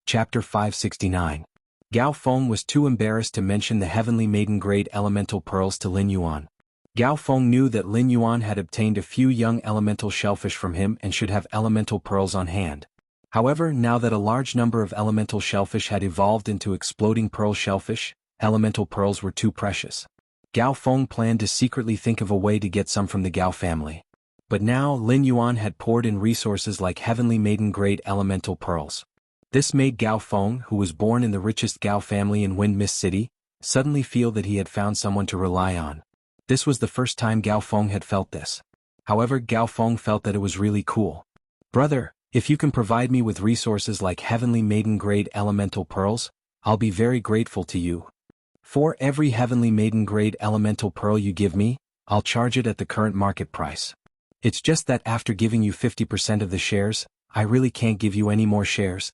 Chapter 569. Gao Feng was too embarrassed to mention the heavenly maiden grade elemental pearls to Lin Yuan. Gao Feng knew that Lin Yuan had obtained a few young elemental shellfish from him and should have elemental pearls on hand. However, now that a large number of elemental shellfish had evolved into exploding pearl shellfish, elemental pearls were too precious. Gao Feng planned to secretly think of a way to get some from the Gao family. But now Lin Yuan had poured in resources like heavenly maiden grade elemental pearls. This made Gao Feng, who was born in the richest Gao family in Wind Mist City, suddenly feel that he had found someone to rely on. This was the first time Gao Feng had felt this. However, Gao Feng felt that it was really cool. Brother, if you can provide me with resources like heavenly maiden grade elemental pearls, I'll be very grateful to you. For every heavenly maiden grade elemental pearl you give me, I'll charge it at the current market price. It's just that after giving you 50% of the shares, I really can't give you any more shares.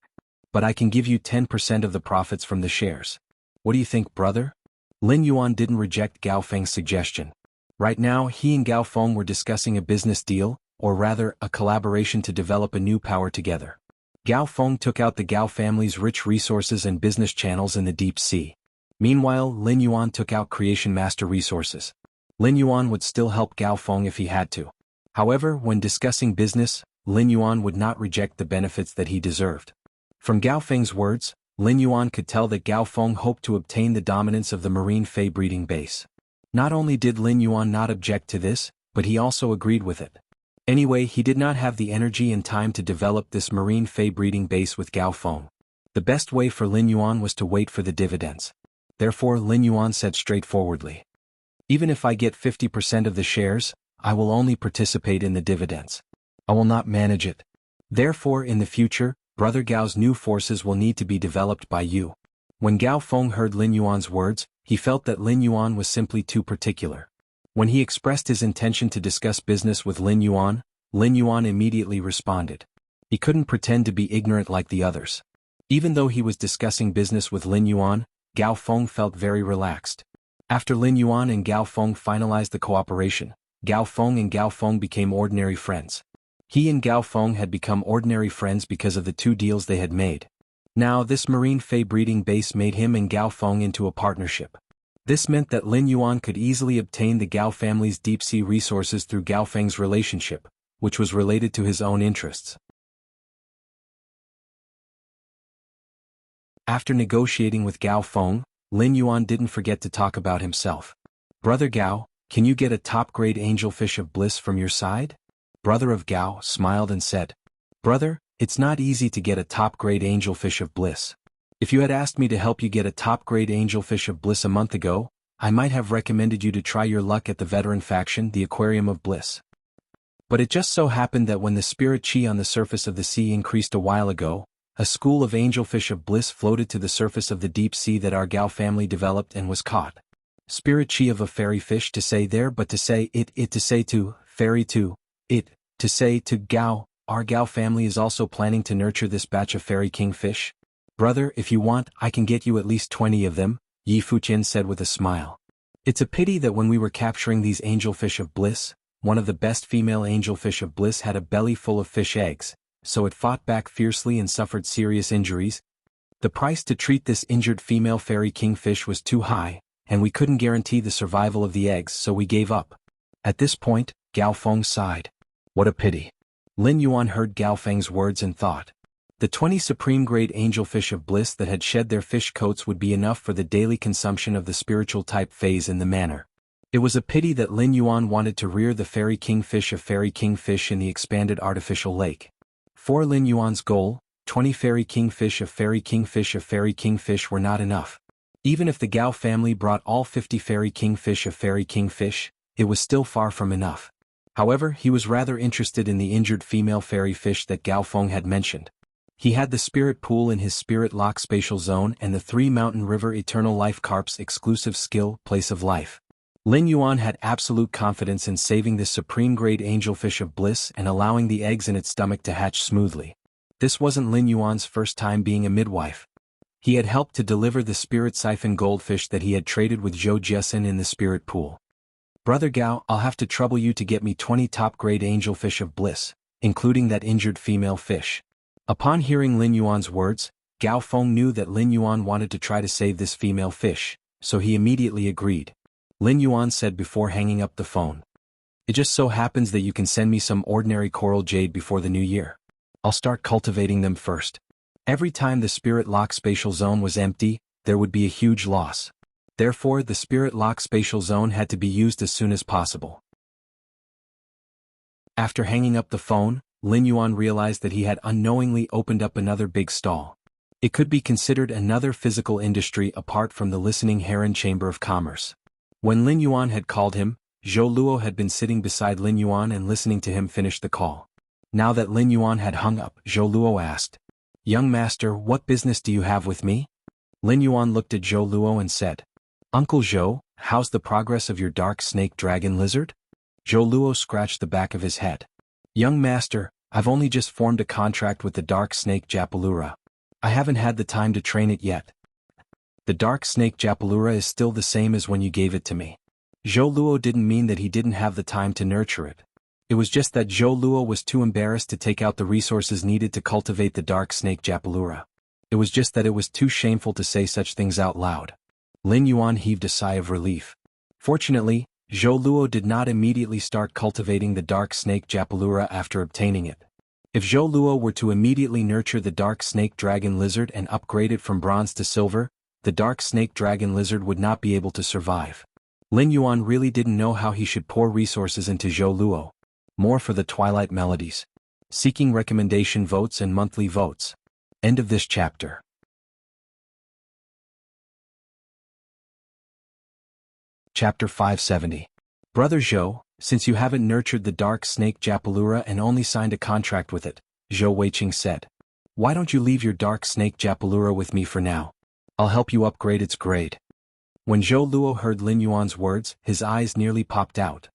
But I can give you 10% of the profits from the shares. What do you think, brother? Lin Yuan didn't reject Gao Feng's suggestion. Right now, he and Gao Feng were discussing a business deal, or rather, a collaboration to develop a new power together. Gao Feng took out the Gao family's rich resources and business channels in the deep sea. Meanwhile, Lin Yuan took out creation master resources. Lin Yuan would still help Gao Feng if he had to. However, when discussing business, Lin Yuan would not reject the benefits that he deserved. From Gao Feng's words, Lin Yuan could tell that Gao Feng hoped to obtain the dominance of the marine fei breeding base. Not only did Lin Yuan not object to this, but he also agreed with it. Anyway, he did not have the energy and time to develop this marine fei breeding base with Gao Feng. The best way for Lin Yuan was to wait for the dividends. Therefore, Lin Yuan said straightforwardly, "Even if I get 50% of the shares, I will only participate in the dividends. I will not manage it. Therefore, in the future, Brother Gao's new forces will need to be developed by you." When Gao Feng heard Lin Yuan's words, he felt that Lin Yuan was simply too particular. When he expressed his intention to discuss business with Lin Yuan immediately responded. He couldn't pretend to be ignorant like the others. Even though he was discussing business with Lin Yuan, Gao Feng felt very relaxed. After Lin Yuan and Gao Feng finalized the cooperation, Gao Feng and Gao Feng became ordinary friends. He and Gao Feng had become ordinary friends because of the two deals they had made. Now this marine fei breeding base made him and Gao Feng into a partnership. This meant that Lin Yuan could easily obtain the Gao family's deep-sea resources through Gao Feng's relationship, which was related to his own interests. After negotiating with Gao Feng, Lin Yuan didn't forget to talk about himself. "Brother Gao, can you get a top-grade angelfish of bliss from your side?" Brother of Gao smiled and said, "Brother, it's not easy to get a top-grade angelfish of bliss. If you had asked me to help you get a top-grade angelfish of bliss a month ago, I might have recommended you to try your luck at the veteran faction, the Aquarium of Bliss. But it just so happened that when the spirit chi on the surface of the sea increased a while ago, a school of angelfish of bliss floated to the surface of the deep sea that our Gao family developed and was caught. Spirit chi of a fairy fish to say there, but to say it to say to, fairy to, it, to say to Gao, our Gao family is also planning to nurture this batch of fairy kingfish. Brother, if you want, I can get you at least 20 of them," Yi Fuqian said with a smile. "It's a pity that when we were capturing these angelfish of bliss, one of the best female angelfish of bliss had a belly full of fish eggs, so it fought back fiercely and suffered serious injuries. The price to treat this injured female fairy kingfish was too high, and we couldn't guarantee the survival of the eggs, so we gave up." At this point, Gao Feng sighed. "What a pity. Lin Yuan heard Gao Feng's words and thought. The 20 supreme-grade angelfish of bliss that had shed their fish coats would be enough for the daily consumption of the spiritual type phase in the manor. It was a pity that Lin Yuan wanted to rear the fairy kingfish of fairy kingfish in the expanded artificial lake. For Lin Yuan's goal, 20 fairy kingfish of fairy kingfish were not enough. Even if the Gao family brought all 50 fairy kingfish of fairy kingfish, it was still far from enough. However, he was rather interested in the injured female fairy fish that Gao Feng had mentioned. He had the spirit pool in his spirit lock spatial zone and the 3 Mountain River Eternal Life Carp's exclusive skill, Place of Life. Lin Yuan had absolute confidence in saving this supreme-grade angelfish of bliss and allowing the eggs in its stomach to hatch smoothly. This wasn't Lin Yuan's first time being a midwife. He had helped to deliver the spirit siphon goldfish that he had traded with Zhou Jiesin in the spirit pool. Brother Gao, I'll have to trouble you to get me 20 top-grade angelfish of bliss, including that injured female fish. Upon hearing Lin Yuan's words, Gao Feng knew that Lin Yuan wanted to try to save this female fish, so he immediately agreed. Lin Yuan said before hanging up the phone. It just so happens that you can send me some ordinary coral jade before the new year. I'll start cultivating them first. Every time the spirit lock spatial zone was empty, there would be a huge loss. Therefore, the spirit lock spatial zone had to be used as soon as possible. After hanging up the phone, Lin Yuan realized that he had unknowingly opened up another big stall. It could be considered another physical industry apart from the listening heron chamber of commerce. When Lin Yuan had called him, Zhou Luo had been sitting beside Lin Yuan and listening to him finish the call. Now that Lin Yuan had hung up, Zhou Luo asked, "Young master, what business do you have with me?" Lin Yuan looked at Zhou Luo and said, "Uncle Zhou, how's the progress of your dark snake dragon lizard?" Zhou Luo scratched the back of his head. "Young master, I've only just formed a contract with the dark snake Japalura. I haven't had the time to train it yet. The dark snake Japalura is still the same as when you gave it to me." Zhou Luo didn't mean that he didn't have the time to nurture it. It was just that Zhou Luo was too embarrassed to take out the resources needed to cultivate the dark snake Japalura. It was just that it was too shameful to say such things out loud. Lin Yuan heaved a sigh of relief. Fortunately, Zhou Luo did not immediately start cultivating the dark snake Japalura after obtaining it. If Zhou Luo were to immediately nurture the dark snake dragon lizard and upgrade it from bronze to silver, the dark snake dragon lizard would not be able to survive. Lin Yuan really didn't know how he should pour resources into Zhou Luo. More for the Twilight Melodies. Seeking recommendation votes and monthly votes. End of this chapter. Chapter 570. Brother Zhou, since you haven't nurtured the dark snake Japalura and only signed a contract with it, Zhou Weiqing said, why don't you leave your dark snake Japalura with me for now? I'll help you upgrade its grade. When Zhou Luo heard Lin Yuan's words, his eyes nearly popped out.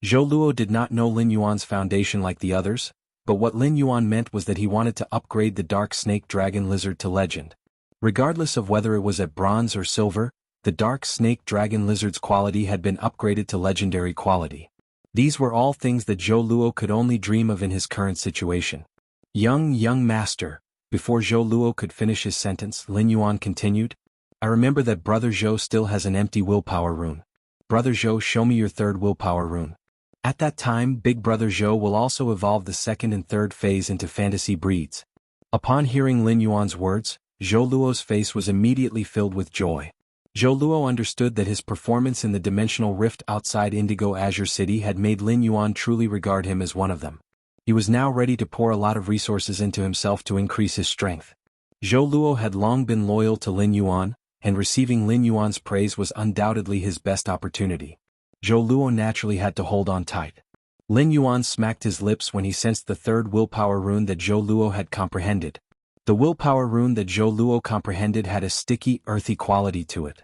Zhou Luo did not know Lin Yuan's foundation like the others, but what Lin Yuan meant was that he wanted to upgrade the dark snake dragon lizard to legend. Regardless of whether it was at bronze or silver, the dark snake dragon lizard's quality had been upgraded to legendary quality. These were all things that Zhou Luo could only dream of in his current situation. Young master, before Zhou Luo could finish his sentence, Lin Yuan continued, I remember that Brother Zhou still has an empty willpower rune. Brother Zhou, show me your third willpower rune. At that time, Big Brother Zhou will also evolve the second and third phase into fantasy breeds. Upon hearing Lin Yuan's words, Zhou Luo's face was immediately filled with joy. Zhou Luo understood that his performance in the dimensional rift outside Indigo Azure City had made Lin Yuan truly regard him as one of them. He was now ready to pour a lot of resources into himself to increase his strength. Zhou Luo had long been loyal to Lin Yuan, and receiving Lin Yuan's praise was undoubtedly his best opportunity. Zhou Luo naturally had to hold on tight. Lin Yuan smacked his lips when he sensed the third willpower rune that Zhou Luo had comprehended. The willpower rune that Zhou Luo comprehended had a sticky, earthy quality to it.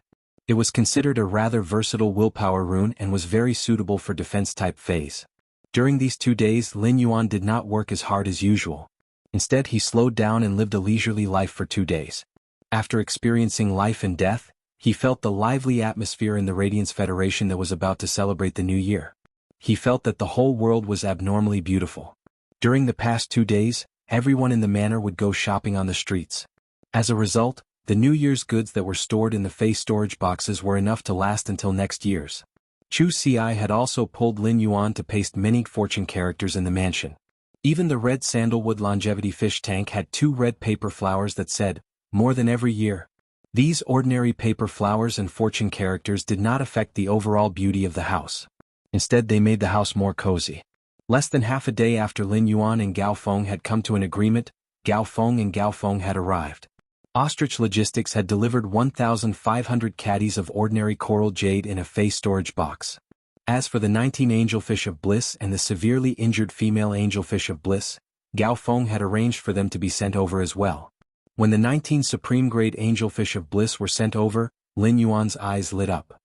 It was considered a rather versatile willpower rune and was very suitable for defense-type phase. During these 2 days, Lin Yuan did not work as hard as usual. Instead, he slowed down and lived a leisurely life for 2 days. After experiencing life and death, he felt the lively atmosphere in the Radiance Federation that was about to celebrate the new year. He felt that the whole world was abnormally beautiful. During the past 2 days, everyone in the manor would go shopping on the streets. As a result, the New Year's goods that were stored in the face storage boxes were enough to last until next year's. Chu Ci had also pulled Lin Yuan to paste many fortune characters in the mansion. Even the red sandalwood longevity fish tank had 2 red paper flowers that said, "More than every year." These ordinary paper flowers and fortune characters did not affect the overall beauty of the house. Instead, they made the house more cozy. Less than half a day after Lin Yuan and Gao Feng had come to an agreement, Gao Feng and Gao Feng had arrived. Ostrich Logistics had delivered 1,500 caddies of ordinary coral jade in a Fey storage box. As for the 19 angelfish of bliss and the severely injured female angelfish of bliss, Gao Feng had arranged for them to be sent over as well. When the 19 supreme-grade angelfish of bliss were sent over, Lin Yuan's eyes lit up.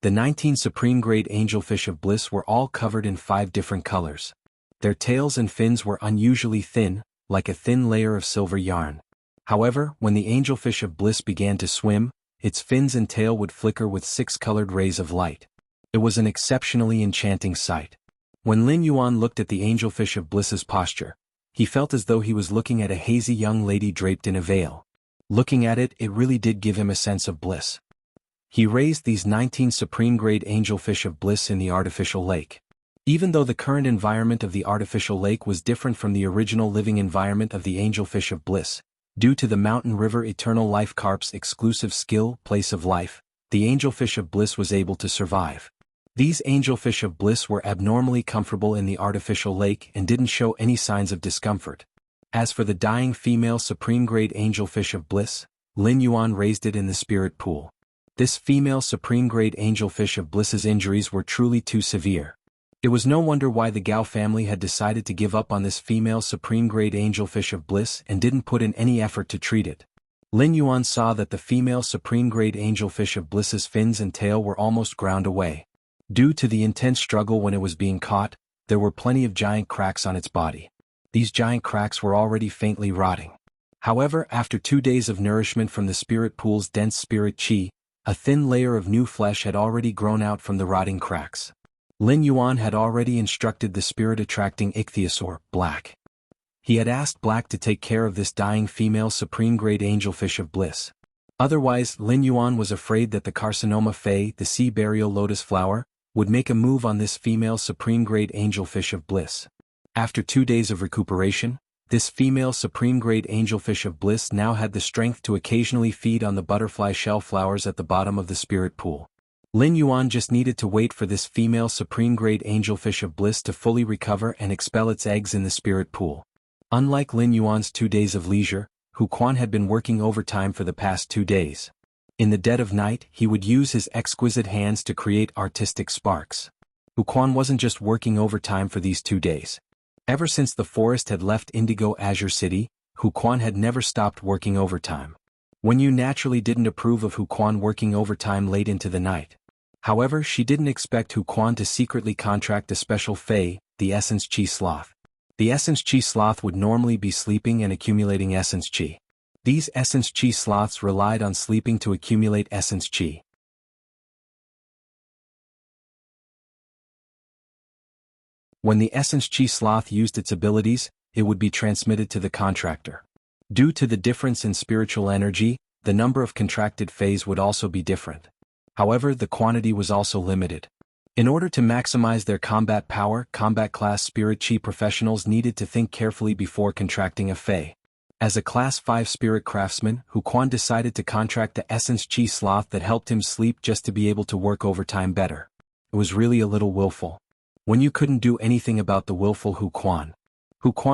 The 19 supreme-grade angelfish of bliss were all covered in 5 different colors. Their tails and fins were unusually thin, like a thin layer of silver yarn. However, when the angelfish of bliss began to swim, its fins and tail would flicker with 6 colored rays of light. It was an exceptionally enchanting sight. When Lin Yuan looked at the angelfish of bliss's posture, he felt as though he was looking at a hazy young lady draped in a veil. Looking at it, it really did give him a sense of bliss. He raised these 19 supreme-grade angelfish of bliss in the artificial lake. Even though the current environment of the artificial lake was different from the original living environment of the angelfish of bliss, due to the Mountain River Eternal Life Carp's exclusive skill, place of life, the angelfish of bliss was able to survive. These angelfish of bliss were abnormally comfortable in the artificial lake and didn't show any signs of discomfort. As for the dying female supreme-grade angelfish of bliss, Lin Yuan raised it in the spirit pool. This female supreme-grade angelfish of bliss's injuries were truly too severe. It was no wonder why the Gao family had decided to give up on this female supreme-grade angelfish of bliss and didn't put in any effort to treat it. Lin Yuan saw that the female supreme-grade angelfish of bliss's fins and tail were almost ground away. Due to the intense struggle when it was being caught, there were plenty of giant cracks on its body. These giant cracks were already faintly rotting. However, after 2 days of nourishment from the spirit pool's dense spirit qi, a thin layer of new flesh had already grown out from the rotting cracks. Lin Yuan had already instructed the spirit-attracting ichthyosaur, Black. He had asked Black to take care of this dying female supreme-grade angelfish of bliss. Otherwise, Lin Yuan was afraid that the carcinoma fey, the sea burial lotus flower, would make a move on this female supreme-grade angelfish of bliss. After 2 days of recuperation, this female supreme-grade angelfish of bliss now had the strength to occasionally feed on the butterfly shell flowers at the bottom of the spirit pool. Lin Yuan just needed to wait for this female supreme-grade angelfish of bliss to fully recover and expel its eggs in the spirit pool. Unlike Lin Yuan's 2 days of leisure, Hu Quan had been working overtime for the past 2 days. In the dead of night, he would use his exquisite hands to create artistic sparks. Hu Quan wasn't just working overtime for these 2 days. Ever since the forest had left Indigo Azure City, Hu Quan had never stopped working overtime. Wen Yu naturally didn't approve of Hu Quan working overtime late into the night. However, she didn't expect Hu Quan to secretly contract a special fey, the Essence Qi Sloth. The Essence Qi Sloth would normally be sleeping and accumulating Essence Qi. These Essence Qi Sloths relied on sleeping to accumulate Essence Qi. When the Essence Qi Sloth used its abilities, it would be transmitted to the contractor. Due to the difference in spiritual energy, the number of contracted feys would also be different. However, the quantity was also limited. In order to maximize their combat power, combat class spirit qi professionals needed to think carefully before contracting a fey. As a class 5 spirit craftsman, Hu Quan decided to contract the Essence Qi Sloth that helped him sleep just to be able to work overtime better. It was really a little willful. When you couldn't do anything about the willful Hu Quan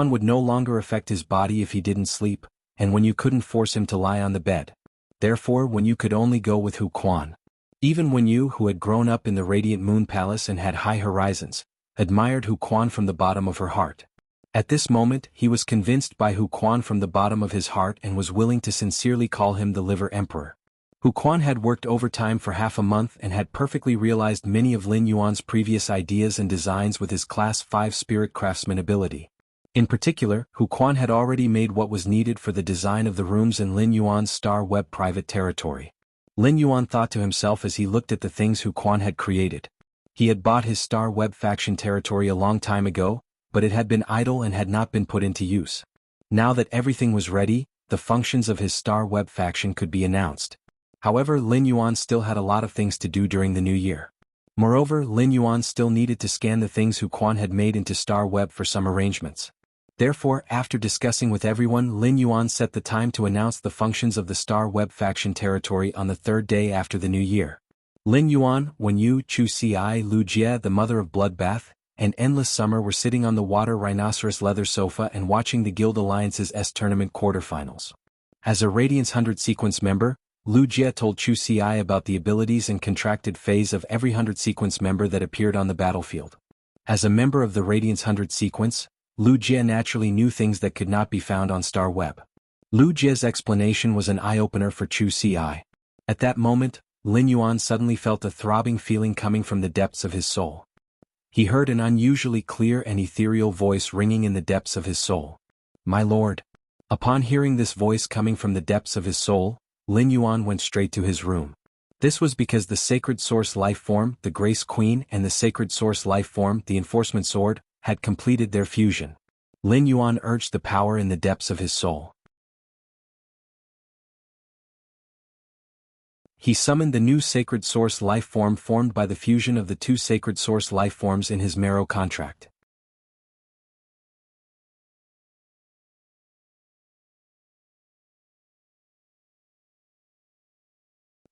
would no longer affect his body if he didn't sleep, and when you couldn't force him to lie on the bed. Therefore, when you could only go with Hu Quan. Even Wen Yu, who had grown up in the Radiant Moon Palace and had high horizons, admired Hu Quan from the bottom of her heart. At this moment, he was convinced by Hu Quan from the bottom of his heart and was willing to sincerely call him the Liver Emperor. Hu Quan had worked overtime for half a month and had perfectly realized many of Lin Yuan's previous ideas and designs with his Class 5 Spirit Craftsman ability. In particular, Hu Quan had already made what was needed for the design of the rooms in Lin Yuan's Star Web private territory. Lin Yuan thought to himself as he looked at the things Hu Quan had created. He had bought his Star Web faction territory a long time ago, but it had been idle and had not been put into use. Now that everything was ready, the functions of his Star Web faction could be announced. However, Lin Yuan still had a lot of things to do during the new year. Moreover, Lin Yuan still needed to scan the things Hu Quan had made into Star Web for some arrangements. Therefore, after discussing with everyone, Lin Yuan set the time to announce the functions of the Star Web faction territory on the third day after the new year. Lin Yuan, Wen Yu, Chu Ci, Lu Jie, the mother of Bloodbath, and Endless Summer were sitting on the water rhinoceros leather sofa and watching the Guild Alliance's S-Tournament quarterfinals. As a Radiance 100 sequence member, Lu Jie told Chu Ci about the abilities and contracted phase of every 100 sequence member that appeared on the battlefield. As a member of the Radiance 100 sequence, Lu Jie naturally knew things that could not be found on Star Web. Lu Jie's explanation was an eye-opener for Chu Ci. At that moment, Lin Yuan suddenly felt a throbbing feeling coming from the depths of his soul. He heard an unusually clear and ethereal voice ringing in the depths of his soul. "My lord." Upon hearing this voice coming from the depths of his soul, Lin Yuan went straight to his room. This was because the Sacred Source Life Form, the Grace Queen, and the Sacred Source Life Form, the Enforcement Sword, had completed their fusion. Lin Yuan urged the power in the depths of his soul. He summoned the new Sacred Source Life Form formed by the fusion of the two Sacred Source Life Forms in his marrow contract.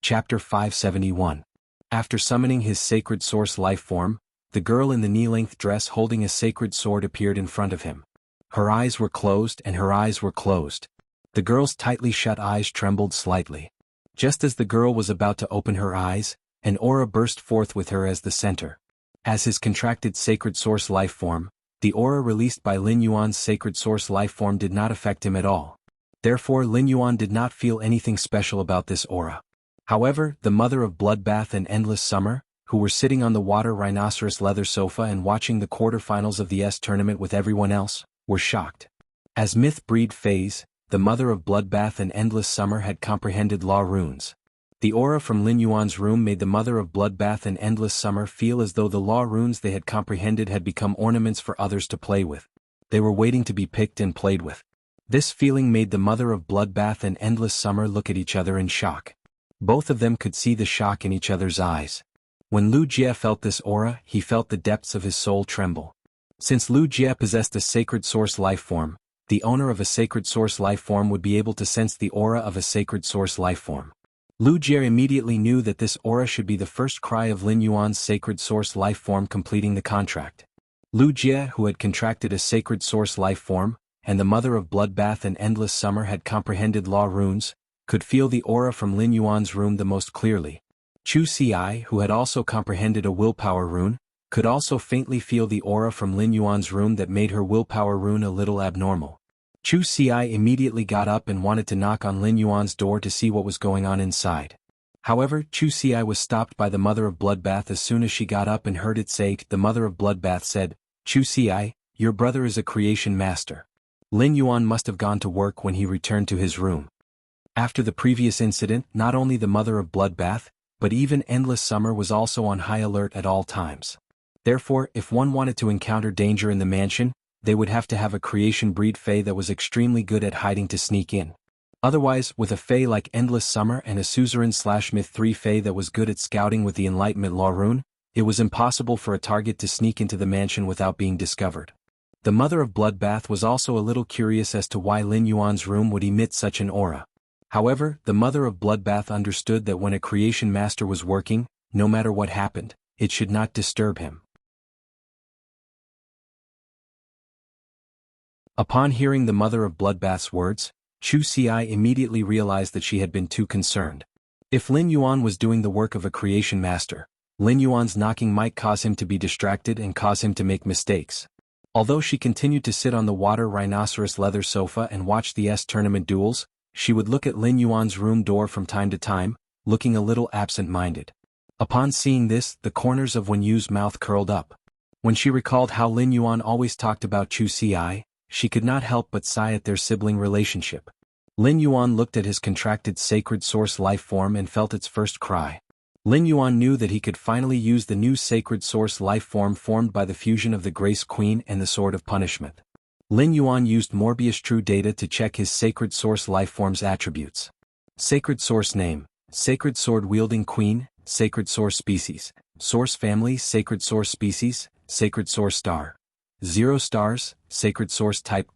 Chapter 571. After summoning his Sacred Source Life Form, the girl in the knee-length dress holding a sacred sword appeared in front of him. Her eyes were closed and her eyes were closed. The girl's tightly shut eyes trembled slightly. Just as the girl was about to open her eyes, an aura burst forth with her as the center. As his contracted Sacred Source Life Form, the aura released by Lin Yuan's Sacred Source Life Form did not affect him at all. Therefore, Lin Yuan did not feel anything special about this aura. However, the mother of Bloodbath and Endless Summer, who were sitting on the water rhinoceros leather sofa and watching the quarterfinals of the S-Tournament with everyone else, were shocked. As Myth Breed Phase, the mother of Bloodbath and Endless Summer had comprehended law runes. The aura from Lin Yuan's room made the mother of Bloodbath and Endless Summer feel as though the law runes they had comprehended had become ornaments for others to play with. They were waiting to be picked and played with. This feeling made the mother of Bloodbath and Endless Summer look at each other in shock. Both of them could see the shock in each other's eyes. When Lu Jie felt this aura, he felt the depths of his soul tremble. Since Lu Jie possessed a Sacred Source Life Form, the owner of a Sacred Source Life Form would be able to sense the aura of a Sacred Source Life Form. Lu Jie immediately knew that this aura should be the first cry of Lin Yuan's Sacred Source Life Form completing the contract. Lu Jie, who had contracted a Sacred Source Life Form, and the mother of Bloodbath and Endless Summer had comprehended law runes, could feel the aura from Lin Yuan's room the most clearly. Chu Ci, who had also comprehended a willpower rune, could also faintly feel the aura from Lin Yuan's room that made her willpower rune a little abnormal. Chu Ci immediately got up and wanted to knock on Lin Yuan's door to see what was going on inside. However, Chu Ci was stopped by the mother of Bloodbath as soon as she got up and heard it say. The mother of Bloodbath said, "Chu Ci, your brother is a creation master." Lin Yuan must have gone to work when he returned to his room. After the previous incident, not only the mother of Bloodbath, but even Endless Summer was also on high alert at all times. Therefore, if one wanted to encounter danger in the mansion, they would have to have a creation breed fae that was extremely good at hiding to sneak in. Otherwise, with a fae like Endless Summer and a Suzerain/Myth 3 fae that was good at scouting with the Enlightenment Law rune, it was impossible for a target to sneak into the mansion without being discovered. The mother of Bloodbath was also a little curious as to why Lin Yuan's room would emit such an aura. However, the mother of Bloodbath understood that when a creation master was working, no matter what happened, it should not disturb him. Upon hearing the mother of Bloodbath's words, Chu Ci immediately realized that she had been too concerned. If Lin Yuan was doing the work of a creation master, Lin Yuan's knocking might cause him to be distracted and cause him to make mistakes. Although she continued to sit on the water rhinoceros leather sofa and watch the S-Tournament duels, she would look at Lin Yuan's room door from time to time, looking a little absent-minded. Upon seeing this, the corners of Wen Yu's mouth curled up. When she recalled how Lin Yuan always talked about Chu Ci, she could not help but sigh at their sibling relationship. Lin Yuan looked at his contracted Sacred Source Life Form and felt its first cry. Lin Yuan knew that he could finally use the new Sacred Source Life Form formed by the fusion of the Grace Queen and the Sword of Punishment. Lin Yuan used Morbius True Data to check his Sacred Source Life Form's attributes. Sacred Source Name, Sacred Sword Wielding Queen, Sacred Source Species, Source family, sacred source species, sacred source star. 0 stars, sacred source type :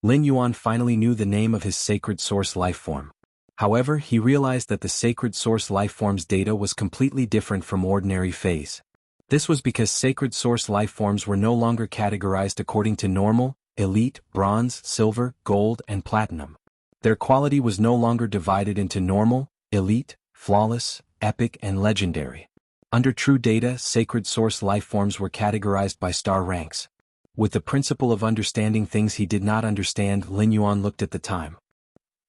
Lin Yuan finally knew the name of his sacred source lifeform. However, he realized that the sacred source lifeform's data was completely different from ordinary phase. This was because sacred source lifeforms were no longer categorized according to normal, elite, bronze, silver, gold, and platinum. Their quality was no longer divided into normal, elite, flawless, epic, and legendary. Under true data, sacred source lifeforms were categorized by star ranks. With the principle of understanding things he did not understand, Lin Yuan looked at the time.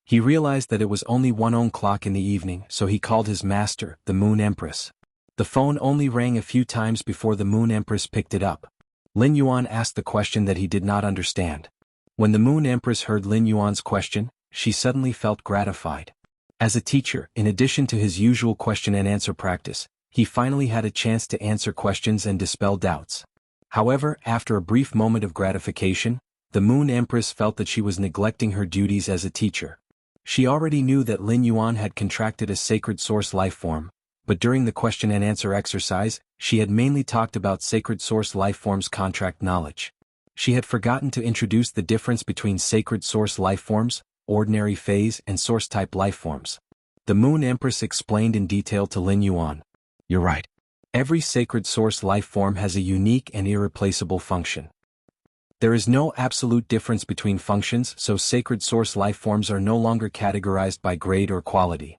He realized that it was only 1:00 in the evening, so he called his master, the Moon Empress. The phone only rang a few times before the Moon Empress picked it up. Lin Yuan asked the question that he did not understand. When the Moon Empress heard Lin Yuan's question, she suddenly felt gratified. As a teacher, in addition to his usual question and answer practice, he finally had a chance to answer questions and dispel doubts. However, after a brief moment of gratification, the Moon Empress felt that she was neglecting her duties as a teacher. She already knew that Lin Yuan had contracted a sacred source lifeform, but during the question and answer exercise, she had mainly talked about sacred source lifeforms' contract knowledge. She had forgotten to introduce the difference between sacred source lifeforms, ordinary phase, and source type lifeforms. The Moon Empress explained in detail to Lin Yuan. "You're right. Every sacred source lifeform has a unique and irreplaceable function. There is no absolute difference between functions, so sacred source lifeforms are no longer categorized by grade or quality.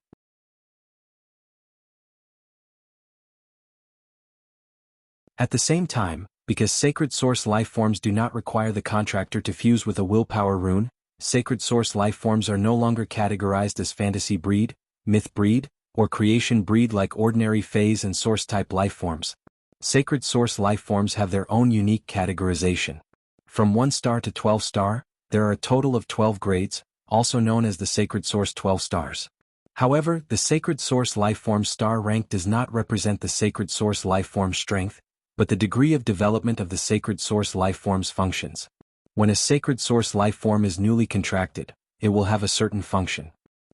At the same time, because sacred source lifeforms do not require the contractor to fuse with a willpower rune, sacred source lifeforms are no longer categorized as fantasy breed, myth breed, or creation breed like ordinary phase and source type lifeforms. Sacred source lifeforms have their own unique categorization. From 1 star to 12 star, there are a total of 12 grades, also known as the sacred source 12 stars. However, the sacred source lifeform star rank does not represent the sacred source lifeform strength, but the degree of development of the sacred source lifeform's functions. When a sacred source lifeform is newly contracted, it will have a certain function.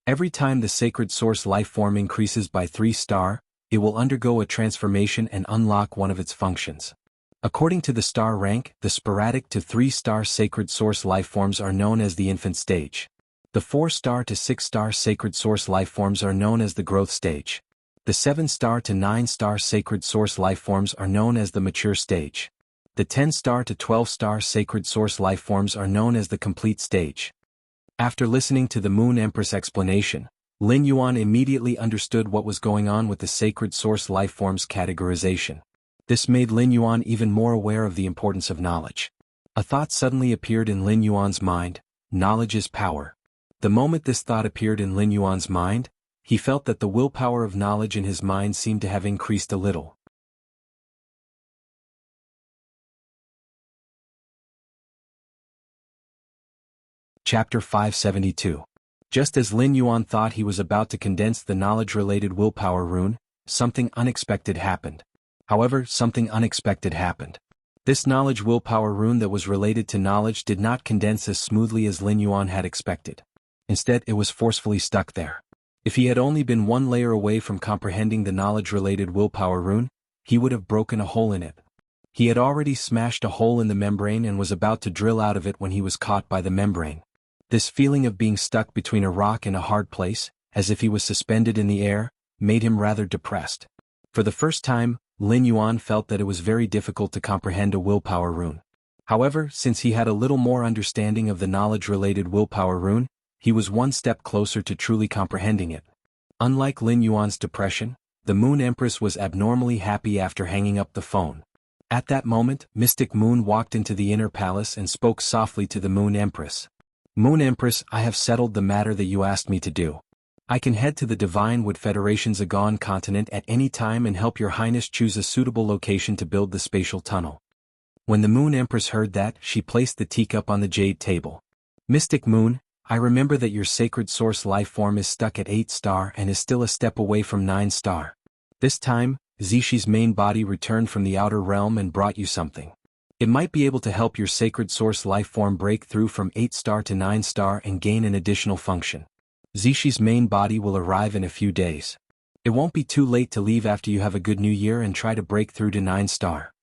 Every time the sacred source lifeform increases by 3 star, it will undergo a transformation and unlock one of its functions. According to the star rank, the sporadic to 3-star sacred source lifeforms are known as the infant stage. The 4-star to 6-star sacred source lifeforms are known as the growth stage. The 7-star to 9-star sacred source lifeforms are known as the mature stage. The 10-star to 12-star sacred source lifeforms are known as the complete stage. After listening to the Moon Empress explanation, Lin Yuan immediately understood what was going on with the sacred source lifeforms categorization. This made Lin Yuan even more aware of the importance of knowledge. A thought suddenly appeared in Lin Yuan's mind: knowledge is power. The moment this thought appeared in Lin Yuan's mind, he felt that the willpower of knowledge in his mind seemed to have increased a little. Chapter 572. Just as Lin Yuan thought he was about to condense the knowledge-related willpower rune, something unexpected happened. However, something unexpected happened. This knowledge willpower rune that was related to knowledge did not condense as smoothly as Lin Yuan had expected. Instead, it was forcefully stuck there. If he had only been one layer away from comprehending the knowledge-related willpower rune, he would have broken a hole in it. He had already smashed a hole in the membrane and was about to drill out of it when he was caught by the membrane. This feeling of being stuck between a rock and a hard place, as if he was suspended in the air, made him rather depressed. For the first time, Lin Yuan felt that it was very difficult to comprehend a willpower rune. However, since he had a little more understanding of the knowledge-related willpower rune, he was one step closer to truly comprehending it. Unlike Lin Yuan's depression, the Moon Empress was abnormally happy after hanging up the phone. At that moment, Mystic Moon walked into the inner palace and spoke softly to the Moon Empress. "Moon Empress, I have settled the matter that you asked me to do. I can head to the Divine Wood Federation's Agon continent at any time and help your highness choose a suitable location to build the spatial tunnel." When the Moon Empress heard that, she placed the teacup on the jade table. "Mystic Moon, I remember that your sacred source lifeform is stuck at 8 star and is still a step away from 9 star. This time, Zishi's main body returned from the outer realm and brought you something. It might be able to help your sacred source lifeform break through from 8 star to 9 star and gain an additional function. Zishi's main body will arrive in a few days. It won't be too late to leave after you have a good new year and try to break through to 9-star.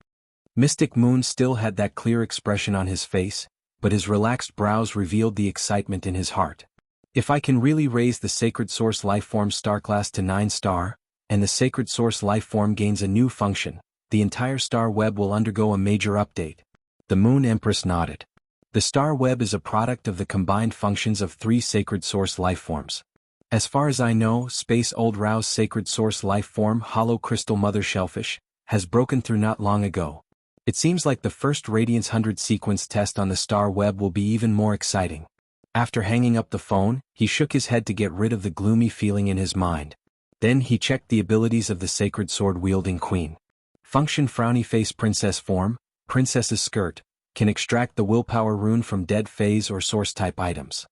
Mystic Moon still had that clear expression on his face, but his relaxed brows revealed the excitement in his heart. If I can really raise the Sacred Source Lifeform star class to 9-star, and the Sacred Source Lifeform gains a new function, the entire star web will undergo a major update. The Moon Empress nodded. The star web is a product of the combined functions of 3 Sacred Source Lifeforms. As far as I know, Space Old Row's Sacred Source Lifeform Hollow Crystal Mother Shellfish has broken through not long ago. It seems like the first Radiance 100 sequence test on the star web will be even more exciting. After hanging up the phone, he shook his head to get rid of the gloomy feeling in his mind. Then he checked the abilities of the Sacred Sword-wielding Queen. Function Frowny Face Princess Form, Princess's Skirt, can extract the Willpower Rune from Dead Phase or Source-type items.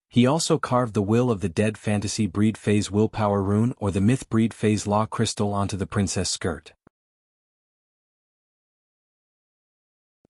He also carved the Will of the Dead Fantasy Breed Phase Willpower Rune or the Myth Breed Phase Law Crystal onto the Princess Skirt.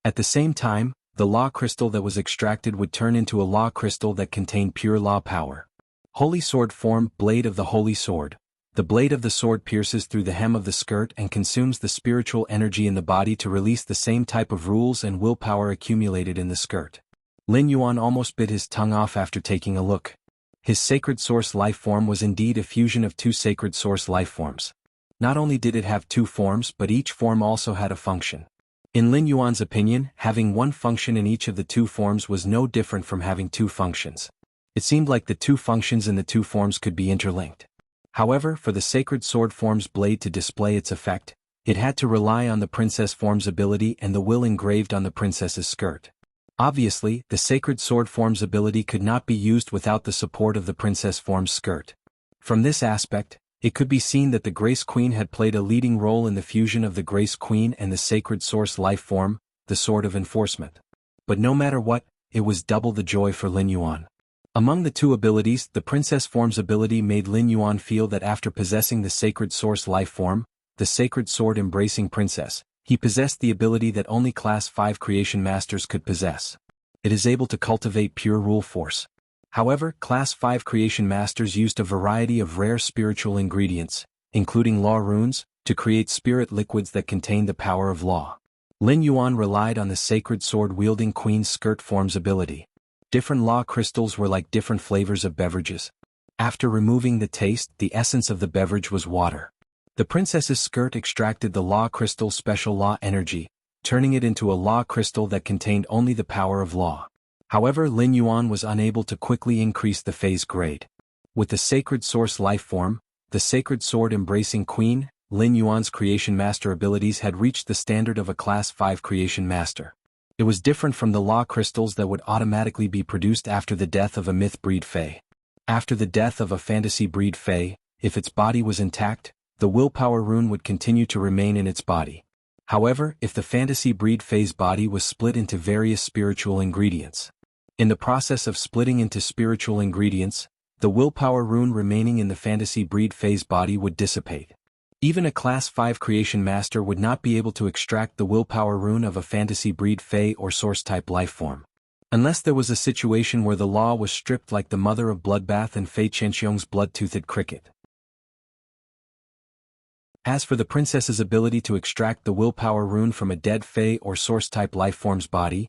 At the same time, the Law Crystal that was extracted would turn into a Law Crystal that contained pure Law power. Holy Sword Form, Blade of the Holy Sword. The blade of the sword pierces through the hem of the skirt and consumes the spiritual energy in the body to release the same type of rules and willpower accumulated in the skirt. Lin Yuan almost bit his tongue off after taking a look. His Sacred Source Lifeform was indeed a fusion of 2 Sacred Source Lifeforms. Not only did it have 2 forms, but each form also had a function. In Lin Yuan's opinion, having one function in each of the 2 forms was no different from having 2 functions. It seemed like the 2 functions in the 2 forms could be interlinked. However, for the Sacred Sword Form's blade to display its effect, it had to rely on the Princess Form's ability and the will engraved on the princess's skirt. Obviously, the Sacred Sword Form's ability could not be used without the support of the Princess Form's skirt. From this aspect, it could be seen that the Grace Queen had played a leading role in the fusion of the Grace Queen and the Sacred Source Lifeform, the Sword of Enforcement. But no matter what, it was double the joy for Lin Yuan. Among the 2 abilities, the Princess Form's ability made Lin Yuan feel that after possessing the Sacred Source Lifeform, the Sacred Sword Embracing Princess, he possessed the ability that only Class 5 Creation Masters could possess. It is able to cultivate pure rule force. However, Class 5 Creation Masters used a variety of rare spiritual ingredients, including law runes, to create spirit liquids that contain the power of law. Lin Yuan relied on the Sacred Sword-wielding Queen's Skirt Form's ability. Different law crystals were like different flavors of beverages. After removing the taste, the essence of the beverage was water. The princess's skirt extracted the law crystal's special law energy, turning it into a law crystal that contained only the power of law. However, Lin Yuan was unable to quickly increase the phase grade. With the Sacred Source Lifeform, the Sacred Sword Embracing Queen, Lin Yuan's Creation Master abilities had reached the standard of a Class 5 Creation Master. It was different from the law crystals that would automatically be produced after the death of a myth breed Fae. After the death of a fantasy breed Fae, if its body was intact, the willpower rune would continue to remain in its body. However, if the fantasy breed Fae's body was split into various spiritual ingredients. In the process of splitting into spiritual ingredients, the willpower rune remaining in the fantasy breed Fae's body would dissipate. Even a Class 5 Creation Master would not be able to extract the willpower rune of a fantasy breed Fae or Source-type lifeform. Unless there was a situation where the law was stripped like the Mother of Bloodbath and Fei Chenxiong's blood-toothed cricket. As for the princess's ability to extract the willpower rune from a dead Fae or Source-type lifeform's body,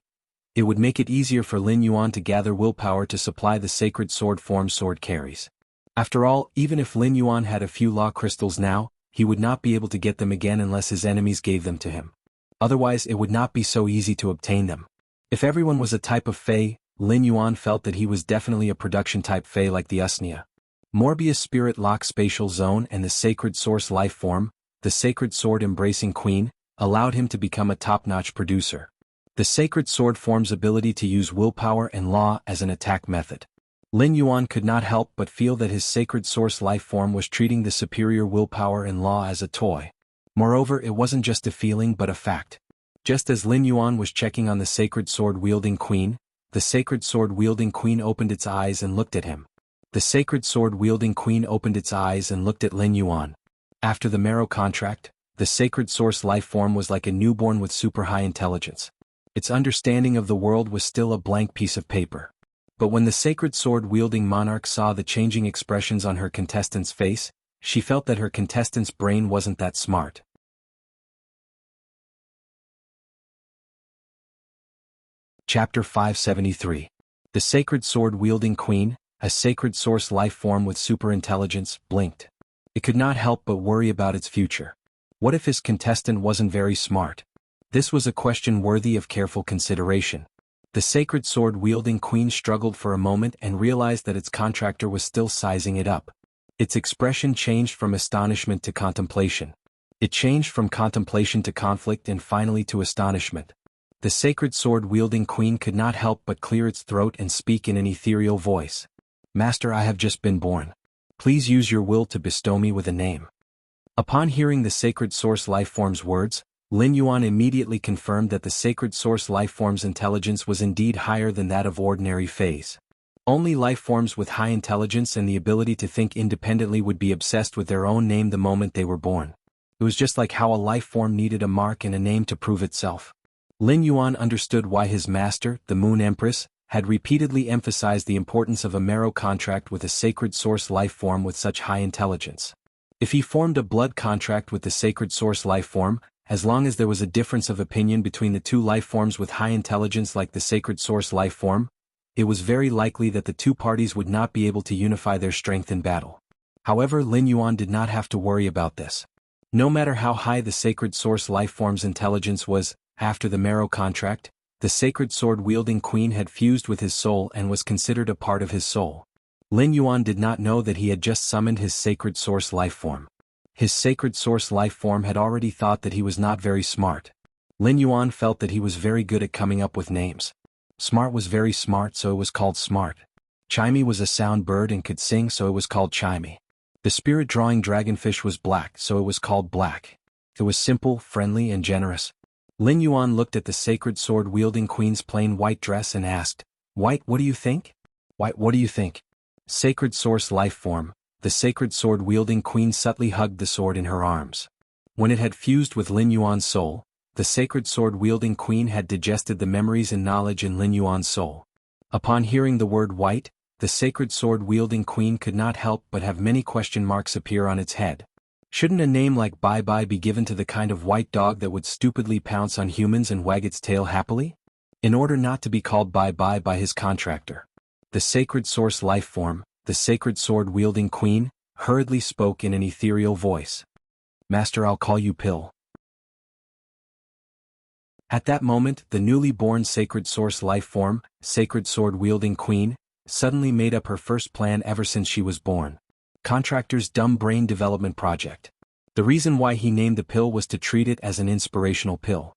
it would make it easier for Lin Yuan to gather willpower to supply the Sacred Sword Form sword carries. After all, even if Lin Yuan had a few law crystals now, he would not be able to get them again unless his enemies gave them to him. Otherwise, it would not be so easy to obtain them. If everyone was a type of Fae, Lin Yuan felt that he was definitely a production-type Fae like the Usnia. Morbius Spirit Lock Spatial Zone and the Sacred Source Lifeform, the Sacred Sword Embracing Queen, allowed him to become a top-notch producer. The Sacred Sword Form's ability to use willpower and law as an attack method. Lin Yuan could not help but feel that his Sacred Source Lifeform was treating the superior willpower and law as a toy. Moreover, it wasn't just a feeling but a fact. Just as Lin Yuan was checking on the Sacred Sword-wielding Queen, the Sacred Sword-wielding Queen opened its eyes and looked at him. The Sacred Sword-wielding Queen opened its eyes and looked at Lin Yuan. After the Marrow contract, the Sacred Source Lifeform was like a newborn with super high intelligence. Its understanding of the world was still a blank piece of paper. But when the Sacred Sword-wielding monarch saw the changing expressions on her contestant's face, she felt that her contestant's brain wasn't that smart. Chapter 573. The Sacred Sword-Wielding Queen, a sacred source life form with superintelligence, blinked. It could not help but worry about its future. What if his contestant wasn't very smart? This was a question worthy of careful consideration. The Sacred Sword-Wielding Queen struggled for a moment and realized that its contractor was still sizing it up. Its expression changed from astonishment to contemplation. It changed from contemplation to conflict and finally to astonishment. The Sacred Sword-Wielding Queen could not help but clear its throat and speak in an ethereal voice. "Master, I have just been born. Please use your will to bestow me with a name." Upon hearing the Sacred Source Lifeform's words, Lin Yuan immediately confirmed that the Sacred Source Lifeform's intelligence was indeed higher than that of ordinary phase. Only lifeforms with high intelligence and the ability to think independently would be obsessed with their own name the moment they were born. It was just like how a lifeform needed a mark and a name to prove itself. Lin Yuan understood why his master, the Moon Empress, had repeatedly emphasized the importance of a marrow contract with a sacred source life form with such high intelligence. If he formed a blood contract with the sacred source life form, as long as there was a difference of opinion between the two life forms with high intelligence like the sacred source life form, it was very likely that the two parties would not be able to unify their strength in battle. However, Lin Yuan did not have to worry about this. No matter how high the sacred source life form's intelligence was, after the marrow contract, the sacred sword-wielding queen had fused with his soul and was considered a part of his soul. Lin Yuan did not know that he had just summoned his sacred source life form. His sacred source life form had already thought that he was not very smart. Lin Yuan felt that he was very good at coming up with names. Smart was very smart, so it was called Smart. Chimey was a sound bird and could sing, so it was called Chimey. The spirit-drawing dragonfish was black, so it was called Black. It was simple, friendly, and generous. Lin Yuan looked at the sacred sword-wielding queen's plain white dress and asked, "White, what do you think? White, what do you think?" Sacred source life form, the sacred sword-wielding queen subtly hugged the sword in her arms. When it had fused with Lin Yuan's soul, the sacred sword-wielding queen had digested the memories and knowledge in Lin Yuan's soul. Upon hearing the word white, the sacred sword-wielding queen could not help but have many question marks appear on its head. Shouldn't a name like Bye Bye be given to the kind of white dog that would stupidly pounce on humans and wag its tail happily? In order not to be called Bye Bye by his contractor, the sacred source life form, the sacred sword-wielding queen, hurriedly spoke in an ethereal voice. "Master, I'll call you Pill." At that moment, the newly born sacred source life form, sacred sword-wielding queen, suddenly made up her first plan ever since she was born. Contractor's dumb brain development project. The reason why he named the pill was to treat it as an inspirational pill.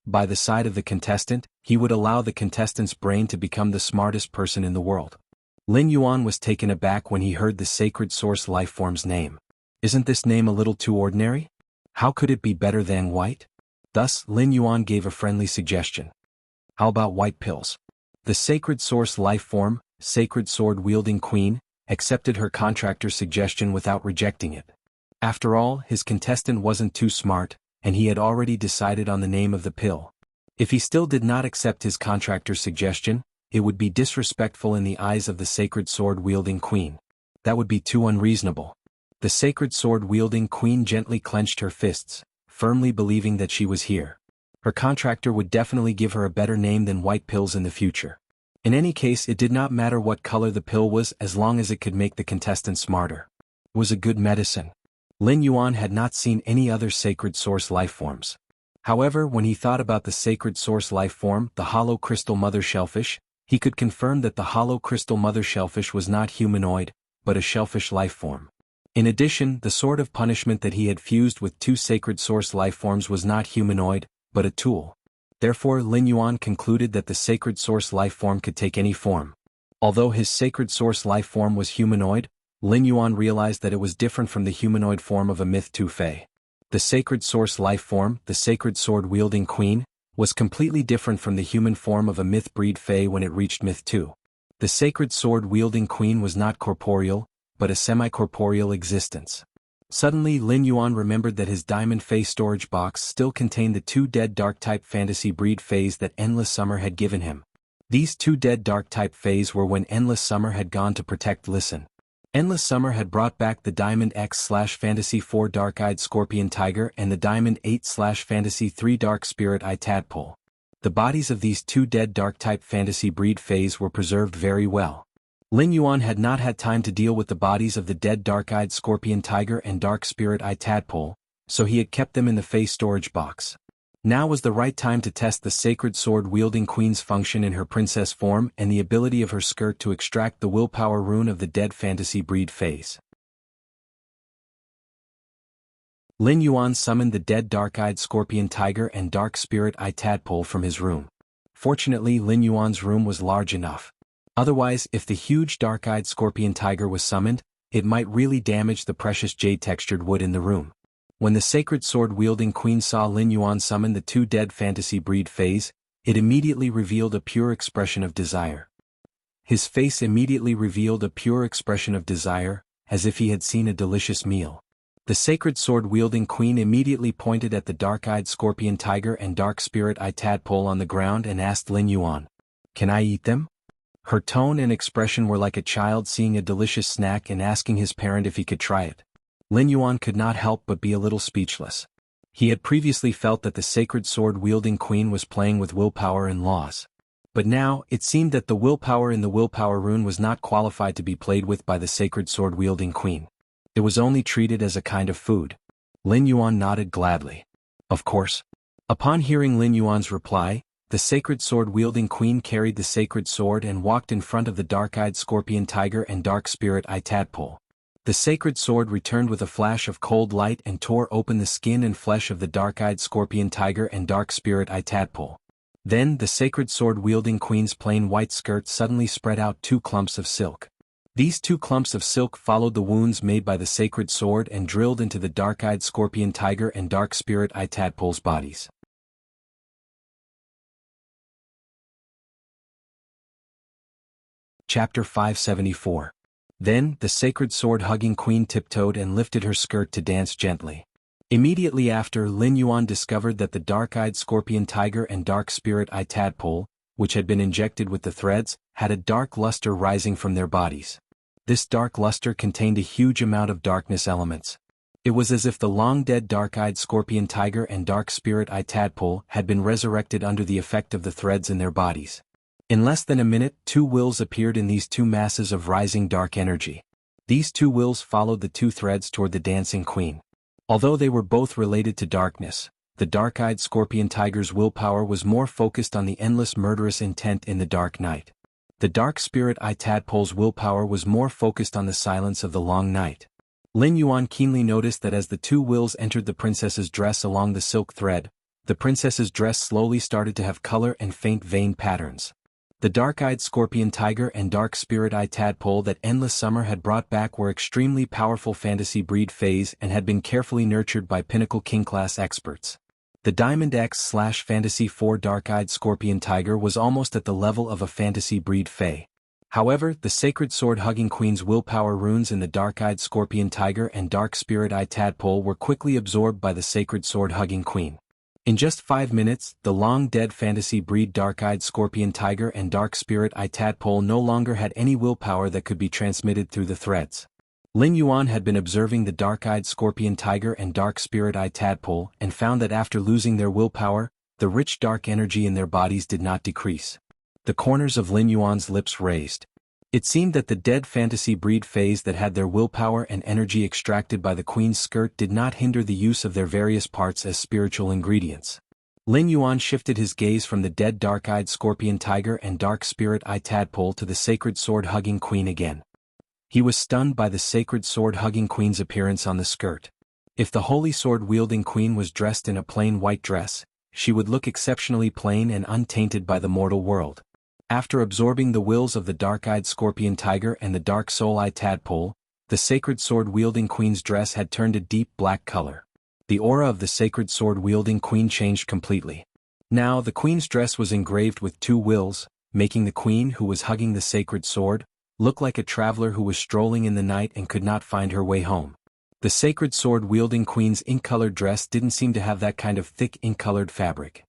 By the side of the contestant, he would allow the contestant's brain to become the smartest person in the world. Lin Yuan was taken aback when he heard the sacred source life form's name. Isn't this name a little too ordinary? How could it be better than white? Thus, Lin Yuan gave a friendly suggestion. How about white pills? The sacred source life form, sacred sword-wielding queen, accepted her contractor's suggestion without rejecting it. After all, his contestant wasn't too smart, and he had already decided on the name of the pill. If he still did not accept his contractor's suggestion, it would be disrespectful in the eyes of the sacred sword-wielding queen. That would be too unreasonable. The sacred sword-wielding queen gently clenched her fists, firmly believing that she was here. Her contractor would definitely give her a better name than white pills in the future. In any case, it did not matter what color the pill was as long as it could make the contestant smarter. It was a good medicine. Lin Yuan had not seen any other sacred source life forms. However, when he thought about the sacred source life form, the hollow crystal mother shellfish, he could confirm that the hollow crystal mother shellfish was not humanoid, but a shellfish life form. In addition, the sword of punishment that he had fused with two sacred source life forms was not humanoid, but a tool. Therefore, Lin Yuan concluded that the sacred source life form could take any form. Although his sacred source life form was humanoid, Lin Yuan realized that it was different from the humanoid form of a myth 2 Fei. The sacred source life form, the sacred sword-wielding queen, was completely different from the human form of a myth breed Fei when it reached myth 2. The sacred sword-wielding queen was not corporeal, but a semi-corporeal existence. Suddenly, Lin Yuan remembered that his diamond Fei storage box still contained the two dead dark-type fantasy breed Feis that Endless Summer had given him. These two dead dark-type Feis were when Endless Summer had gone to protect Listen. Endless Summer had brought back the Diamond X/Fantasy 4 Dark-Eyed Scorpion Tiger and the Diamond 8/Fantasy 3 Dark Spirit Eye Tadpole. The bodies of these two dead Dark-type fantasy breed fays were preserved very well. Lin Yuan had not had time to deal with the bodies of the dead Dark-Eyed Scorpion Tiger and Dark Spirit Eye Tadpole, so he had kept them in the Fey storage box. Now was the right time to test the sacred sword-wielding queen's function in her princess form and the ability of her skirt to extract the willpower rune of the dead fantasy breed fays. Lin Yuan summoned the dead Dark-Eyed Scorpion Tiger and Dark Spirit Eye Tadpole from his room. Fortunately, Lin Yuan's room was large enough. Otherwise, if the huge Dark-Eyed Scorpion Tiger was summoned, it might really damage the precious jade-textured wood in the room. When the sacred sword-wielding queen saw Lin Yuan summon the two dead fantasy breed fays, it immediately revealed a pure expression of desire. His face immediately revealed a pure expression of desire, as if he had seen a delicious meal. The sacred sword-wielding queen immediately pointed at the Dark-Eyed Scorpion Tiger and Dark Spirit Eye Tadpole on the ground and asked Lin Yuan, "Can I eat them?" Her tone and expression were like a child seeing a delicious snack and asking his parent if he could try it. Lin Yuan could not help but be a little speechless. He had previously felt that the sacred sword-wielding queen was playing with willpower and laws. But now, it seemed that the willpower in the willpower rune was not qualified to be played with by the sacred sword-wielding queen. It was only treated as a kind of food. Lin Yuan nodded gladly. Of course. Upon hearing Lin Yuan's reply, the sacred sword-wielding queen carried the sacred sword and walked in front of the Dark-Eyed Scorpion Tiger and Dark Spirit Eye Tadpole. The sacred sword returned with a flash of cold light and tore open the skin and flesh of the Dark-Eyed Scorpion Tiger and Dark Spirit Eye Tadpole. Then the sacred sword-wielding queen's plain white skirt suddenly spread out two clumps of silk. These two clumps of silk followed the wounds made by the sacred sword and drilled into the Dark-Eyed Scorpion Tiger and Dark Spirit Eye Tadpole's bodies. Chapter 574. Then, the sacred sword-hugging queen tiptoed and lifted her skirt to dance gently. Immediately after, Lin Yuan discovered that the Dark-Eyed Scorpion Tiger and Dark Spirit Eye Tadpole, which had been injected with the threads, had a dark luster rising from their bodies. This dark luster contained a huge amount of darkness elements. It was as if the long-dead Dark-Eyed Scorpion Tiger and Dark Spirit Eye Tadpole had been resurrected under the effect of the threads in their bodies. In less than a minute, two wills appeared in these two masses of rising dark energy. These two wills followed the two threads toward the dancing queen. Although they were both related to darkness, the Dark-Eyed Scorpion Tiger's willpower was more focused on the endless murderous intent in the dark night. The Dark Spirit Eye Tadpole's willpower was more focused on the silence of the long night. Lin Yuan keenly noticed that as the two wills entered the princess's dress along the silk thread, the princess's dress slowly started to have color and faint vein patterns. The Dark-Eyed Scorpion Tiger and Dark Spirit Eye Tadpole that Endless Summer had brought back were extremely powerful fantasy breed fays and had been carefully nurtured by Pinnacle King-class experts. The Diamond X/Fantasy 4 Dark-Eyed Scorpion Tiger was almost at the level of a fantasy breed fay. However, the sacred sword-hugging queen's willpower runes in the Dark-Eyed Scorpion Tiger and Dark Spirit Eye Tadpole were quickly absorbed by the sacred sword-hugging queen. In just 5 minutes, the long-dead fantasy breed Dark-Eyed Scorpion Tiger and Dark Spirit Eye Tadpole no longer had any willpower that could be transmitted through the threads. Lin Yuan had been observing the Dark-Eyed Scorpion Tiger and Dark Spirit Eye Tadpole and found that after losing their willpower, the rich dark energy in their bodies did not decrease. The corners of Lin Yuan's lips raised. It seemed that the dead fantasy breed fays that had their willpower and energy extracted by the queen's skirt did not hinder the use of their various parts as spiritual ingredients. Lin Yuan shifted his gaze from the dead Dark-Eyed Scorpion Tiger and Dark Spirit Eye Tadpole to the sacred sword-hugging queen again. He was stunned by the sacred sword-hugging queen's appearance on the skirt. If the holy sword-wielding queen was dressed in a plain white dress, she would look exceptionally plain and untainted by the mortal world. After absorbing the wills of the Dark-Eyed Scorpion Tiger and the Dark Soul Eye Tadpole, the sacred sword-wielding queen's dress had turned a deep black color. The aura of the sacred sword-wielding queen changed completely. Now the queen's dress was engraved with two wills, making the queen who was hugging the sacred sword look like a traveler who was strolling in the night and could not find her way home. The sacred sword-wielding queen's ink-colored dress didn't seem to have that kind of thick ink-colored fabric.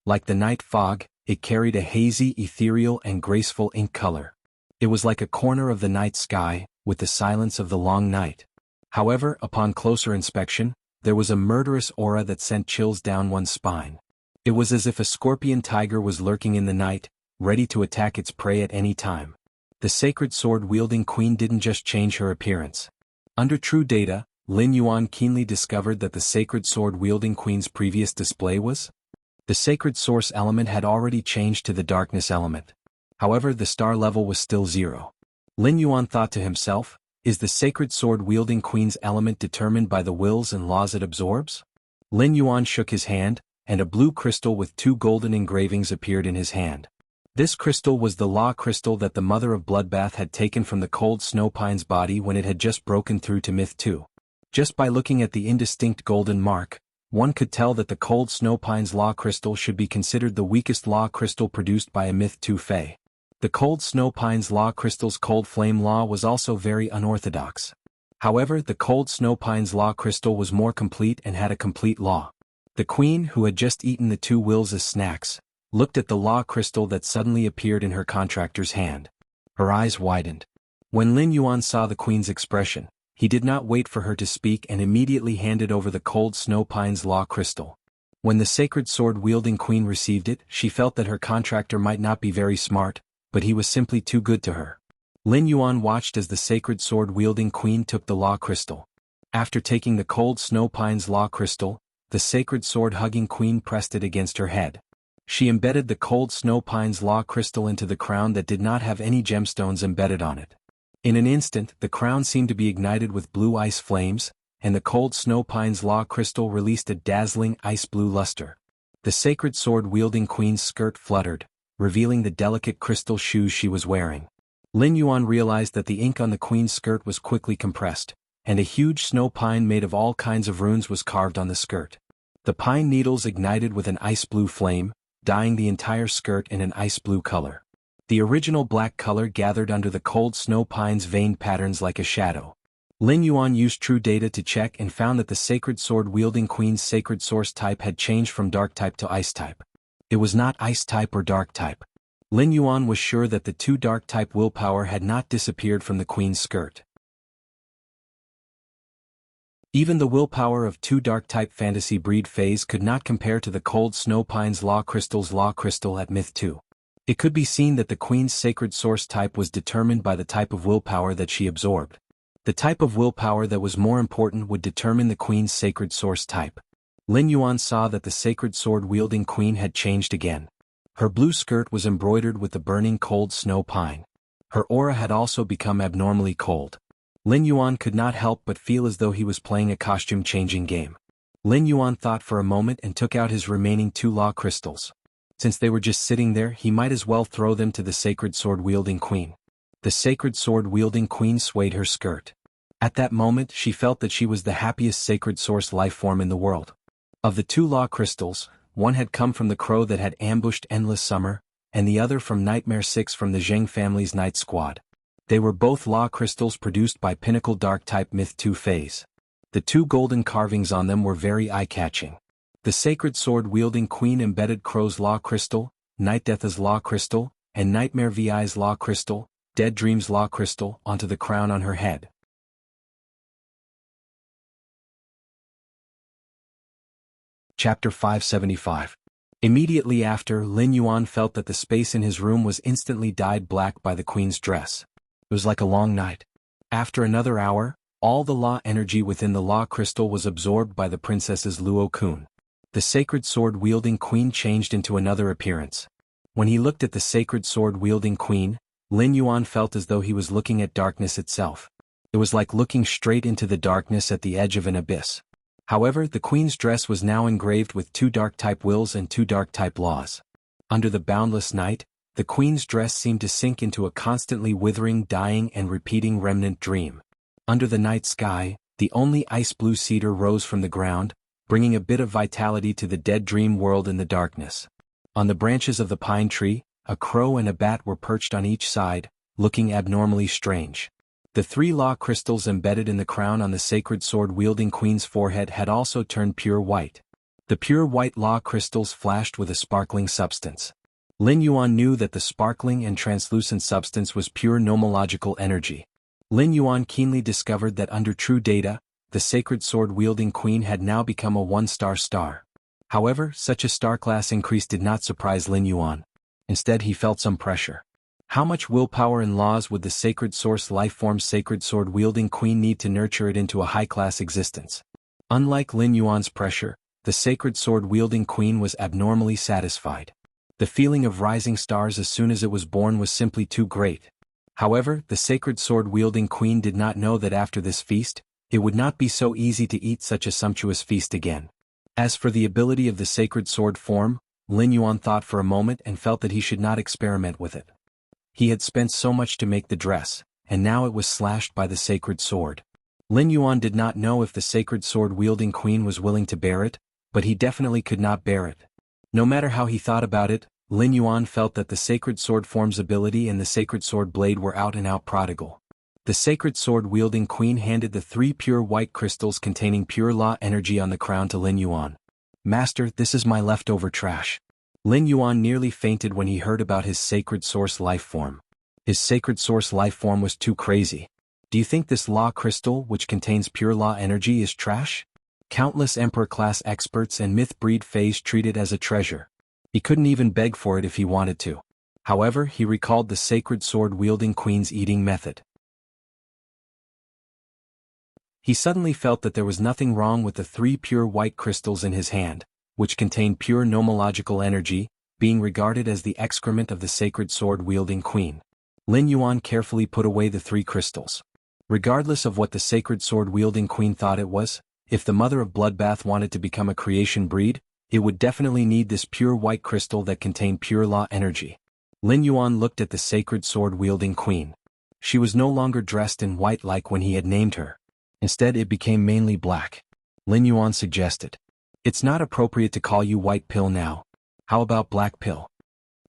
Like the night fog, it carried a hazy, ethereal and graceful ink color. It was like a corner of the night sky, with the silence of the long night. However, upon closer inspection, there was a murderous aura that sent chills down one's spine. It was as if a scorpion tiger was lurking in the night, ready to attack its prey at any time. The sacred sword-wielding queen didn't just change her appearance. Under true data, Lin Yuan keenly discovered that the sacred sword-wielding queen's previous display was the sacred source element had already changed to the darkness element. However, the star level was still 0. Lin Yuan thought to himself, is the sacred sword-wielding queen's element determined by the wills and laws it absorbs? Lin Yuan shook his hand, and a blue crystal with 2 golden engravings appeared in his hand. This crystal was the law crystal that the Mother of Bloodbath had taken from the cold snow pine's body when it had just broken through to Myth 2. Just by looking at the indistinct golden mark, one could tell that the cold snow pine's law crystal should be considered the weakest law crystal produced by a Myth 2 Fae. The cold snow pine's law crystal's cold flame law was also very unorthodox. However, the cold snow pine's law crystal was more complete and had a complete law. The queen, who had just eaten the 2 wills as snacks, looked at the law crystal that suddenly appeared in her contractor's hand. Her eyes widened. When Lin Yuan saw the queen's expression, he did not wait for her to speak and immediately handed over the cold snow pine's law crystal. When the sacred sword-wielding queen received it, she felt that her contractor might not be very smart, but he was simply too good to her. Lin Yuan watched as the sacred sword-wielding queen took the law crystal. After taking the cold snow pine's law crystal, the sacred sword-hugging queen pressed it against her head. She embedded the cold snow pine's law crystal into the crown that did not have any gemstones embedded on it. In an instant, the crown seemed to be ignited with blue ice flames, and the cold snow pine's law crystal released a dazzling ice-blue luster. The sacred sword-wielding queen's skirt fluttered, revealing the delicate crystal shoes she was wearing. Lin Yuan realized that the ink on the queen's skirt was quickly compressed, and a huge snow pine made of all kinds of runes was carved on the skirt. The pine needles ignited with an ice-blue flame, dyeing the entire skirt in an ice-blue color. The original black color gathered under the cold snow pine's veined patterns like a shadow. Lin Yuan used true data to check and found that the sacred sword-wielding queen's sacred source type had changed from dark type to ice type. It was not ice type or dark type. Lin Yuan was sure that the 2 dark type willpower had not disappeared from the queen's skirt. Even the willpower of 2 dark type fantasy breed phase could not compare to the cold snow pine's law crystal's law crystal at Myth 2. It could be seen that the queen's sacred source type was determined by the type of willpower that she absorbed. The type of willpower that was more important would determine the queen's sacred source type. Lin Yuan saw that the sacred sword-wielding queen had changed again. Her blue skirt was embroidered with the burning cold snow pine. Her aura had also become abnormally cold. Lin Yuan could not help but feel as though he was playing a costume-changing game. Lin Yuan thought for a moment and took out his remaining 2 law crystals. Since they were just sitting there, he might as well throw them to the sacred sword-wielding queen. The sacred sword-wielding queen swayed her skirt. At that moment, she felt that she was the happiest sacred source life form in the world. Of the 2 law crystals, one had come from the crow that had ambushed Endless Summer, and the other from Nightmare 6 from the Zheng family's Night Squad. They were both law crystals produced by Pinnacle Dark-type Myth 2 phase. The 2 golden carvings on them were very eye-catching. The sacred sword-wielding queen embedded Crow's law crystal, Night Death's law crystal, and Nightmare VI's law crystal, Dead Dream's law crystal, onto the crown on her head. Chapter 575. Immediately after, Lin Yuan felt that the space in his room was instantly dyed black by the queen's dress. It was like a long night. After another hour, all the law energy within the law crystal was absorbed by the princess's Luo Kun. The sacred sword-wielding queen changed into another appearance. When he looked at the sacred sword-wielding queen, Lin Yuan felt as though he was looking at darkness itself. It was like looking straight into the darkness at the edge of an abyss. However, the queen's dress was now engraved with 2 dark-type wills and 2 dark-type laws. Under the boundless night, the queen's dress seemed to sink into a constantly withering, dying and repeating remnant dream. Under the night sky, the only ice-blue cedar rose from the ground, bringing a bit of vitality to the dead dream world in the darkness. On the branches of the pine tree, a crow and a bat were perched on each side, looking abnormally strange. The 3 law crystals embedded in the crown on the sacred sword-wielding queen's forehead had also turned pure white. The pure white law crystals flashed with a sparkling substance. Lin Yuan knew that the sparkling and translucent substance was pure nomological energy. Lin Yuan keenly discovered that under true data, the sacred sword-wielding queen had now become a one-star star. However, such a star class increase did not surprise Lin Yuan. Instead, he felt some pressure. How much willpower and laws would the sacred source lifeform sacred sword-wielding queen need to nurture it into a high-class existence? Unlike Lin Yuan's pressure, the sacred sword-wielding queen was abnormally satisfied. The feeling of rising stars as soon as it was born was simply too great. However, the sacred sword-wielding queen did not know that after this feast, it would not be so easy to eat such a sumptuous feast again. As for the ability of the sacred sword form, Lin Yuan thought for a moment and felt that he should not experiment with it. He had spent so much to make the dress, and now it was slashed by the sacred sword. Lin Yuan did not know if the sacred sword-wielding queen was willing to bear it, but he definitely could not bear it. No matter how he thought about it, Lin Yuan felt that the sacred sword form's ability and the sacred sword blade were out-and-out prodigal. The sacred sword-wielding queen handed the 3 pure white crystals containing pure law energy on the crown to Lin Yuan. "Master, this is my leftover trash." Lin Yuan nearly fainted when he heard about his sacred source life form. His sacred source life form was too crazy. Do you think this law crystal, which contains pure law energy, is trash? Countless emperor-class experts and myth-breed phase treat it as a treasure. He couldn't even beg for it if he wanted to. However, he recalled the sacred sword-wielding queen's eating method. He suddenly felt that there was nothing wrong with the 3 pure white crystals in his hand, which contained pure nomological energy, being regarded as the excrement of the sacred sword-wielding queen. Lin Yuan carefully put away the 3 crystals. Regardless of what the sacred sword-wielding queen thought it was, if the mother of bloodbath wanted to become a creation breed, it would definitely need this pure white crystal that contained pure law energy. Lin Yuan looked at the sacred sword-wielding queen. She was no longer dressed in white like when he had named her. Instead, it became mainly black. Lin Yuan suggested, "It's not appropriate to call you White Pill now. How about Black Pill?"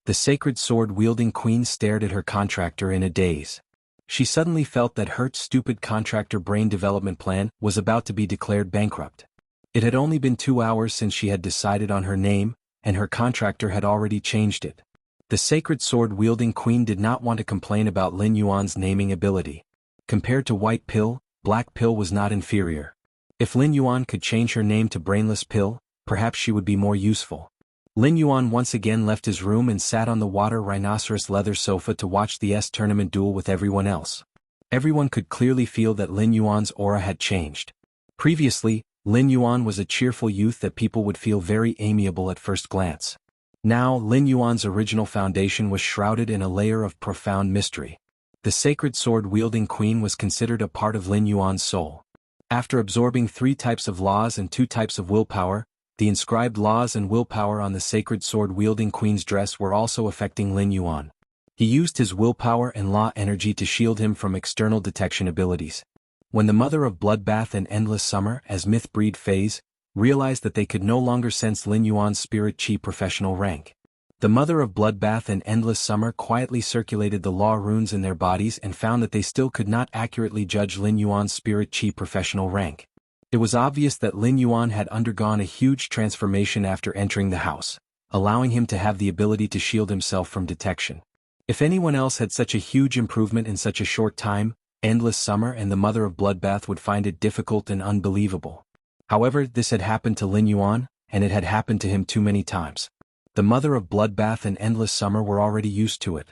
The sacred sword-wielding queen stared at her contractor in a daze. She suddenly felt that her stupid contractor brain development plan was about to be declared bankrupt. It had only been 2 hours since she had decided on her name, and her contractor had already changed it. The sacred sword-wielding queen did not want to complain about Lin Yuan's naming ability. Compared to White Pill, Black Pill was not inferior. If Lin Yuan could change her name to Brainless Pill, perhaps she would be more useful. Lin Yuan once again left his room and sat on the water rhinoceros leather sofa to watch the tournament duel with everyone else. Everyone could clearly feel that Lin Yuan's aura had changed. Previously, Lin Yuan was a cheerful youth that people would feel very amiable at first glance. Now, Lin Yuan's original foundation was shrouded in a layer of profound mystery. The sacred sword-wielding queen was considered a part of Lin Yuan's soul. After absorbing 3 types of laws and 2 types of willpower, the inscribed laws and willpower on the sacred sword-wielding queen's dress were also affecting Lin Yuan. He used his willpower and law energy to shield him from external detection abilities. When the mother of Bloodbath and Endless Summer, as myth-breed phase, realized that they could no longer sense Lin Yuan's spirit chi professional rank, the mother of Bloodbath and Endless Summer quietly circulated the law runes in their bodies and found that they still could not accurately judge Lin Yuan's spirit chi professional rank. It was obvious that Lin Yuan had undergone a huge transformation after entering the house, allowing him to have the ability to shield himself from detection. If anyone else had such a huge improvement in such a short time, Endless Summer and the mother of Bloodbath would find it difficult and unbelievable. However, this had happened to Lin Yuan, and it had happened to him too many times. The mother of Bloodbath and Endless Summer were already used to it.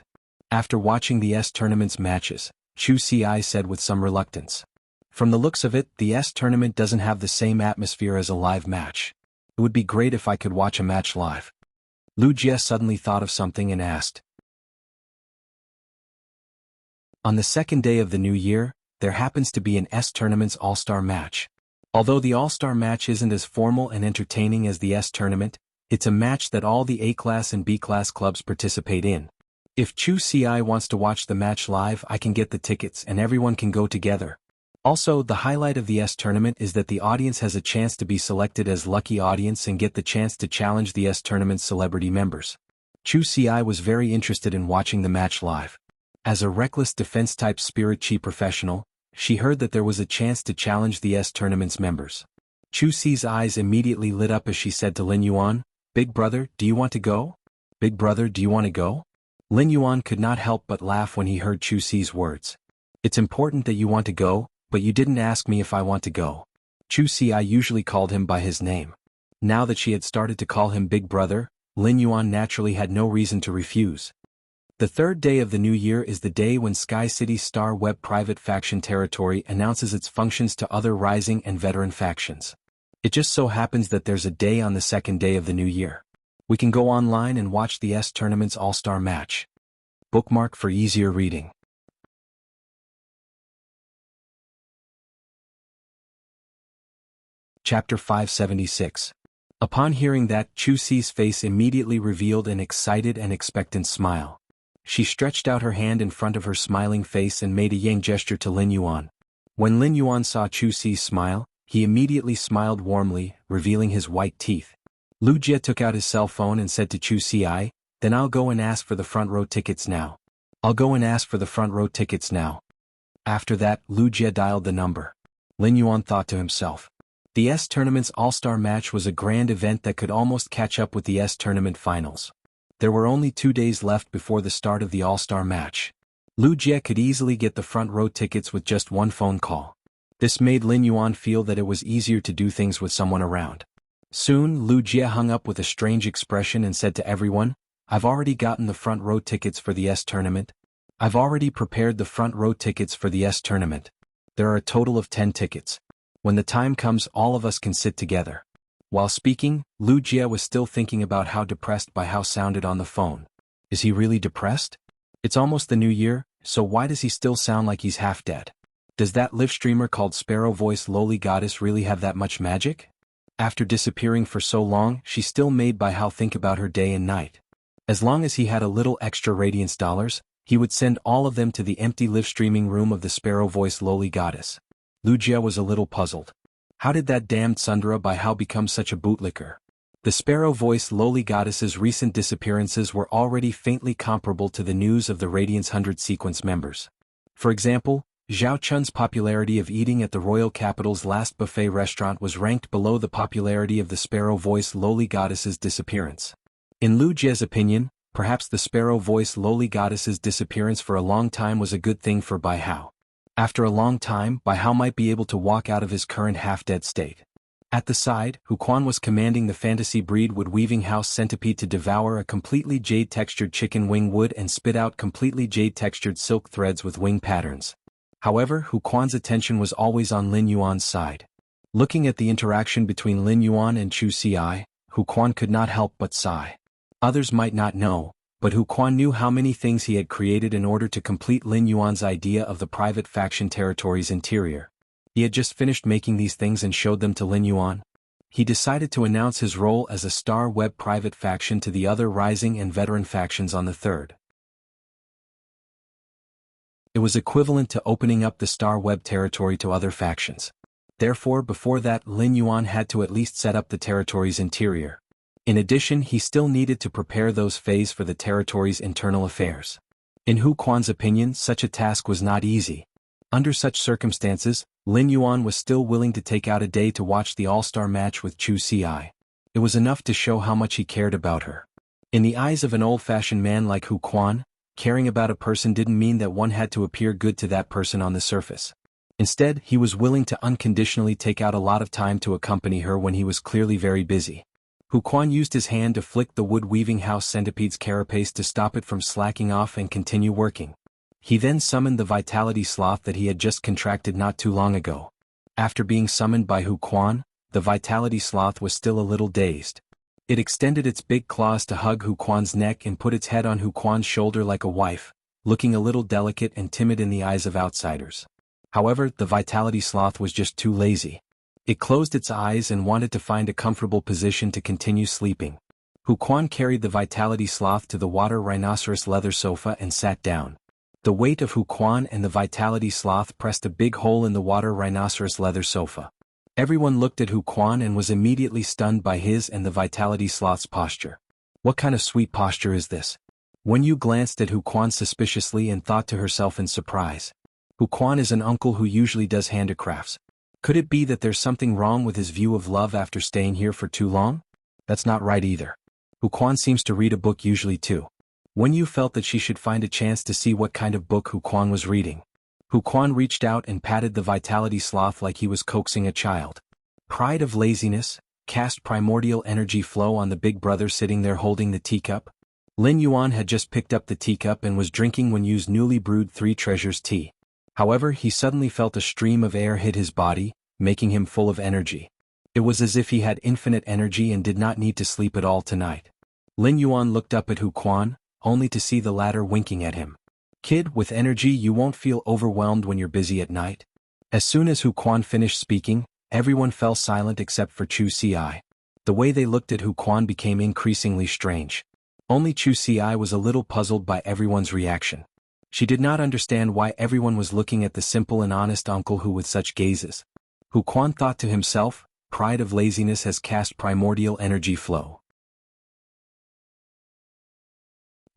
After watching the tournament's matches, Chu Ci said with some reluctance, "From the looks of it, the tournament doesn't have the same atmosphere as a live match. It would be great if I could watch a match live." Lu Jie suddenly thought of something and asked. On the 2nd day of the new year, there happens to be an tournament's all-star match. Although the all-star match isn't as formal and entertaining as the tournament, it's a match that all the A-class and B-class clubs participate in. If Chu Ci wants to watch the match live, I can get the tickets and everyone can go together. Also, the highlight of the tournament is that the audience has a chance to be selected as lucky audience and get the chance to challenge the tournament's celebrity members. Chu Ci was very interested in watching the match live. As a reckless defense-type spirit chi professional, she heard that there was a chance to challenge the tournament's members. Chu Ci's eyes immediately lit up as she said to Lin Yuan, "Big brother, do you want to go?" "Big brother, do you want to go?" Lin Yuan could not help but laugh when he heard Chu Xi's words. "It's important that you want to go, but you didn't ask me if I want to go." Chu Xi usually called him by his name. Now that she had started to call him Big Brother, Lin Yuan naturally had no reason to refuse. The third day of the new year is the day when Sky City's Star Web private faction territory announces its functions to other rising and veteran factions. It just so happens that there's a day on the second day of the new year. We can go online and watch the S Tournament's All-Star match. Bookmark for easier reading. Chapter 576. Upon hearing that, Chu Xi's face immediately revealed an excited and expectant smile. She stretched out her hand in front of her smiling face and made a yang gesture to Lin Yuan. When Lin Yuan saw Chu Xi's smile, he immediately smiled warmly, revealing his white teeth. Lu Jie took out his cell phone and said to Chu Xi, "Then I'll go and ask for the front row tickets now." "I'll go and ask for the front row tickets now." After that, Lu Jie dialed the number. Lin Yuan thought to himself. The S Tournament's All-Star match was a grand event that could almost catch up with the S Tournament finals. There were only 2 days left before the start of the All-Star match. Lu Jie could easily get the front row tickets with just one phone call. This made Lin Yuan feel that it was easier to do things with someone around. Soon, Lu Jie hung up with a strange expression and said to everyone, "I've already gotten the front row tickets for the S Tournament. I've already prepared the front row tickets for the S Tournament. There are a total of 10 tickets. When the time comes, all of us can sit together." While speaking, Lu Jie was still thinking about how depressed by how sounded on the phone. Is he really depressed? It's almost the new year, so why does he still sound like he's half dead? Does that live streamer called Sparrow Voice Lowly Goddess really have that much magic? After disappearing for so long, she's still made by how think about her day and night. As long as he had a little extra radiance dollars, he would send all of them to the empty live streaming room of the Sparrow Voice Lowly Goddess. Lu Jie was a little puzzled. How did that damned Sundra by how become such a bootlicker? The Sparrow Voice Lowly Goddess's recent disappearances were already faintly comparable to the news of the Radiance 100 sequence members. For example, Zhao Chun's popularity of eating at the royal capital's last buffet restaurant was ranked below the popularity of the Sparrow Voice Lowly Goddess's disappearance. In Lu Jie's opinion, perhaps the Sparrow Voice Lowly Goddess's disappearance for a long time was a good thing for Bai Hao. After a long time, Bai Hao might be able to walk out of his current half-dead state. At the side, Hu Quan was commanding the fantasy breed wood weaving house centipede to devour a completely jade-textured chicken wing wood and spit out completely jade-textured silk threads with wing patterns. However, Hu Quan's attention was always on Lin Yuan's side. Looking at the interaction between Lin Yuan and Chu Xi, Hu Quan could not help but sigh. Others might not know, but Hu Quan knew how many things he had created in order to complete Lin Yuan's idea of the private faction territory's interior. He had just finished making these things and showed them to Lin Yuan. He decided to announce his role as a Star Web private faction to the other rising and veteran factions on the 3rd. It was equivalent to opening up the Star Web territory to other factions. Therefore, before that, Lin Yuan had to at least set up the territory's interior. In addition, he still needed to prepare those phases for the territory's internal affairs. In Hu Quan's opinion, such a task was not easy. Under such circumstances, Lin Yuan was still willing to take out a day to watch the all-star match with Chu Xi. It was enough to show how much he cared about her. In the eyes of an old-fashioned man like Hu Quan, caring about a person didn't mean that one had to appear good to that person on the surface. Instead, he was willing to unconditionally take out a lot of time to accompany her when he was clearly very busy. Hu Quan used his hand to flick the wood-weaving house centipede's carapace to stop it from slacking off and continue working. He then summoned the vitality sloth that he had just contracted not too long ago. After being summoned by Hu Quan, the vitality sloth was still a little dazed. It extended its big claws to hug Hu Quan's neck and put its head on Hu Quan's shoulder like a wife, looking a little delicate and timid in the eyes of outsiders. However, the vitality sloth was just too lazy. It closed its eyes and wanted to find a comfortable position to continue sleeping. Hu Quan carried the vitality sloth to the water rhinoceros leather sofa and sat down. The weight of Hu Quan and the vitality sloth pressed a big hole in the water rhinoceros leather sofa. Everyone looked at Hu Quan and was immediately stunned by his and the vitality sloth's posture. What kind of sweet posture is this? Wen Yu glanced at Hu Quan suspiciously and thought to herself in surprise. Hu Quan is an uncle who usually does handicrafts. Could it be that there's something wrong with his view of love after staying here for too long? That's not right either. Hu Quan seems to read a book usually too. Wen Yu felt that she should find a chance to see what kind of book Hu Quan was reading. Hu Quan reached out and patted the vitality sloth like he was coaxing a child. Pride of laziness, cast primordial energy flow on the big brother sitting there holding the teacup. Lin Yuan had just picked up the teacup and was drinking Wen Yu's newly brewed Three Treasures tea. However, he suddenly felt a stream of air hit his body, making him full of energy. It was as if he had infinite energy and did not need to sleep at all tonight. Lin Yuan looked up at Hu Quan, only to see the latter winking at him. Kid, with energy you won't feel overwhelmed when you're busy at night? As soon as Hu Quan finished speaking, everyone fell silent except for Chu Ci. The way they looked at Hu Quan became increasingly strange. Only Chu Ci was a little puzzled by everyone's reaction. She did not understand why everyone was looking at the simple and honest uncle who with such gazes. Hu Quan thought to himself, pride of laziness has cast primordial energy flow.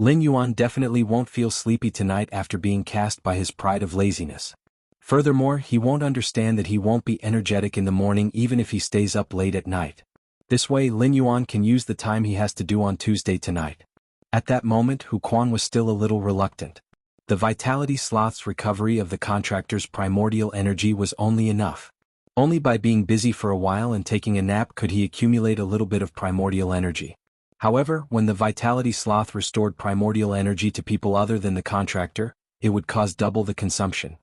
Lin Yuan definitely won't feel sleepy tonight after being cast by his pride of laziness. Furthermore, he won't understand that he won't be energetic in the morning even if he stays up late at night. This way Lin Yuan can use the time he has to do on Tuesday tonight. At that moment Hu Quan was still a little reluctant. The vitality sloth's recovery of the contractor's primordial energy was only enough. Only by being busy for a while and taking a nap could he accumulate a little bit of primordial energy. However, when the vitality sloth restored primordial energy to people other than the contractor, it would cause double the consumption.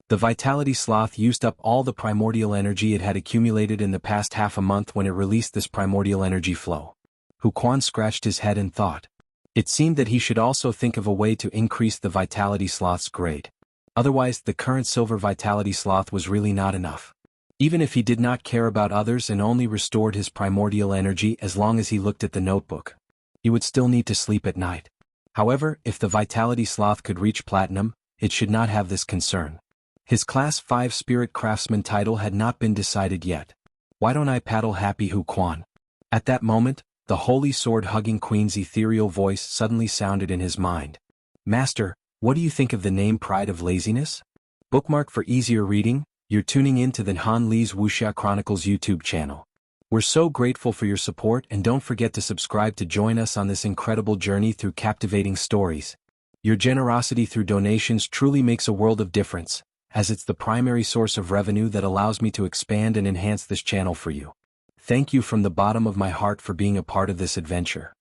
The vitality sloth used up all the primordial energy it had accumulated in the past half a month when it released this primordial energy flow. Hu Quan scratched his head and thought. It seemed that he should also think of a way to increase the vitality sloth's grade. Otherwise, the current silver vitality sloth was really not enough. Even if he did not care about others and only restored his primordial energy as long as he looked at the notebook, he would still need to sleep at night. However, if the vitality sloth could reach platinum, it should not have this concern. His Class 5 Spirit Craftsman title had not been decided yet. Why don't I paddle happy Hu Quan? At that moment, the holy sword-hugging queen's ethereal voice suddenly sounded in his mind. Master, what do you think of the name Pride of Laziness? Bookmark for easier reading. You're tuning in to the Han Li's Wuxia Chronicles YouTube channel. We're so grateful for your support and don't forget to subscribe to join us on this incredible journey through captivating stories. Your generosity through donations truly makes a world of difference, as it's the primary source of revenue that allows me to expand and enhance this channel for you. Thank you from the bottom of my heart for being a part of this adventure.